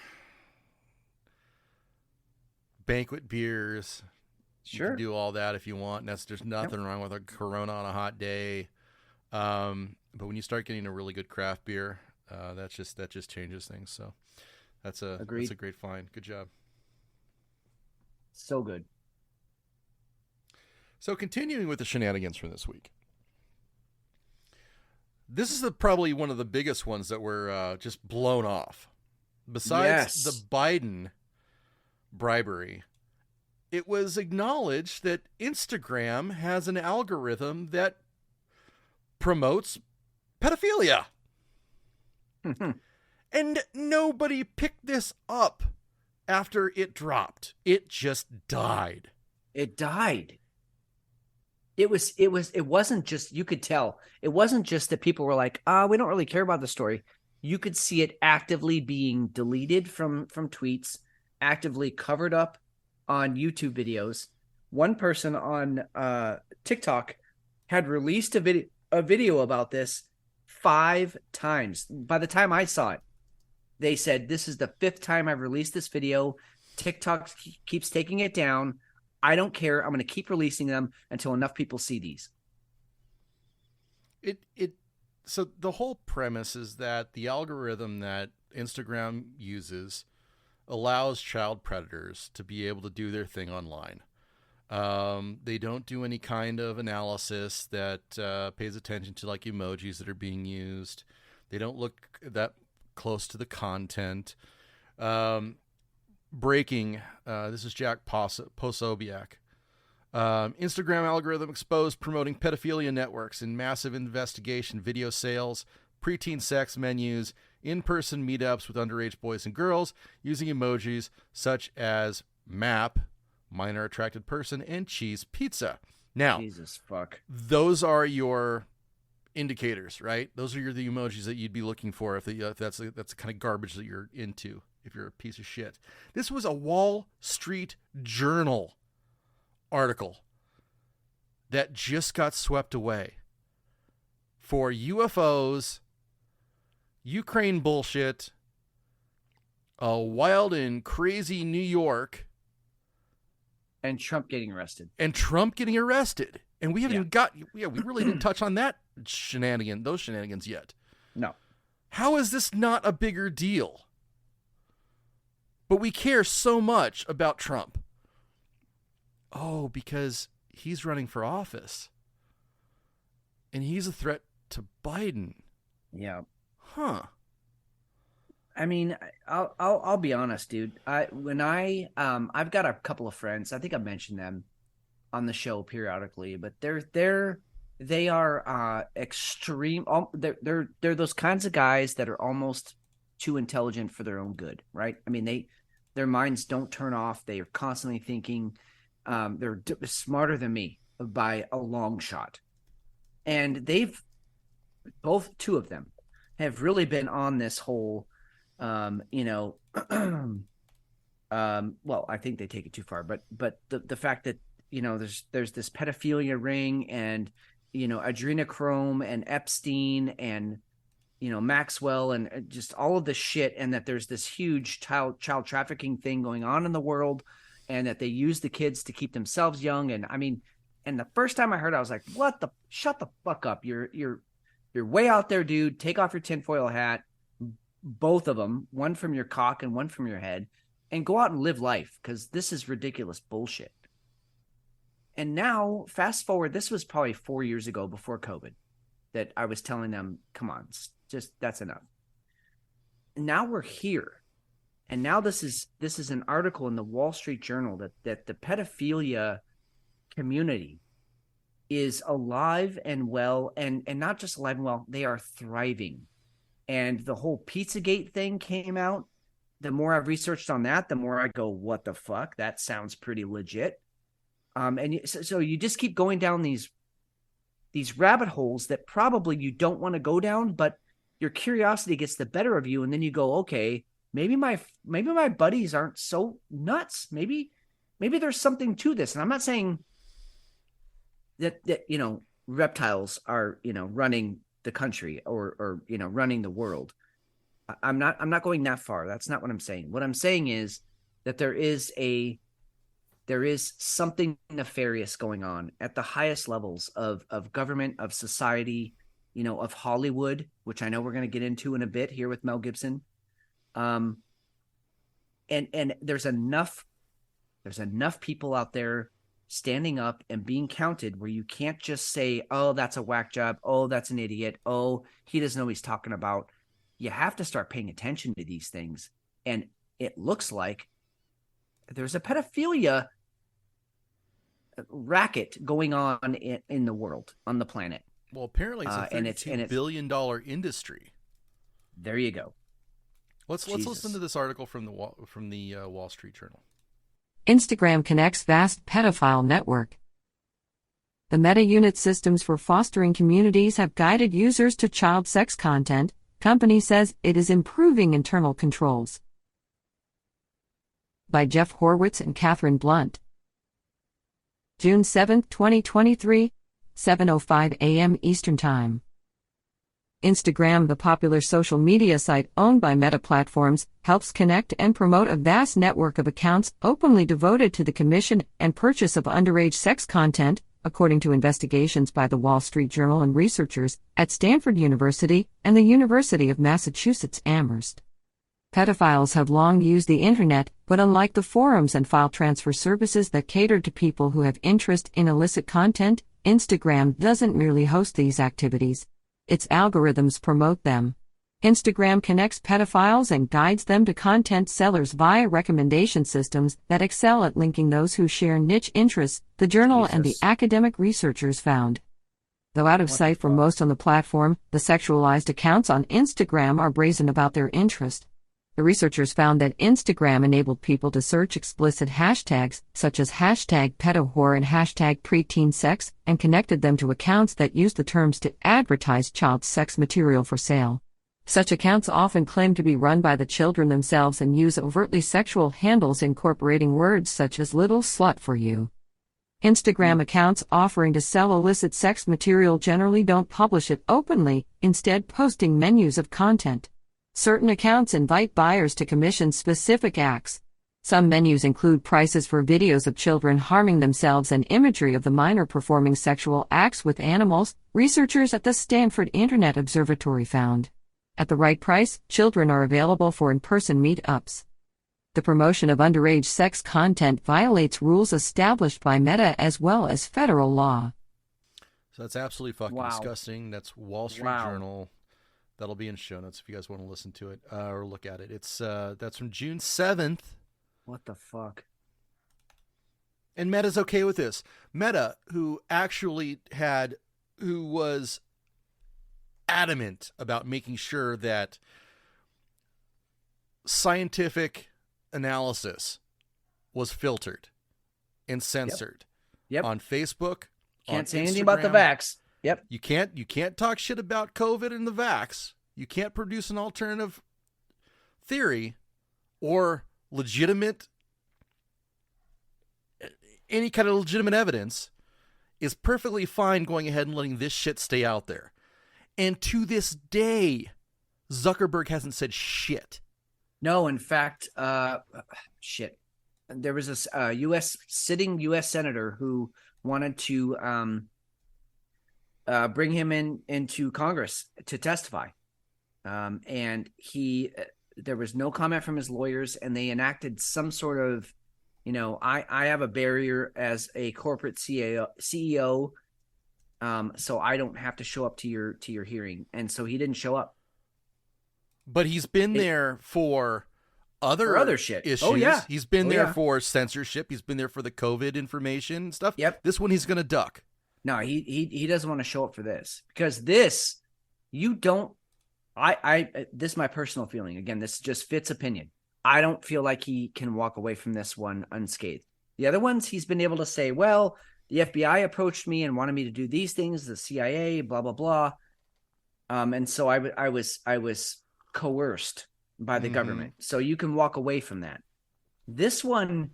banquet beers. You Sure. can do all that if you want. And there's nothing wrong with a Corona on a hot day. But when you start getting a really good craft beer, that just changes things. So that's a Agreed. great find. Good job. So good. So continuing with the shenanigans from this week. This is probably one of the biggest ones that were just blown off. Besides Yes. the Biden bribery, it was acknowledged that Instagram has an algorithm that promotes pedophilia. And nobody picked this up after it dropped. It just died. It died. It wasn't just, you could tell, it wasn't just that people were like, we don't really care about the story. You could see it actively being deleted from tweets, actively covered up on YouTube videos. One person on TikTok had released a video about this 5 times. By the time I saw it, they said, this is the 5th time I've released this video. TikTok keeps taking it down. I don't care. I'm going to keep releasing them until enough people see these. So the whole premise is that the algorithm that Instagram uses allows child predators to be able to do their thing online. They don't do any kind of analysis that pays attention to like emojis that are being used. They don't look that close to the content. Breaking, this is Jack Posobiec. Instagram algorithm exposed promoting pedophilia networks in massive investigation, video sales, preteen sex menus, in-person meetups with underage boys and girls using emojis such as MAP, minor attracted person, and cheese pizza. Now, Jesus fuck. those are your indicators, right? Those are the emojis that you'd be looking for if that's the kind of garbage that you're into, if you're a piece of shit. This was a Wall Street Journal article that just got swept away for UFOs, Ukraine bullshit, a wild and crazy New York, And Trump getting arrested. and Trump getting arrested. And we haven't we really didn't touch on those shenanigans yet. No. How is this not a bigger deal? But we care so much about Trump. Oh, because he's running for office. And he's a threat to Biden. Yeah. Huh. I mean, I'll be honest, dude. I've got a couple of friends. I think I mentioned them on the show periodically, but they are extreme. They're those kinds of guys that are almost too intelligent for their own good, right? I mean, their minds don't turn off. They are constantly thinking. They're smarter than me by a long shot, and two of them have really been on this whole. Well, I think they take it too far, but the fact that, there's this pedophilia ring and, adrenochrome and Epstein and, Maxwell and just all of this shit. And that there's this huge child trafficking thing going on in the world, and that they use the kids to keep themselves young. And I mean, and the first time I heard it, I was like, shut the fuck up. You're way out there, dude. Take off your tinfoil hat. Both of them, one from your cock and one from your head, and go out and live life, because this is ridiculous bullshit. And now, fast forward, this was probably 4 years ago, before COVID, that I was telling them, come on, just that's enough. And now we're here, And now this is an article in the Wall Street Journal that the pedophilia community is alive and well, and not just alive and well, they are thriving. And the whole Pizzagate thing came out. The more I've researched on that, the more I go, what the fuck? That sounds pretty legit. So you just keep going down these rabbit holes that probably you don't want to go down, but your curiosity gets the better of you, and then you go, okay, maybe my buddies aren't so nuts. Maybe there's something to this. And I'm not saying that reptiles are running the country or running the world. I'm not going that far. That's not what I'm saying. What I'm saying is that there is something nefarious going on at the highest levels of government, of society, of Hollywood, which I know we're going to get into in a bit here with Mel Gibson. And there's enough people out there standing up and being counted where you can't just say, oh, that's a whack job. Oh, that's an idiot. Oh, he doesn't know what he's talking about. You have to start paying attention to these things. And it looks like there's a pedophilia racket going on in the world, on the planet. Well, apparently it's a $32 billion industry. There you go. Let's listen to this article from the Wall Street Journal. Instagram connects vast pedophile network. The Meta Unit systems for fostering communities have guided users to child sex content. Company says it is improving internal controls. By Jeff Horwitz and Catherine Blunt. June 7, 2023, 7:05 a.m. Eastern Time. Instagram, the popular social media site owned by Meta Platforms, helps connect and promote a vast network of accounts openly devoted to the commission and purchase of underage sex content, according to investigations by the Wall Street Journal and researchers at Stanford University and the University of Massachusetts Amherst. Pedophiles have long used the internet, but unlike the forums and file transfer services that cater to people who have interest in illicit content, Instagram doesn't merely host these activities. Its algorithms promote them. Instagram connects pedophiles and guides them to content sellers via recommendation systems that excel at linking those who share niche interests, the journal and the academic researchers found. Though out of sight for most on the platform, the sexualized accounts on Instagram are brazen about their interest. The researchers found that Instagram enabled people to search explicit hashtags, such as hashtag pedowhore and hashtag preteen sex, and connected them to accounts that used the terms to advertise child sex material for sale. Such accounts often claim to be run by the children themselves and use overtly sexual handles incorporating words such as little slut for you. Instagram accounts offering to sell illicit sex material generally don't publish it openly, instead posting menus of content. Certain accounts invite buyers to commission specific acts. Some menus include prices for videos of children harming themselves and imagery of the minor performing sexual acts with animals, researchers at the Stanford Internet Observatory found. At the right price, children are available for in-person meetups. The promotion of underage sex content violates rules established by Meta as well as federal law. So that's absolutely fucking disgusting. That's Wall Street Journal. That'll be in show notes if you guys want to listen to it or look at it. It's that's from June 7th. What the fuck? And Meta's okay with this. Meta, who was adamant about making sure that scientific analysis was filtered and censored. Yep. On Facebook. Can't say anything about the vax. Yep. You can't talk shit about COVID and the vax. You can't produce an alternative theory or any kind of legitimate evidence is perfectly fine going ahead and letting this shit stay out there. And to this day, Zuckerberg hasn't said shit. No, in fact, shit. There was a sitting U.S. senator who wanted to bring him into Congress to testify. And there was no comment from his lawyers, and they enacted some sort of, I have a barrier as a corporate CEO, so I don't have to show up to your hearing. And so he didn't show up. But he's been there for other shit. issues. Oh, yeah. He's been Oh, there yeah. for censorship. He's been there for the COVID information stuff. Yep. This one he's going to duck. No, he doesn't want to show up for this, because this, you don't. This is my personal feeling. Again, this just Fitz' opinion. I don't feel like he can walk away from this one unscathed. The other ones, he's been able to say, well, the FBI approached me and wanted me to do these things, the CIA, blah blah blah. And so I was coerced by the government. So you can walk away from that. This one,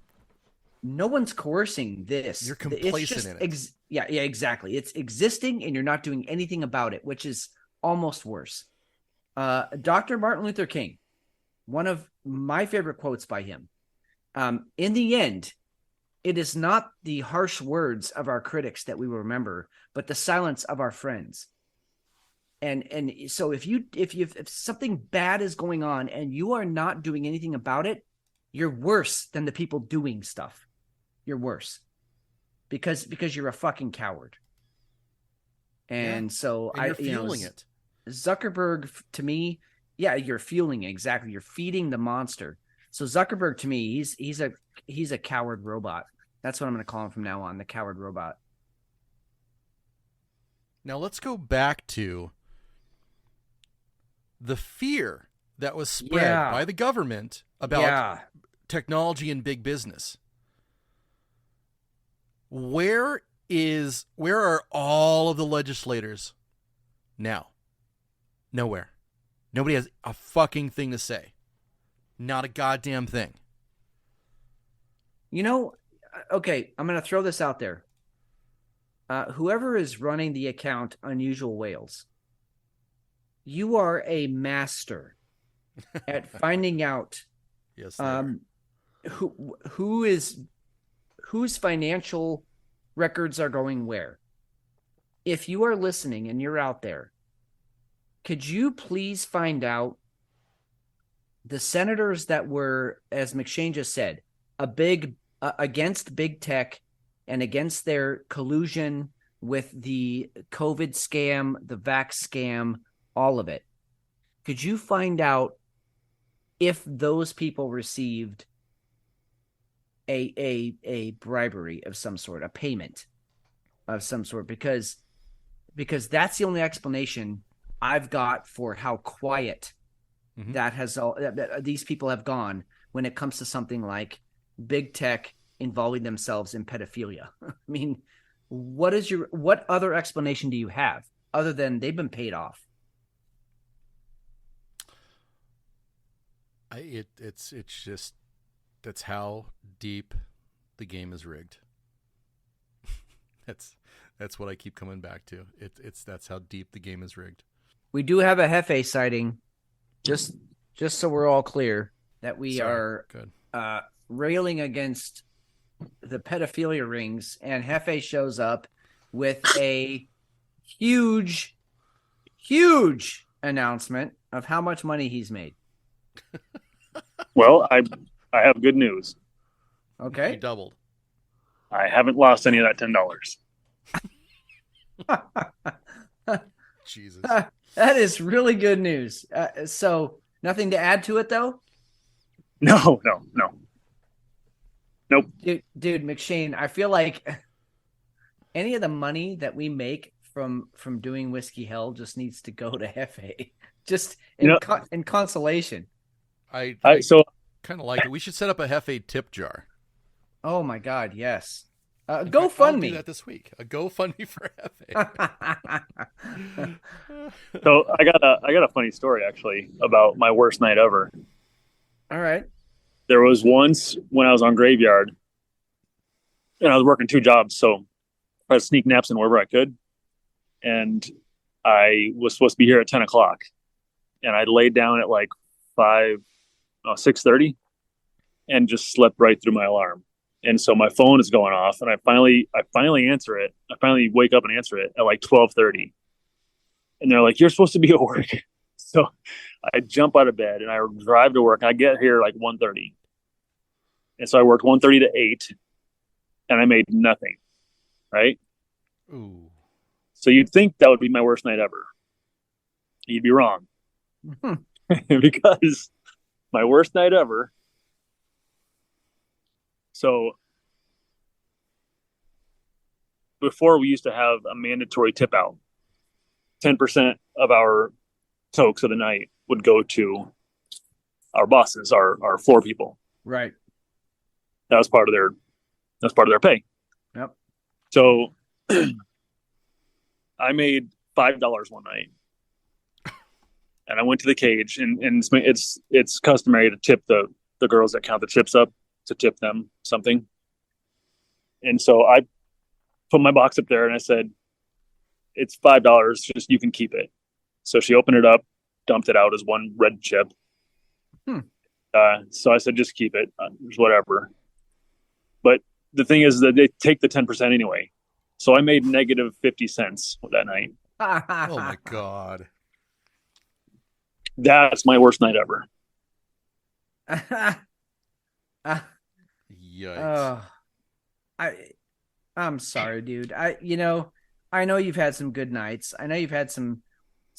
no one's coercing this. You're complacent in it. Yeah, exactly. It's existing and you're not doing anything about it, which is almost worse. Dr. Martin Luther King, one of my favorite quotes by him. In the end, it is not the harsh words of our critics that we will remember, but the silence of our friends. And so if something bad is going on and you are not doing anything about it, you're worse than the people doing stuff. You're worse because you're a fucking coward. And so and you're fueling it. Zuckerberg, to me, yeah, you're fueling it, exactly. You're feeding the monster. So Zuckerberg, to me, he's a coward robot. That's what I'm going to call him from now on, the coward robot. Now let's go back to the fear that was spread by the government about technology and big business. Where are all of the legislators now? Nowhere. Nobody has a fucking thing to say. Not a goddamn thing. You know, okay, I'm going to throw this out there. Whoever is running the account Unusual Whales, you are a master at finding out whose financial records are going where. If you are listening and you're out there, could you please find out the senators that were, as McShane just said, against big tech and against their collusion with the COVID scam, the vax scam, all of it. Could you find out if those people received a bribery of some sort, a payment of some sort? Because that's the only explanation I've got for how quiet these people have gone when it comes to something like big tech involving themselves in pedophilia. I mean, what other explanation do you have other than they've been paid off? It's just, that's how deep the game is rigged. That's what I keep coming back to. That's how deep the game is rigged. We do have a Hefe sighting, just so we're all clear that we are railing against the pedophilia rings, and Hefe shows up with a huge announcement of how much money he's made. Well, I have good news. Okay. He doubled. I haven't lost any of that $10. Jesus. That is really good news. So nothing to add to it, though? No. Nope. Dude, McShane, I feel like any of the money that we make from doing Whiskey Hell just needs to go to Hefe. Just in consolation. I kind of like it. We should set up a Hefe tip jar. Oh my God, yes. I'll GoFundMe. do that this week. A GoFundMe for Hefe. So I got a funny story actually about my worst night ever. All right. There was once when I was on Graveyard and I was working 2 jobs, so I had to sneak naps in wherever I could. And I was supposed to be here at 10 o'clock. And I laid down at like 6:30 and just slept right through my alarm. And so my phone is going off and I finally answer it. I finally wake up and answer it at like 12:30. And they're like, "You're supposed to be at work." So I jump out of bed and I drive to work. And I get here like 1:30. And so I worked 1:30 to 8 and I made nothing. Right? Ooh. So you'd think that would be my worst night ever. You'd be wrong. Because my worst night ever So before we used to have a mandatory tip out. 10% of our tokes of the night would go to our bosses, our floor people. Right. That was part of their pay. Yep. So I made $5 one night, and I went to the cage, and it's customary to tip the girls that count the chips up, to tip them something. And so I put my box up there and I said, it's $5, just you can keep it. So she opened it up, dumped it out as one red chip. So I said, just keep it, whatever. But the thing is that they take the 10% anyway. So I made negative 50 cents that night. Oh my God. That's my worst night ever. Yikes. I'm sorry, dude. I know you've had some good nights. I know you've had some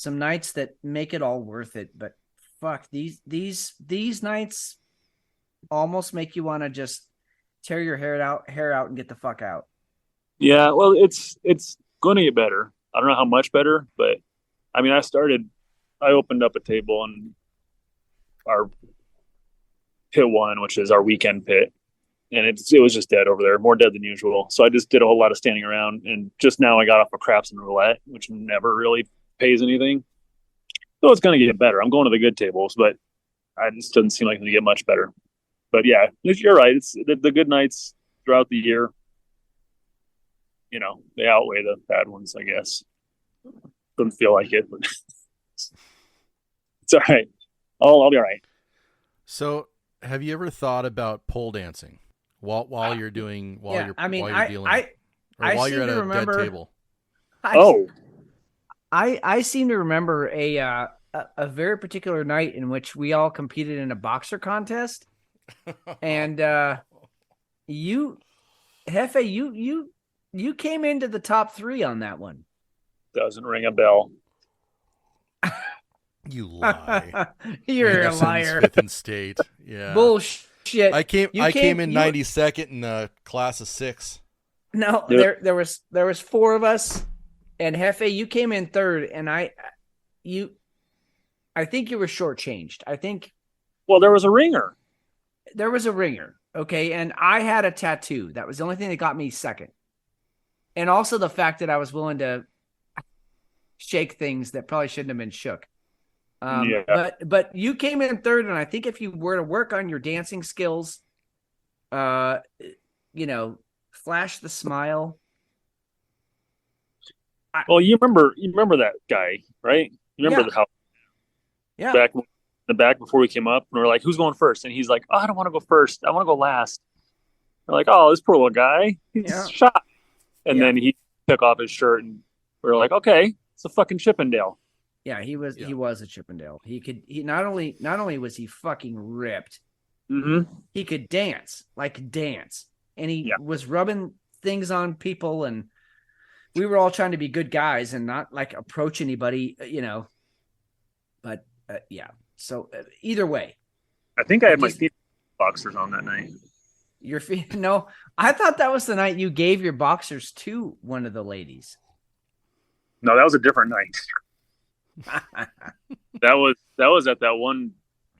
nights that make it all worth it, but fuck, these nights almost make you want to just tear your hair out and get the fuck out. Yeah, well, it's going to get better. I don't know how much better, but I mean, I opened up a table in our pit one, which is our weekend pit, and it was just dead over there, more dead than usual. So I just did a whole lot of standing around, and just now I got off of craps and roulette, which never really pays anything. So it's going to get better. I'm going to the good tables, but it just doesn't seem like it's going to get much better. But yeah, you're right. It's the good nights throughout the year. They outweigh the bad ones, I guess. Doesn't feel like it, but it's all right. I'll be all right. So, have you ever thought about pole dancing while you're dealing I at seem a dead table? I seem to remember a very particular night in which we all competed in a boxer contest, and Hefe, you came into the top 3 on that one. Doesn't ring a bell. You lie. You're a liar. Fifth in state. Yeah. Bullshit. I came in 92nd in a class of 6. No, Yep. there was 4 of us, and Hefe, you came in 3rd, and I think you were shortchanged. Well, there was a ringer. There was a ringer, okay, and I had a tattoo. That was the only thing that got me 2nd. And also the fact that I was willing to shake things that probably shouldn't have been shook. But you came in 3rd, and I think if you were to work on your dancing skills, flash the smile. Well, you remember that guy, right? You remember how back in the back before we came up, and we were like, "Who's going first?" And he's like, "Oh, I don't want to go first. I want to go last." We're like, "Oh, this poor little guy, he's shot." And then he took off his shirt, and we were like, "Okay, it's a fucking Chippendale." Yeah, he was a Chippendale. He not only was he fucking ripped, he could dance, and he was rubbing things on people, and we were all trying to be good guys and not like approach anybody, But so either way, I think I had my feet boxers on that night. Your feet? No, I thought that was the night you gave your boxers to one of the ladies. No, that was a different night. that was at that one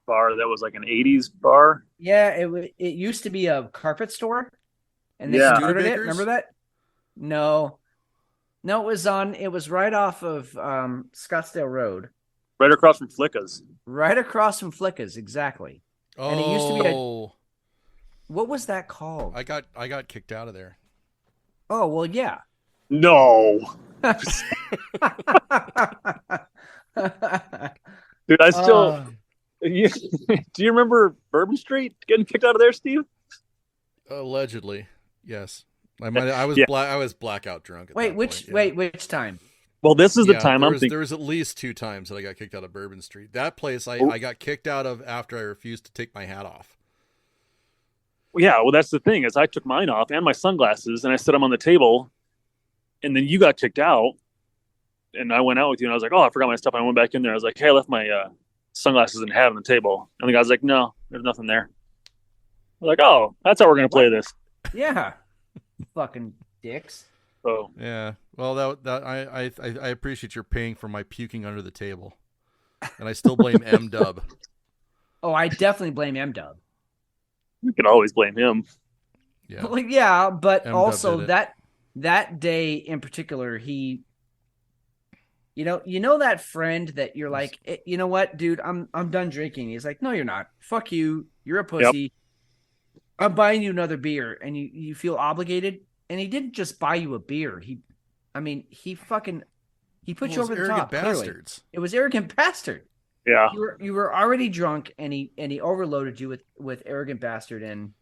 bar that was like an 80s bar. Yeah, it used to be a carpet store, and they converted it. Remember that? No, it was right off of Scottsdale Road, right across from Flicka's. Right across from Flicka's, exactly. Oh, and it used to be what was that called? I got kicked out of there. Oh well, yeah. No. Dude, I still. Do you remember Bourbon Street getting kicked out of there, Steve? Allegedly, yes. I was blackout drunk. Which time? Well, this is the time I'm thinking. There was at least 2 times that I got kicked out of Bourbon Street. That place I got kicked out of after I refused to take my hat off. Yeah, well, that's the thing is I took mine off and my sunglasses and I set them on the table, and then you got kicked out, and I went out with you and I was like, oh, I forgot my stuff. I went back in there. I was like, hey, I left my sunglasses and hat on the table, and the guy's like, no, there's nothing there. Like, oh, that's how we're gonna play this. Yeah. Fucking dicks. So Yeah. Well, I appreciate your paying for my puking under the table, and I still blame M Dub. Oh, I definitely blame M Dub. we can always blame him. Yeah. Well, yeah, but M-Dub also did it. that day in particular, he, you know that friend that you're like, you know what, dude, I'm done drinking. He's like, no, you're not. Fuck you. You're a pussy. I'm buying you another beer, and you feel obligated. And he didn't just buy you a beer. He put you over the top. Clearly. Bastards. It was arrogant bastard. Yeah. You were already drunk, and he overloaded you with arrogant bastard, and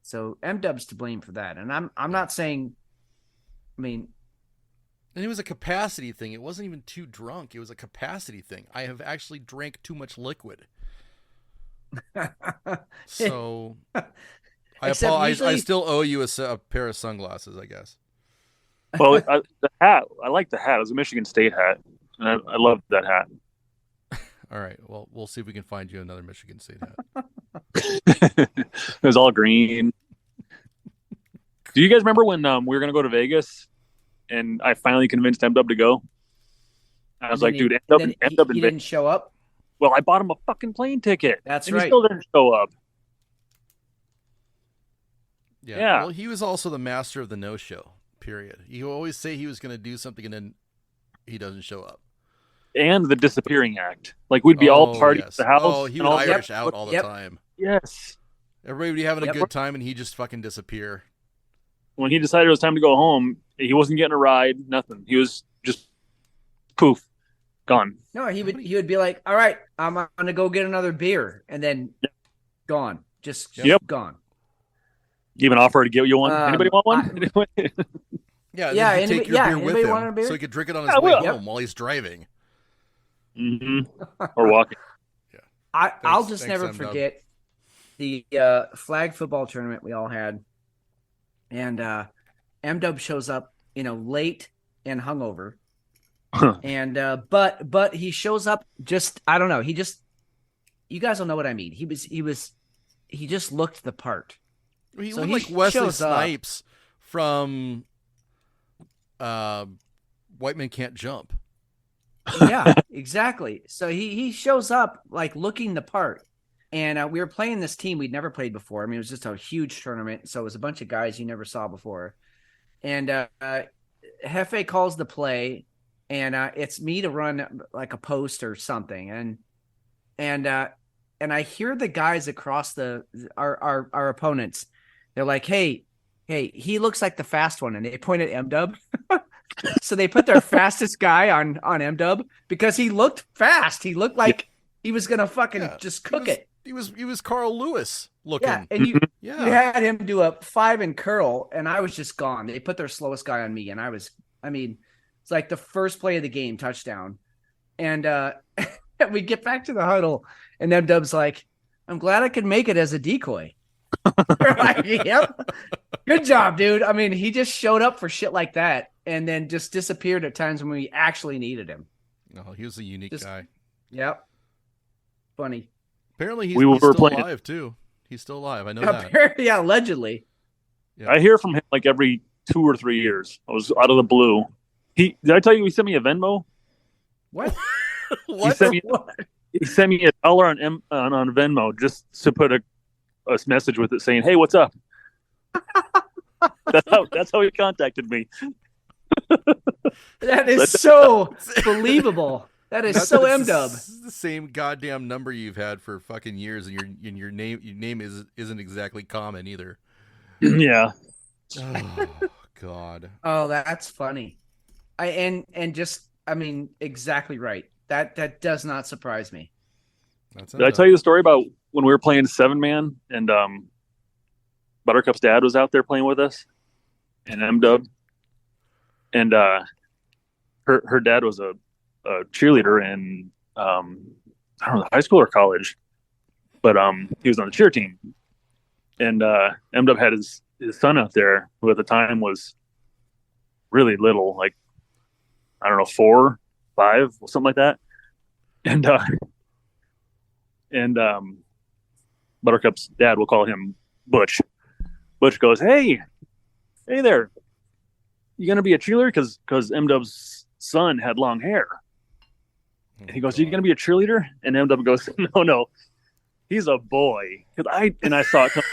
so M Dub's to blame for that. And I'm not saying, I mean, And it was a capacity thing. It wasn't even too drunk. It was a capacity thing. I have actually drank too much liquid. So I apologize. I still owe you a pair of sunglasses, I guess. Well, the hat. I like the hat. It was a Michigan State hat, and I loved that hat. All right. Well, we'll see if we can find you another Michigan State hat. It was all green. Do you guys remember when we were going to go to Vegas and I finally convinced M-Dub to go? I was like, dude, M-Dub he didn't show up. Well, I bought him a fucking plane ticket. That's and right. He still didn't show up. Yeah. Well, he was also the master of the no-show, period. He would always say he was going to do something and then he doesn't show up. And the disappearing act. Like, we'd be all partying at the house. Oh, he would Irish out all the time. Yes. Everybody would be having a good time and he'd just fucking disappear. When he decided it was time to go home, he wasn't getting a ride, nothing. He was just poof, gone. No, he would be like, all right, I'm going to go get another beer, and then gone. Just gone. Even offer to give you one. Anybody want one? Yeah, he'd take your beer with him so he could drink it on his way home while he's driving. Or walking. I'll just never forget the flag football tournament we all had. And M-Dub shows up, late and hungover. And but he shows up just, I don't know, you guys don't know what I mean. He just looked the part. He looked like Wesley Snipes from White Men Can't Jump. Yeah, exactly. So he shows up like looking the part. And we were playing this team we'd never played before. I mean, it was just a huge tournament. So it was a bunch of guys you never saw before. And Hefe calls the play, and it's me to run like a post or something. And I hear the guys across our opponents. They're like, hey, he looks like the fast one. And they point at M-Dub. So they put their fastest guy on M-Dub because he looked fast. He looked like he was going to fucking just cook it. He was Carl Lewis looking. Yeah, and you had him do a 5 and curl, and I was just gone. They put their slowest guy on me, and it's like the first play of the game, touchdown. And we get back to the huddle, and M-Dub's like, I'm glad I could make it as a decoy. We're like, yep. Good job, dude. I mean, he just showed up for shit like that and then just disappeared at times when we actually needed him. No, he was a unique guy. Yep. Funny. Apparently he's still alive too. He's still alive. I know that. Yeah, allegedly. Yeah. I hear from him like every 2 or 3 years. I was out of the blue. Did I tell you he sent me a Venmo? What? He sent me $1 on Venmo just to put a message with it saying, "Hey, what's up?" That's how he contacted me. That is so believable. That is so M-Dub. The same goddamn number you've had for fucking years, and your name isn't exactly common either. Yeah. Oh God. Oh, that's funny. Exactly right. That does not surprise me. Did I tell you the story about when we were playing 7-man and Buttercup's dad was out there playing with us, and M-Dub, and her dad was a cheerleader in I don't know, high school or college, but he was on the cheer team, and M-Dub had his son out there who at the time was really little, like I don't know, 4, 5, something like that, and Buttercup's dad, we'll call him Butch. Butch goes, hey there, you gonna be a cheerleader? Because M-Dub's son had long hair. And he goes, you gonna be a cheerleader? And M-Dub goes, no, he's a boy. I saw it come,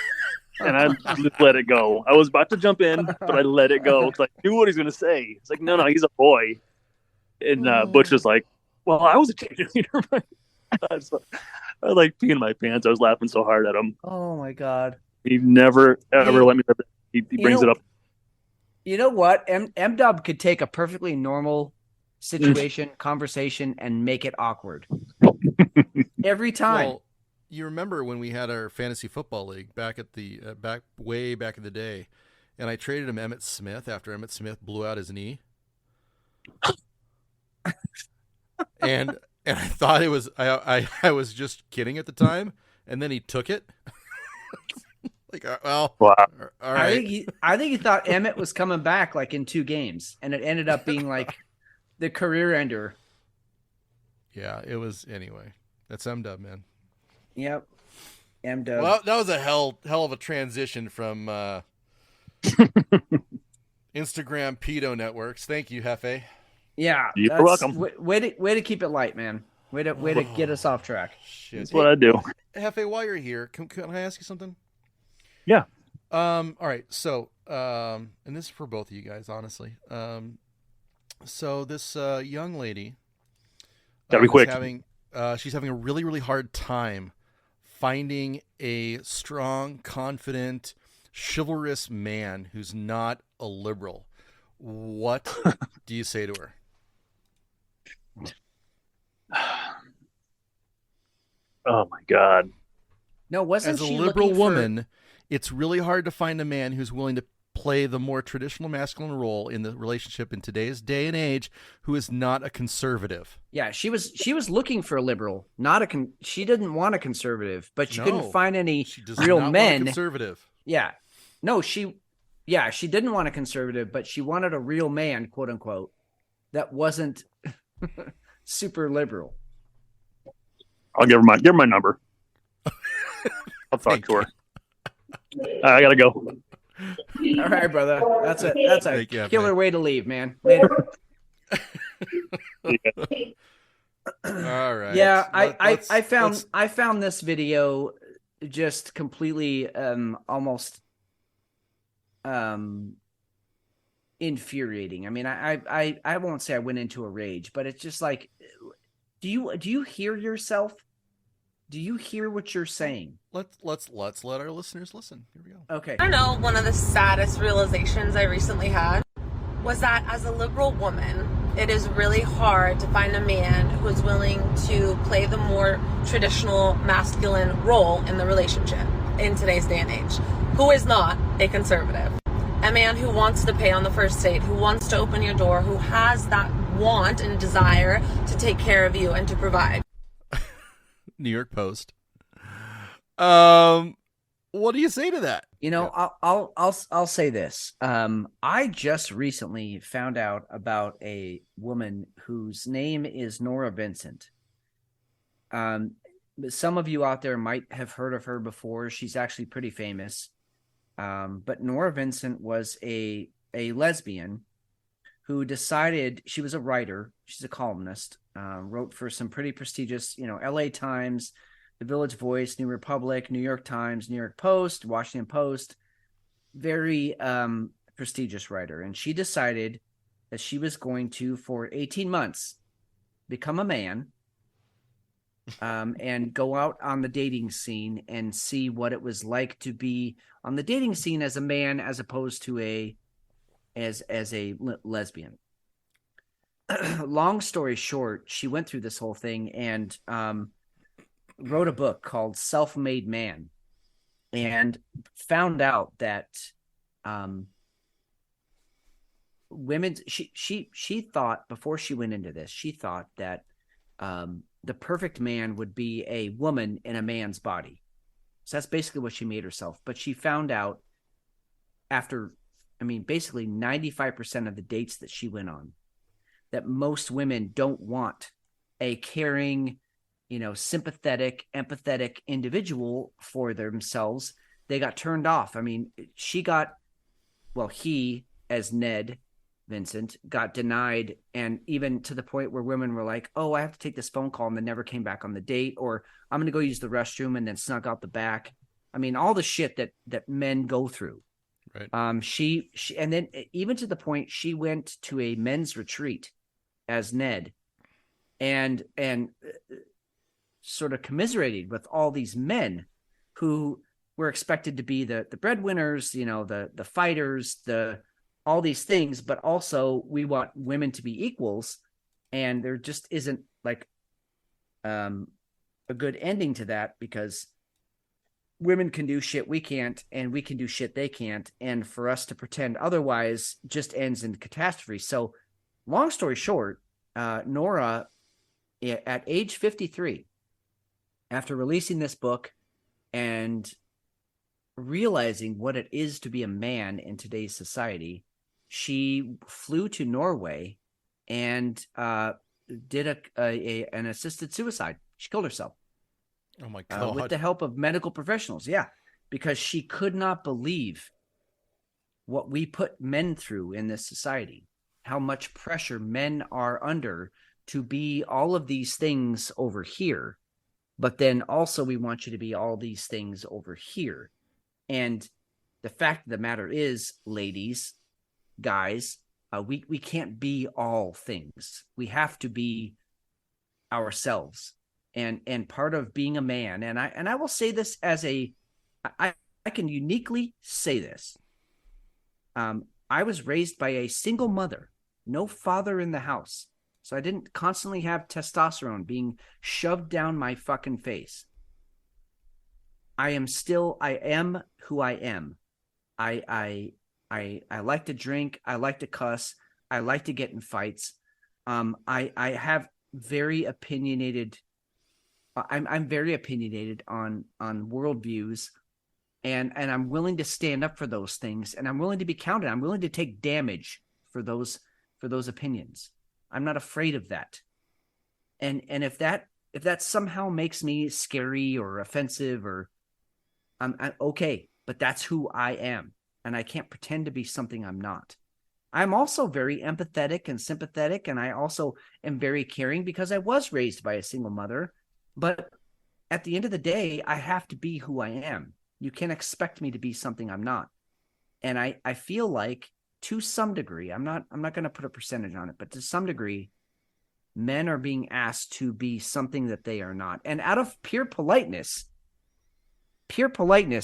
and I just let it go. I was about to jump in, but I let it go. It's like, I knew what he's gonna say. It's like, no, he's a boy. And Butch was like, well, I was a cheerleader. I like peeing my pants. I was laughing so hard at him. Oh my God. He never ever let me. He brings it up. You know what? M-Dub could take a perfectly normal situation, conversation, and make it awkward every time. Well, you remember when we had our fantasy football league back at the way back in the day, and I traded him Emmitt Smith after Emmitt Smith blew out his knee, and I thought it was I was just kidding at the time, and then he took it. Like, well, wow. All right. I think he thought Emmett was coming back like in 2 games, and it ended up being like the career ender. Yeah, it was anyway. That's M-Dub, man. Yep, M-Dub. Well, that was a hell of a transition from Instagram pedo networks. Thank you, Hefe. Yeah, you're welcome. Way to keep it light, man. Way to get us off track. Shit. That's what I do. Hefe, while you're here, can I ask you something? Yeah. All right. So, and this is for both of you guys, honestly. So this young lady, gotta be quick. She's having a really, really hard time finding a strong, confident, chivalrous man who's not a liberal. What do you say to her? Oh my God. No, wasn't as a she liberal woman? It's really hard to find a man who's willing to play the more traditional masculine role in the relationship in today's day and age, who is not a conservative. Yeah, she was looking for a liberal, not she didn't want a conservative, but she couldn't find any real men. Conservative. Yeah. No, she didn't want a conservative, but she wanted a real man, quote unquote, that wasn't super liberal. I'll give her my number. I'll talk to her. I gotta go. All right, brother. That's a killer way to leave, man. Later. All right. Yeah, I found this video just completely almost infuriating. I mean, I won't say I went into a rage, but it's just like, do you hear yourself? Do you hear what you're saying? Let's let our listeners listen. Here we go. Okay. I don't know, one of the saddest realizations I recently had was that as a liberal woman, it is really hard to find a man who is willing to play the more traditional masculine role in the relationship in today's day and age, who is not a conservative. A man who wants to pay on the first date, who wants to open your door, who has that want and desire to take care of you and to provide. New York Post. What do you say to that? You know, I'll say this. I just recently found out about a woman whose name is Nora Vincent. Some of you out there might have heard of her before. She's actually pretty famous. But Nora Vincent was a lesbian who decided, she was a writer. She's a columnist, wrote for some pretty prestigious, LA Times, The Village Voice, New Republic, New York Times, New York Post, Washington Post, very prestigious writer. And she decided that she was going to, for 18 months, become a man and go out on the dating scene and see what it was like to be on the dating scene as a man, as opposed to as a lesbian. Long story short, she went through this whole thing and wrote a book called Self-Made Man, and found out that women, she thought, before she went into this, she thought that the perfect man would be a woman in a man's body. So that's basically what she made herself. But she found out after, basically 95% of the dates that she went on, that most women don't want a caring, sympathetic, empathetic individual for themselves. they got turned off. I mean, he, as Ned Vincent, got denied, and even to the point where women were like, oh, I have to take this phone call, and then never came back on the date, or I'm going to go use the restroom and then snuck out the back. I mean, all the shit that men go through. Right. She and then even to the point she went to a men's retreat as Ned and sort of commiserated with all these men who were expected to be the breadwinners, you know, the fighters, all these things, but also we want women to be equals, and there just isn't like a good ending to that, because women can do shit we can't, and we can do shit they can't, and for us to pretend otherwise just ends in catastrophe. So long story short, Nora, at age 53, after releasing this book and realizing what it is to be a man in today's society, she flew to Norway and did an assisted suicide. She killed herself. Oh my God. With the help of medical professionals. Yeah. Because she could not believe what we put men through in this society, how much pressure men are under to be all of these things over here. But then also we want you to be all these things over here. And the fact of the matter is, ladies, guys, we can't be all things. We have to be ourselves. And part of being a man, and I will say this as I can uniquely say this. I was raised by a single mother, no father in the house. So I didn't constantly have testosterone being shoved down my fucking face. I am who I am. I like to drink. I like to cuss. I like to get in fights. I have very opinionated. I'm very opinionated on worldviews, and I'm willing to stand up for those things, and I'm willing to be counted. I'm willing to take damage for those opinions. I'm not afraid of that. And if that somehow makes me scary or offensive, or I'm okay, but that's who I am, and I can't pretend to be something I'm not. I'm also very empathetic and sympathetic, and I also am very caring because I was raised by a single mother. But at the end of the day, I have to be who I am. You can't expect me to be something I'm not. And I feel like, to some degree, I'm not going to put a percentage on it, but to some degree, men are being asked to be something that they are not. And out of pure politeness,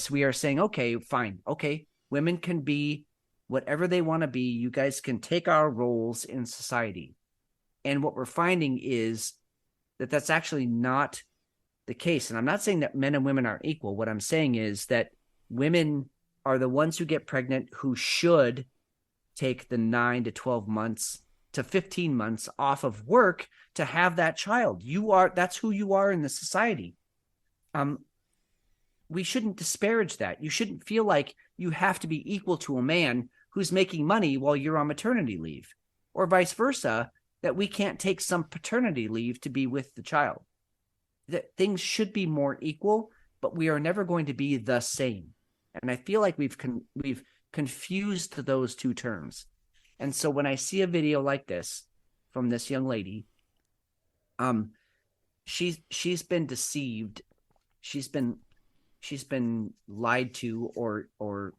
we are saying, okay, fine. Okay, women can be whatever they want to be. You guys can take our roles in society. And what we're finding is that that's actually not the case. And I'm not saying that men and women are equal. What I'm saying is that women are the ones who get pregnant, who should take the 9 to 12 months to 15 months off of work to have that child. That's who you are in the society. We shouldn't disparage that. You shouldn't feel like you have to be equal to a man who's making money while you're on maternity leave, or vice versa, that we can't take some paternity leave to be with the child. That things should be more equal, but we are never going to be the same. And I feel like we've confused those two terms. And so when I see a video like this from this young lady, she's been deceived. She's been lied to or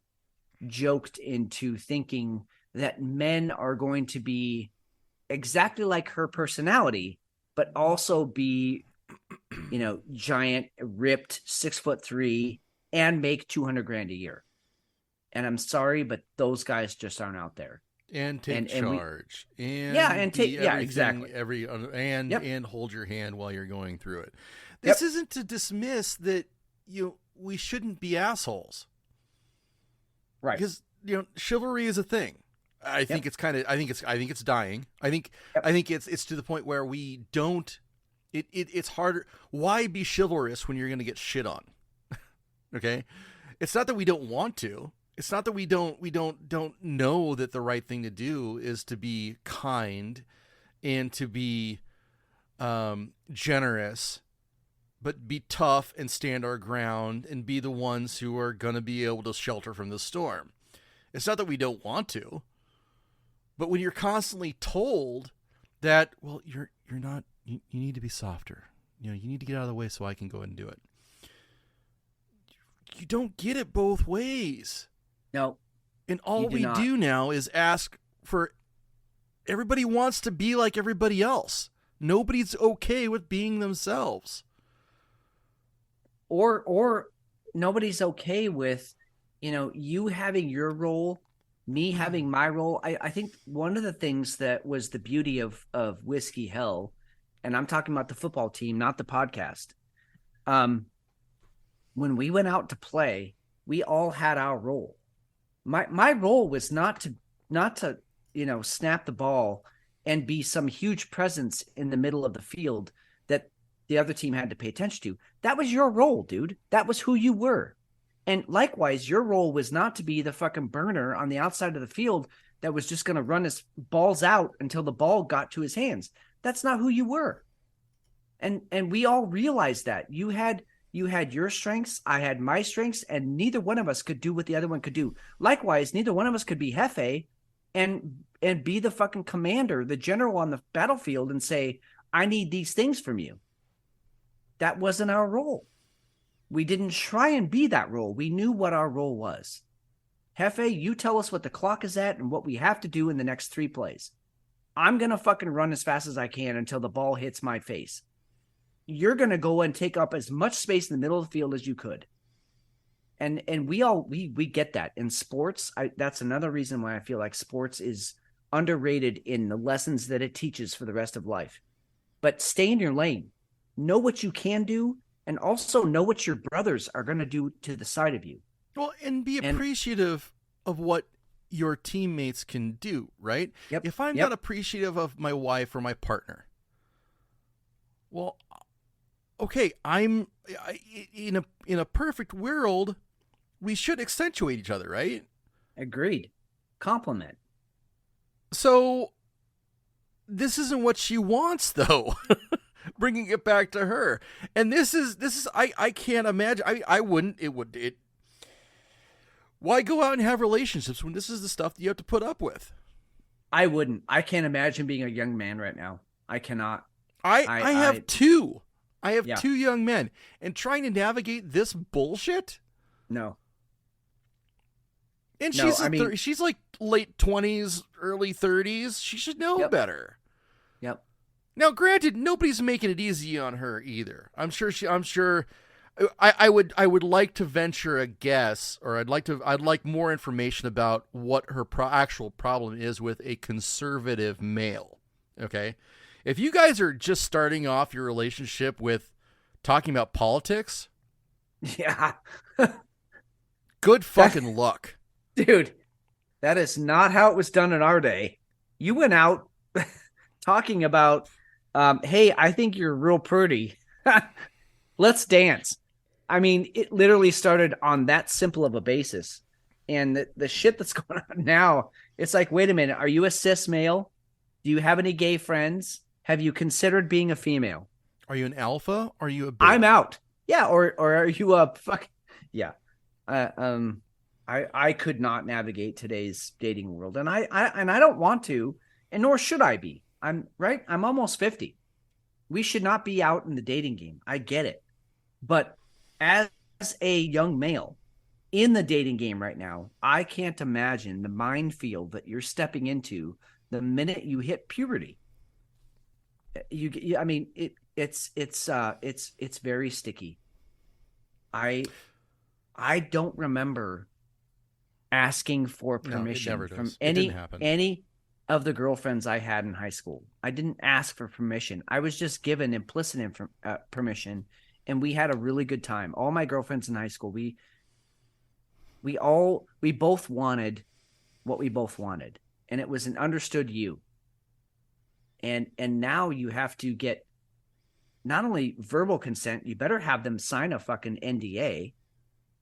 joked into thinking that men are going to be exactly like her personality, but also be, giant, ripped, 6'3", and make $200,000 a year. And I'm sorry, but those guys just aren't out there. And take charge. And exactly. And hold your hand while you're going through it. This isn't to dismiss that we shouldn't be assholes. Right. Because chivalry is a thing. I think it's dying. I think it's to the point where we don't. It's harder. Why be chivalrous when you're going to get shit on? Okay, it's not that we don't want to. It's not that we don't know that the right thing to do is to be kind and to be generous but be tough and stand our ground and be the ones who are going to be able to shelter from the storm. It's not that we don't want to, but when you're constantly told that, well, you're not, you need to be softer. You need to get out of the way so I can go ahead and do it. You don't get it both ways. No. And all we do now is ask for, everybody wants to be like everybody else. Nobody's okay with being themselves. Or nobody's okay with, you having your role, me having my role. I think one of the things that was the beauty of Whiskey Hell, and I'm talking about the football team, not the podcast. When we went out to play, we all had our role. My role was not to snap the ball and be some huge presence in the middle of the field that the other team had to pay attention to. That was your role, dude. That was who you were. And likewise, your role was not to be the fucking burner on the outside of the field that was just going to run his balls out until the ball got to his hands. That's not who you were. And we all realized that. You had your strengths, I had my strengths, and neither one of us could do what the other one could do. Likewise, neither one of us could be Jefe and be the fucking commander, the general on the battlefield, and say, I need these things from you. That wasn't our role. We didn't try and be that role. We knew what our role was. Jefe, you tell us what the clock is at and what we have to do in the next 3 plays. I'm going to fucking run as fast as I can until the ball hits my face. You're going to go and take up as much space in the middle of the field as you could. And we get that in sports. That's another reason why I feel like sports is underrated in the lessons that it teaches for the rest of life. But stay in your lane. Know what you can do, and also know what your brothers are going to do to the side of you. Well, and be appreciative of what your teammates can do, right? Yep. If I'm not appreciative of my wife or my partner, well, okay, in a perfect world, we should accentuate each other, right? Agreed. Compliment. So this isn't what she wants, though. Bringing it back to her, and this is I can't imagine. I wouldn't. Why go out and have relationships when this is the stuff that you have to put up with? I wouldn't. I can't imagine being a young man right now. I cannot. I have two. I have 2 young men, and trying to navigate this bullshit. No. And she's like late 20s, early 30s. She should know better. Yep. Now, granted, nobody's making it easy on her either. I would like to venture a guess, or I'd like more information about what her actual problem is with a conservative male. Okay. If you guys are just starting off your relationship with talking about politics, yeah, good fucking luck. Dude, that is not how it was done in our day. You went out talking about, hey, I think you're real pretty. Let's dance. I mean, it literally started on that simple of a basis. And the shit that's going on now, it's like, wait a minute, are you a cis male? Do you have any gay friends? Have you considered being a female? Are you an alpha? Or are you a beta? I'm out. Yeah, or are you a fuck? Yeah. I could not navigate today's dating world, and I don't want to, and nor should I be. I'm almost 50. We should not be out in the dating game. I get it. But as a young male in the dating game right now, I can't imagine the minefield that you're stepping into the minute you hit puberty. I mean, it's very sticky. I don't remember asking for permission from any of the girlfriends I had in high school. I didn't ask for permission. I was just given implicit permission, and we had a really good time. All my girlfriends in high school, we both wanted what we both wanted, and it was an understood you. And now you have to get not only verbal consent, you better have them sign a fucking NDA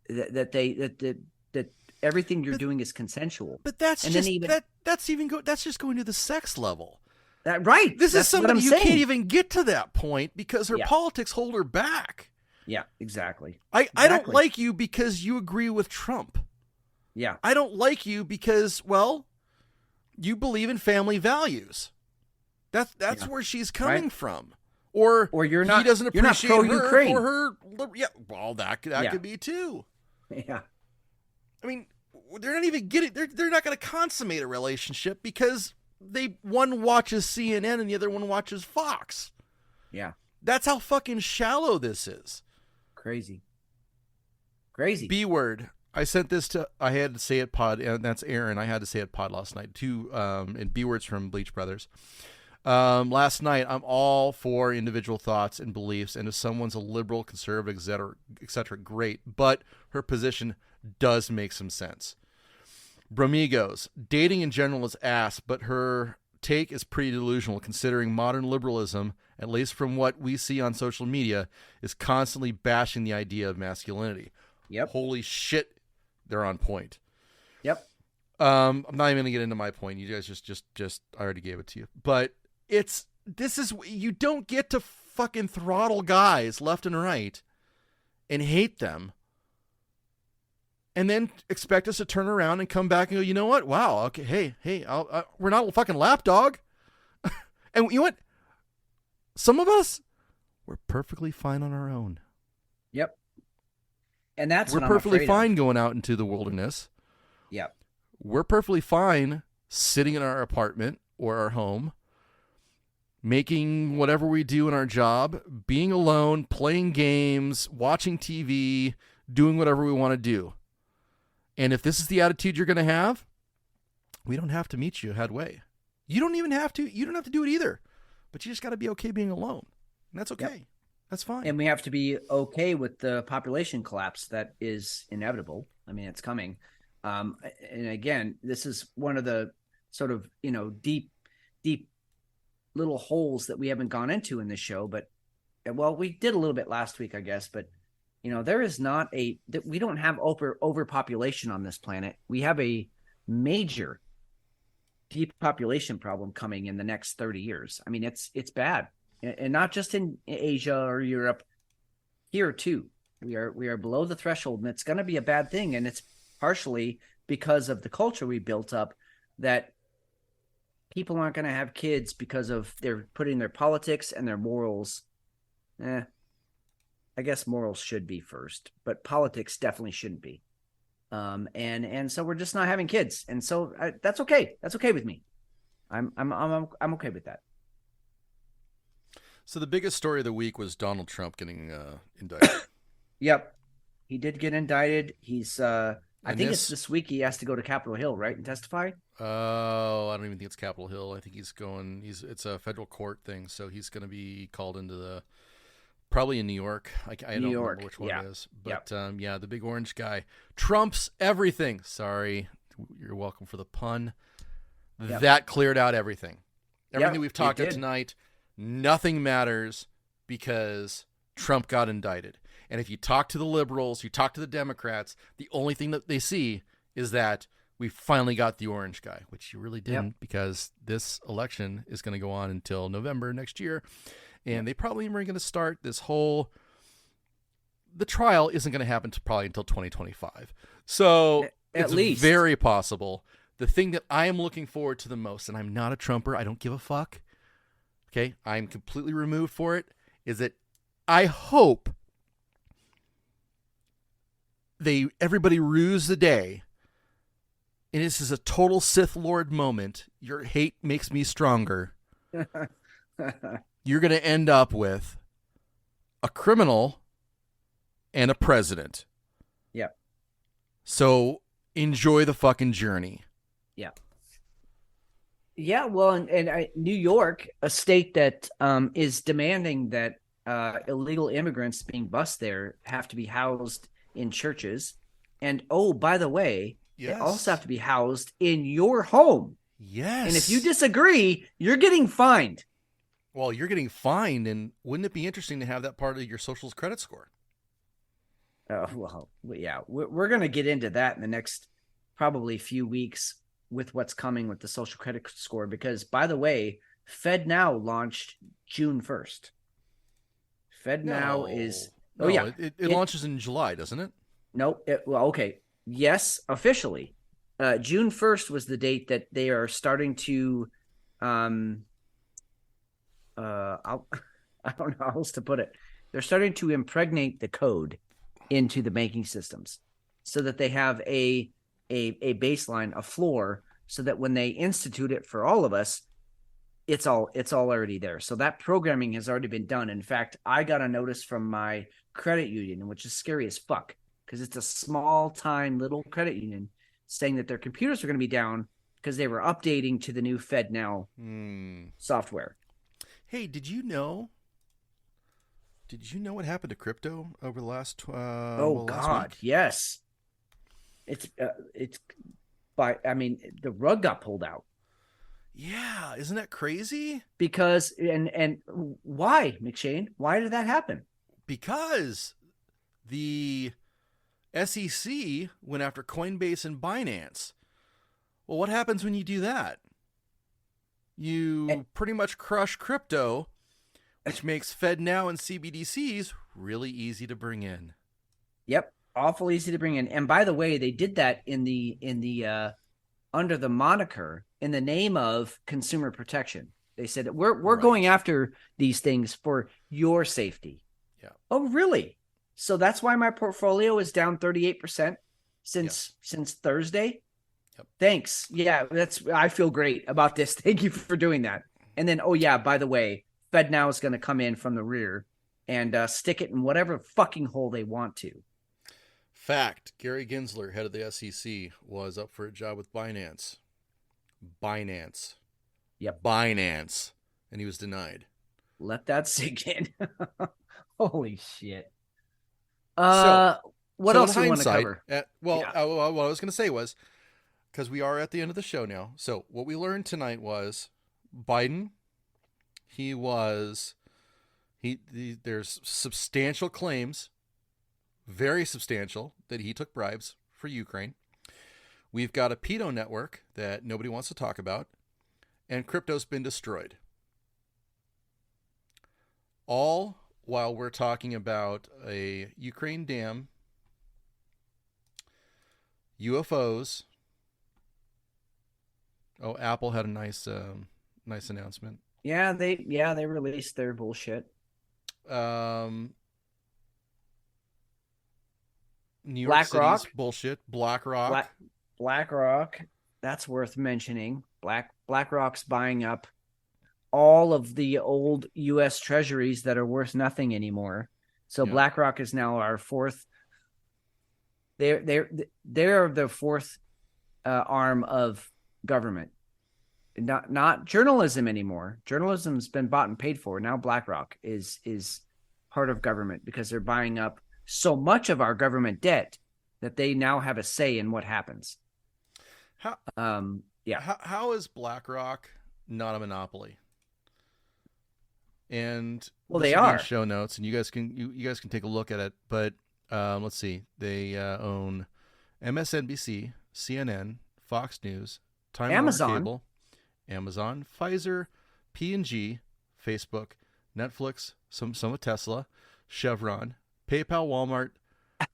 that everything you're doing is consensual. But that's just going to the sex level. Right. This That's is what somebody I'm you saying. can't even get to that point because her Yeah. politics hold her back. Yeah, exactly. I don't Exactly. like you because you agree with Trump. Yeah. I don't like you because, well, you believe in family values. That's Yeah. where she's coming Right. from. Or you're not. he doesn't You're not appreciate her pro-Ukraine. for her. Yeah, well, that Yeah. could be too. Yeah. I mean, they're not even getting. They're not going to consummate a relationship because one watches CNN and the other one watches Fox. Yeah. That's how fucking shallow this is. Crazy. B word. I sent this to. I had to say it pod, and that's Aaron. I had to say it pod last night too. And B words from Bleach Brothers. Last night, I'm all for individual thoughts and beliefs, and if someone's a liberal, conservative, etc., great. But her position does make some sense. Bramigos, dating in general is ass, but her take is pretty delusional considering modern liberalism, at least from what we see on social media, is constantly bashing the idea of masculinity. Yep. Holy shit, they're on point. Yep. I'm not even gonna get into my point. You guys just I already gave it to you. But you don't get to fucking throttle guys left and right and hate them and then expect us to turn around and come back and go, you know what? Wow. Okay. Hey, we're not a fucking lapdog. And you know what? Some of us, we're perfectly fine on our own. Yep. And that's we're what perfectly I'm fine going out into the wilderness. Yep. We're perfectly fine sitting in our apartment or our home, making whatever we do in our job, being alone, playing games, watching TV, doing whatever we want to do. And if this is the attitude you're going to have, we don't have to meet you halfway. You don't have to do it either. But you just got to be okay being alone. And that's okay. Yep. That's fine. And we have to be okay with the population collapse that is inevitable. I mean, it's coming. And again, this is one of the sort of, deep little holes that we haven't gone into in this show. But, well, we did a little bit last week, I guess. But, there is not that we don't have overpopulation on this planet. We have a major depopulation problem coming in the next 30 years. I mean, it's bad. And not just in Asia or Europe, here too. We are below the threshold, and it's going to be a bad thing. And it's partially because of the culture we built up that people aren't going to have kids because of they're putting their politics and their morals. I guess morals should be first, but politics definitely shouldn't be. And so we're just not having kids, and so that's okay. That's okay with me. I'm okay with that. So the biggest story of the week was Donald Trump getting indicted. Yep, he did get indicted. He's I think it's this week he has to go to Capitol Hill, right, and testify. Oh, I don't even think it's Capitol Hill. I think it's a federal court thing, so he's going to be called into probably in New York. I don't remember which one it is. But the big orange guy trumps everything. Sorry, you're welcome for the pun. Yep. That cleared out everything. Everything we've talked about tonight, nothing matters because Trump got indicted. And if you talk to the liberals, you talk to the Democrats, the only thing that they see is that we finally got the orange guy, which you really didn't because this election is going to go on until November next year. And they probably are going to start the trial isn't going to happen probably until 2025. So it's very possible. The thing that I am looking forward to the most, and I'm not a Trumper, I don't give a fuck. Okay. I'm completely removed for it, is that I hope everybody rues the day. And this is a total Sith Lord moment. Your hate makes me stronger. You're going to end up with a criminal and a president. Yep. So enjoy the fucking journey. Yeah. Yeah. Well, and New York, a state that is demanding that illegal immigrants being bused there have to be housed in churches. And, oh, by the way, they also have to be housed in your home. Yes. And if you disagree, you're getting fined. Well, you're getting fined, and wouldn't it be interesting to have that part of your social's credit score? Well, yeah, we're going to get into that in the next probably few weeks with what's coming with the social credit score. Because, by the way, FedNow launched June 1st. FedNow is it launches in July, doesn't it? No, okay. Yes, officially. June 1st was the date that they are starting to I don't know how else to put it. They're starting to impregnate the code into the banking systems so that they have a baseline, a floor, so that when they institute it for all of us, it's all already there. So that programming has already been done. In fact, I got a notice from my credit union, which is scary as fuck because it's a small time little credit union, saying that their computers are going to be down because they were updating to the new FedNow software. Hey, did you know what happened to crypto over the last God, week? Yes. The rug got pulled out. Yeah, isn't that crazy? Because and why, McShane? Why did that happen? Because the SEC went after Coinbase and Binance. Well, what happens when you do that? You pretty much crush crypto, which makes FedNow and CBDCs really easy to bring in. Yep, awful easy to bring in. And by the way, they did that in the under the moniker, in the name of consumer protection. They said we're going after these things for your safety. Yeah. Oh, really? So that's why my portfolio is down 38% since Thursday. Yep. Thanks. Yeah, I feel great about this. Thank you for doing that. And then, by the way, FedNow is going to come in from the rear and stick it in whatever fucking hole they want to. Fact, Gary Gensler, head of the SEC, was up for a job with Binance. Yep. Binance. And he was denied. Let that sink in. Holy shit. What else do you want to cover? What I was going to say was, because we are at the end of the show now. So what we learned tonight was Biden, there's substantial claims, very substantial, that he took bribes for Ukraine. We've got a pedo network that nobody wants to talk about, and crypto's been destroyed. All while we're talking about a Ukraine dam, UFOs. Oh, Apple had a nice announcement. Yeah, they released their bullshit. New York BlackRock City's bullshit. BlackRock. BlackRock. That's worth mentioning. BlackRock's buying up all of the old U.S. treasuries that are worth nothing anymore. So yeah. BlackRock is now our fourth. They're the fourth arm of government. Not journalism anymore. Journalism's been bought and paid for. Now BlackRock is part of government because they're buying up so much of our government debt that they now have a say in what happens. How is BlackRock not a monopoly? And they are show notes, and you guys can take a look at it. But let's see, they own MSNBC, CNN, Fox News, Time Warner Cable, Amazon, Pfizer, P&G, Facebook, Netflix, some of Tesla, Chevron, PayPal, Walmart,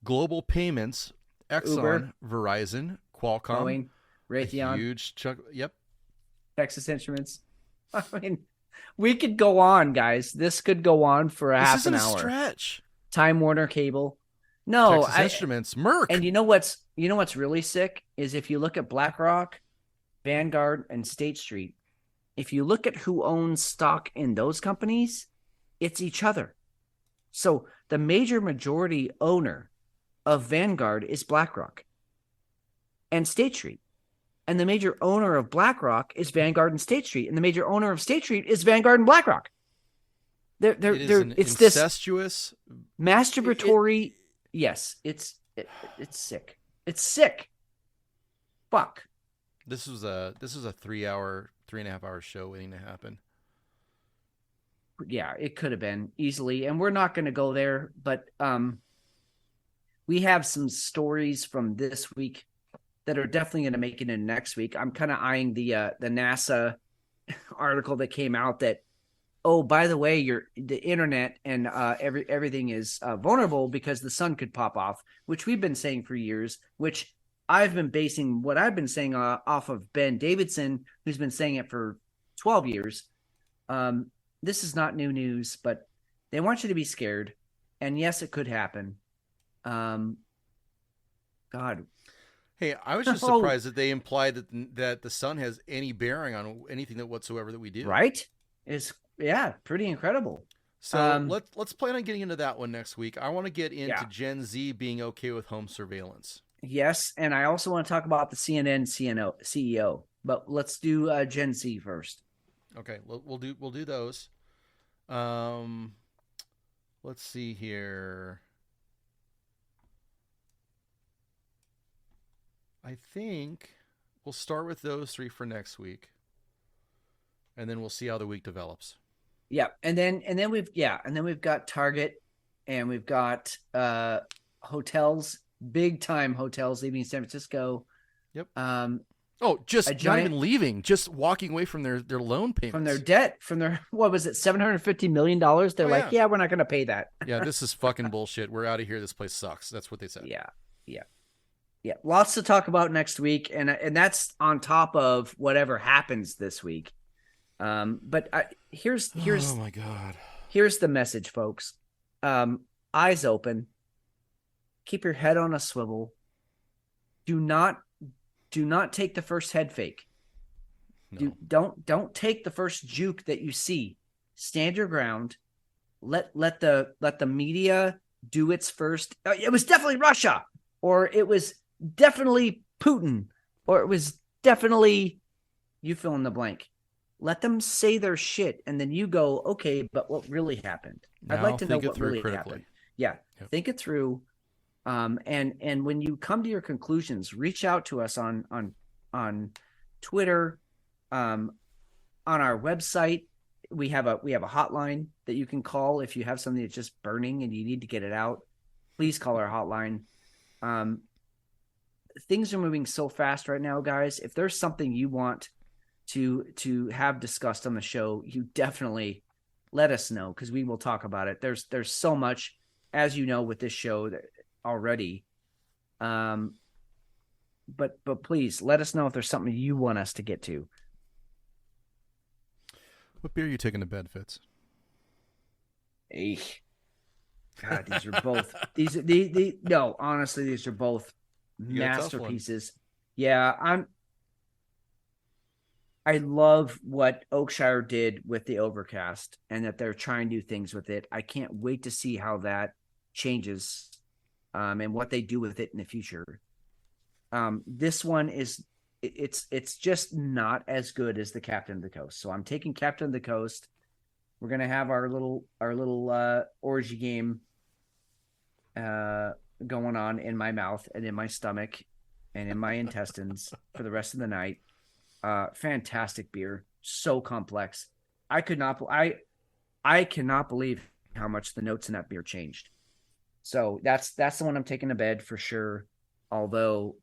Global Payments, Exxon, Uber, Verizon, Qualcomm, Boeing, Raytheon, huge chunk. Yep. Texas Instruments. I mean, we could go on, guys. This could go on for half an hour. This isn't a stretch. Time Warner Cable. No, Texas Instruments, Merck. And you know what's really sick is if you look at BlackRock, Vanguard, and State Street, if you look at who owns stock in those companies, it's each other. So the majority owner of Vanguard is BlackRock and State Street. And the major owner of BlackRock is Vanguard and State Street. And the major owner of State Street is Vanguard and BlackRock. It's incestuous, this masturbatory. Yes, it's sick. It's sick. Fuck. This was a 3.5 hour show waiting to happen. Yeah, it could have been easily, and we're not going to go there. But we have some stories from this week that are definitely going to make it in next week. I'm kind of eyeing the NASA article that came out that, oh, by the way, the internet and everything is vulnerable because the sun could pop off, which we've been saying for years, which I've been basing what I've been saying off of Ben Davidson, who's been saying it for 12 years. This is not new news, but they want you to be scared. And yes, it could happen. God. Hey, I was just surprised that they implied that the sun has any bearing on anything whatsoever that we do. Right? Pretty incredible. So let's plan on getting into that one next week. I want to get into Gen Z being okay with home surveillance. Yes, and I also want to talk about the CNN CEO, but let's do Gen Z first. Okay, we'll do those. Let's see here. I think we'll start with those three for next week, and then we'll see how the week develops. Yeah, and then we've got Target, and we've got hotels, big time hotels leaving San Francisco. Yep. Not even leaving, just walking away from their loan payments, from their debt, from their what was it, $750 million? They're we're not going to pay that. Yeah, this is fucking bullshit. We're out of here. This place sucks. That's what they said. Yeah. Lots to talk about next week, and that's on top of whatever happens this week. But here's oh my God, here's the message, folks. Eyes open. Keep your head on a swivel. Do not take the first head fake. No. Don't take the first juke that you see. Stand your ground. Let the media do its first. It was definitely Russia, or it was definitely Putin, or it was definitely, you fill in the blank. Let them say their shit, and then you go, okay, but what really happened? Now, I'd like to know what really happened. Yeah, yep. Think it through. And when you come to your conclusions, reach out to us on Twitter, on our website. We have a hotline that you can call if you have something that's just burning and you need to get it out. Please call our hotline. Things are moving so fast right now, guys. If there's something you want to have discussed on the show, you definitely let us know, because we will talk about it. There's so much, as you know, with this show that already. But please let us know if there's something you want us to get to. What beer are you taking to bed, Fitz? God, these are both no, honestly, these are both masterpieces. Yeah, I love what Oakshire did with the Overcast, and that they're trying to do things with it. I can't wait to see how that changes, and what they do with it in the future. This one it's just not as good as the Captain of the Coast. So I'm taking Captain of the Coast. We're gonna have our little orgy game going on in my mouth and in my stomach and in my intestines for the rest of the night. Fantastic beer, so complex. I cannot believe how much the notes in that beer changed. So that's the one I'm taking to bed for sure. Although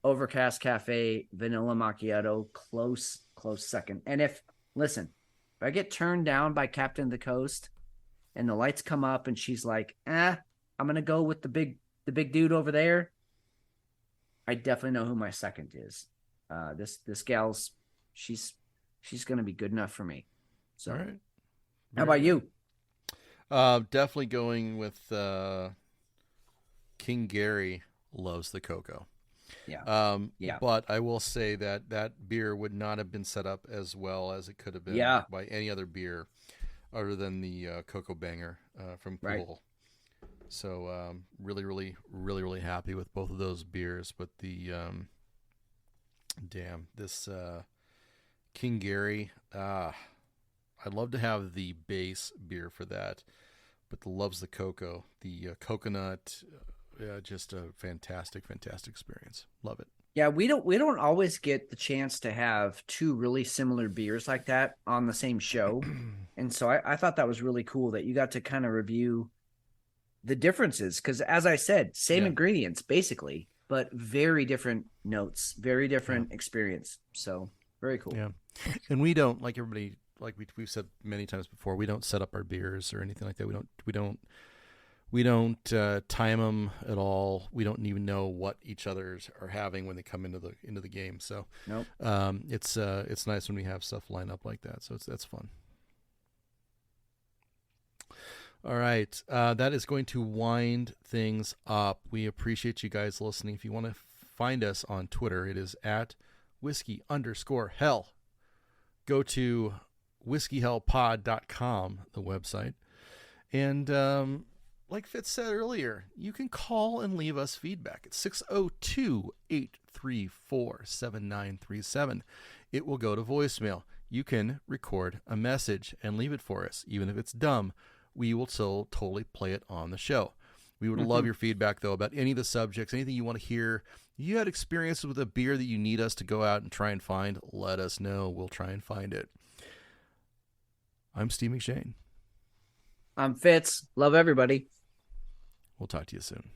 Overcast Cafe Vanilla Macchiato, close second. And if I get turned down by Captain of the Coast and the lights come up and she's like, I'm gonna go with the big dude over there, I definitely know who my second is. This gal's she's gonna be good enough for me. So all right. How about you? Definitely going with King Gary loves the cocoa. Yeah. But I will say that beer would not have been set up as well as it could have been by any other beer other than the Cocoa Banger from Cool. Right. So really, really, really, really happy with both of those beers. But the this King Gary, I'd love to have the base beer for that, but the loves the cocoa, the coconut. Just a fantastic experience. Love it. Yeah, we don't always get the chance to have two really similar beers like that on the same show. And so I thought that was really cool that you got to kind of review the differences, because as I said, same ingredients basically, but very different notes, very different experience. So Very cool. Yeah. And we don't, like everybody, like we've said many times before, we don't set up our beers or anything like that. We don't time them at all. We don't even know what each others are having when they come into the game. So nope. It's nice when we have stuff line up like that. So that's fun. All right. That is going to wind things up. We appreciate you guys listening. If you want to find us on Twitter, it is at whiskey_hell. Go to whiskeyhellpod.com, the website. And like Fitz said earlier, you can call and leave us feedback. It's 602-834-7937. It will go to voicemail. You can record a message and leave it for us. Even if it's dumb, we will still totally play it on the show. We would love your feedback, though, about any of the subjects, anything you want to hear. You had experiences with a beer that you need us to go out and try and find, let us know. We'll try and find it. I'm Steve McShane. I'm Fitz. Love everybody. We'll talk to you soon.